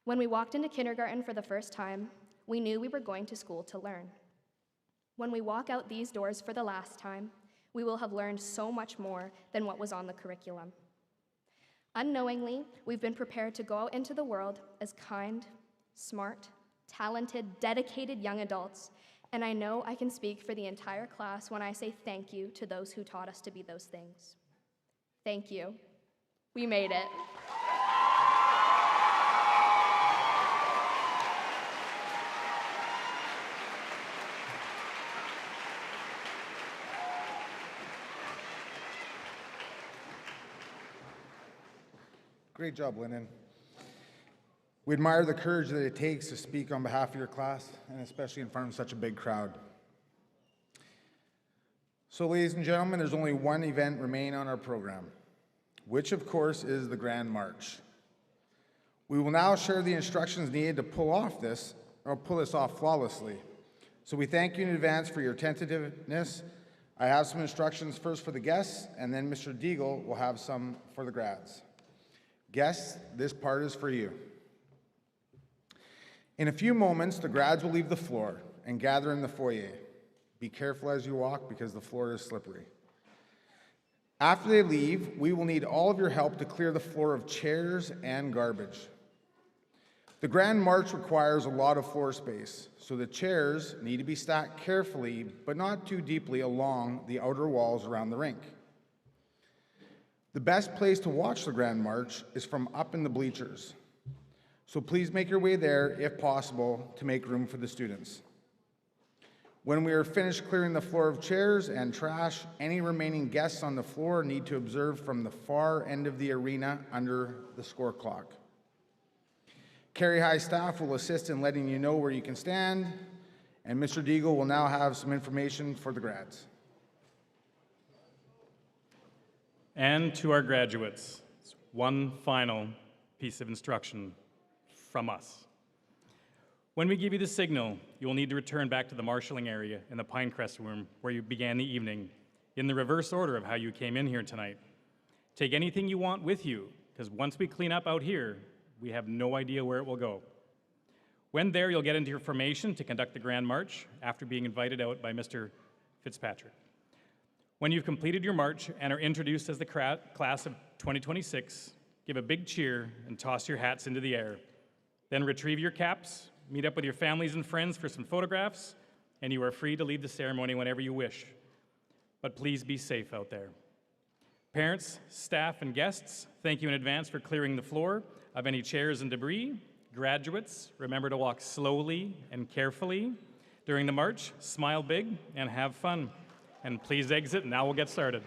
When we walked into kindergarten for the first time, we knew we were going to school to learn. When we walk out these doors for the last time, we will have learned so much more than what was on the curriculum. Unknowingly, we've been prepared to go out into the world as kind, smart, talented, dedicated young adults, and I know I can speak for the entire class when I say thank you to those who taught us to be those things. Thank you. We made it. Great job, Lyndon. We admire the courage that it takes to speak on behalf of your class, and especially in front of such a big crowd. So, ladies and gentlemen, there's only one event remaining on our program, which of course is the Grand March. We will now share the instructions needed to pull this off flawlessly. So we thank you in advance for your tentativeness. I have some instructions first for the guests, and then Mr. Deagle will have some for the grads. Guests, this part is for you. In a few moments, the grads will leave the floor and gather in the foyer. Be careful as you walk because the floor is slippery. After they leave, we will need all of your help to clear the floor of chairs and garbage. The Grand March requires a lot of floor space, so the chairs need to be stacked carefully, but not too deeply along the outer walls around the rink. The best place to watch the Grand March is from up in the bleachers. So please make your way there, if possible, to make room for the students. When we are finished clearing the floor of chairs and trash, any remaining guests on the floor need to observe from the far end of the arena under the score clock. Carihi High staff will assist in letting you know where you can stand, and Mr. Deagle will now have some information for the grads. And to our graduates, one final piece of instruction from us. When we give you the signal, you will need to return back to the marshalling area in the Pinecrest room where you began the evening, in the reverse order of how you came in here tonight. Take anything you want with you, because once we clean up out here, we have no idea where it will go. When there, you'll get into your formation to conduct the Grand March after being invited out by Mr. Fitzpatrick. When you've completed your march and are introduced as the class of 2026, give a big cheer and toss your hats into the air. Then retrieve your caps, meet up with your families and friends for some photographs, and you are free to leave the ceremony whenever you wish. But please be safe out there. Parents, staff, and guests, thank you in advance for clearing the floor of any chairs and debris. Graduates, remember to walk slowly and carefully. During the march, smile big and have fun. And please exit, now we'll get started.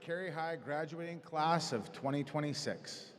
Carihi High graduating class of 2026.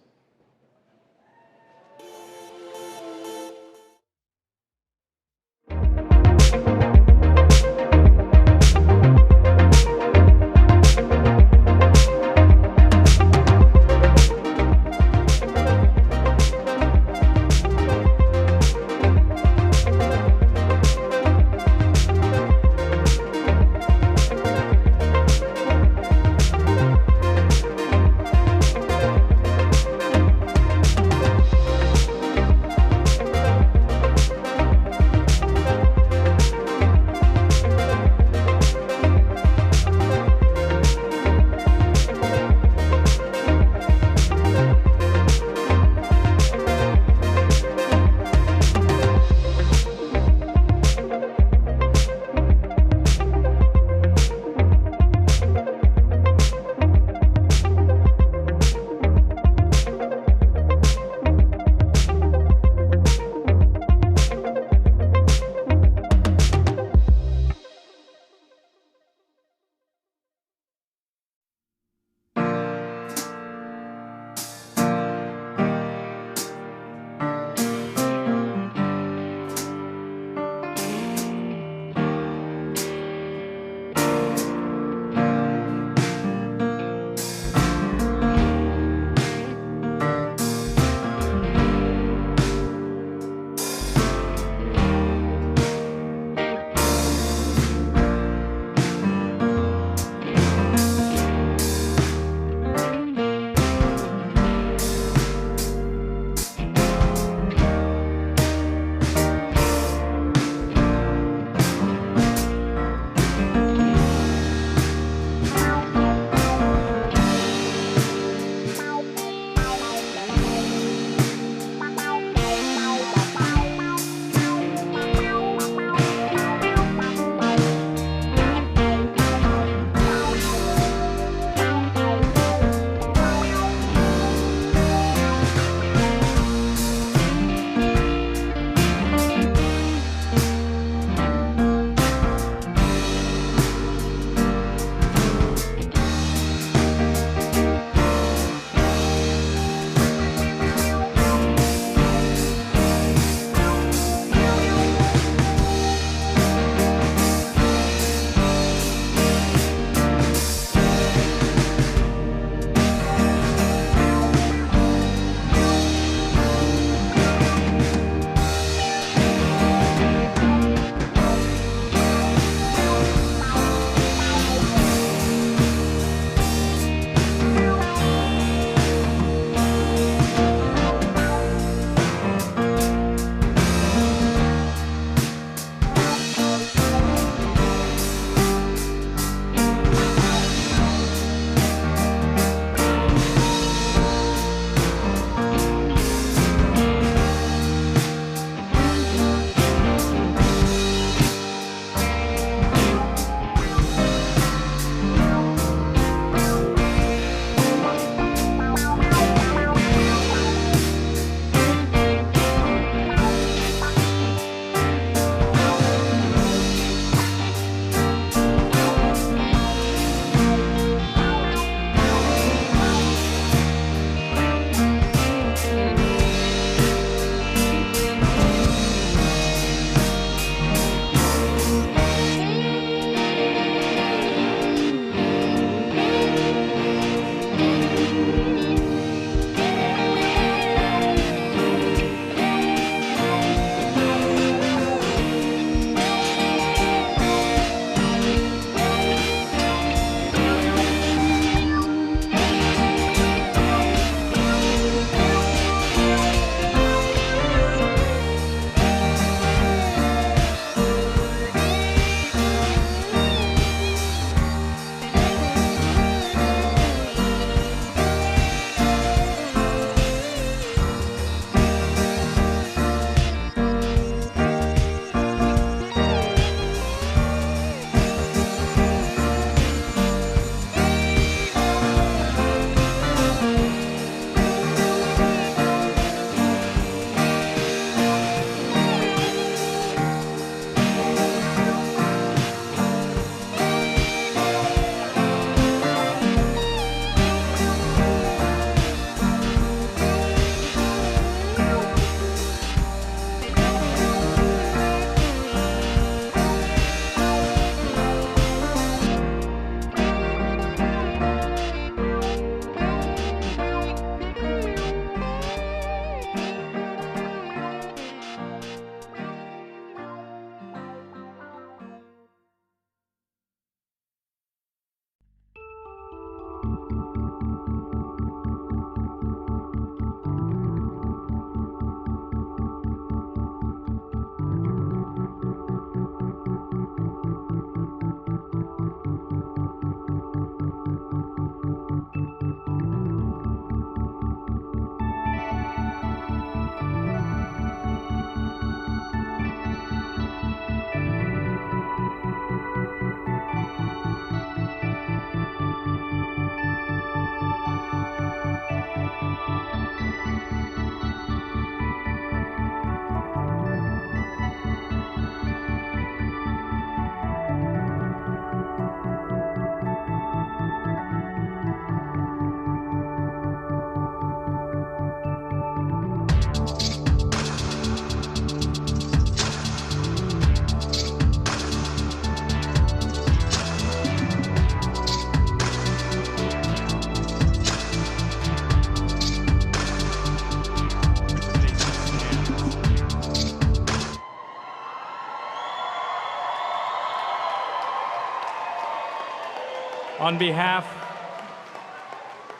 On behalf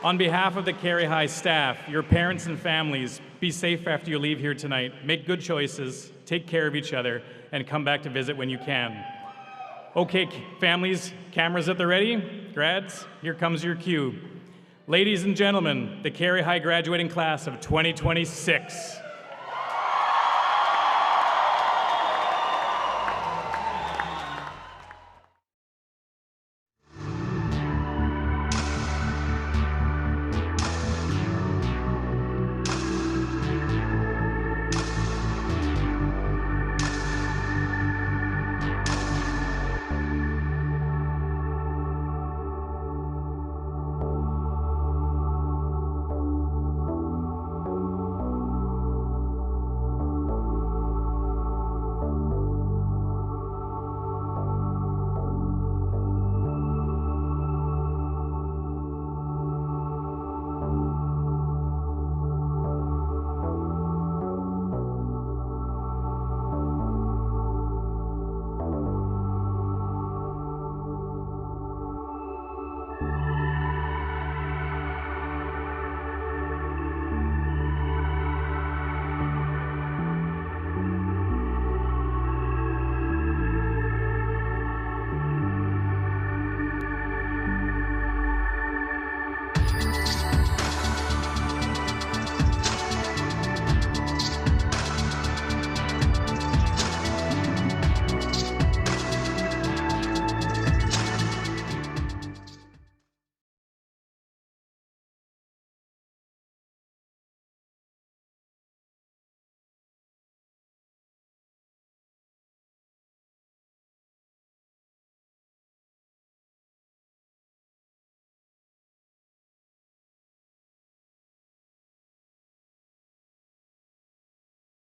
of the Carihi High staff, your parents and families, be safe after you leave here tonight. Make good choices, take care of each other, and come back to visit when you can. Okay, families, cameras at the ready? Grads, here comes your cue. Ladies and gentlemen, the Carihi High graduating class of 2026.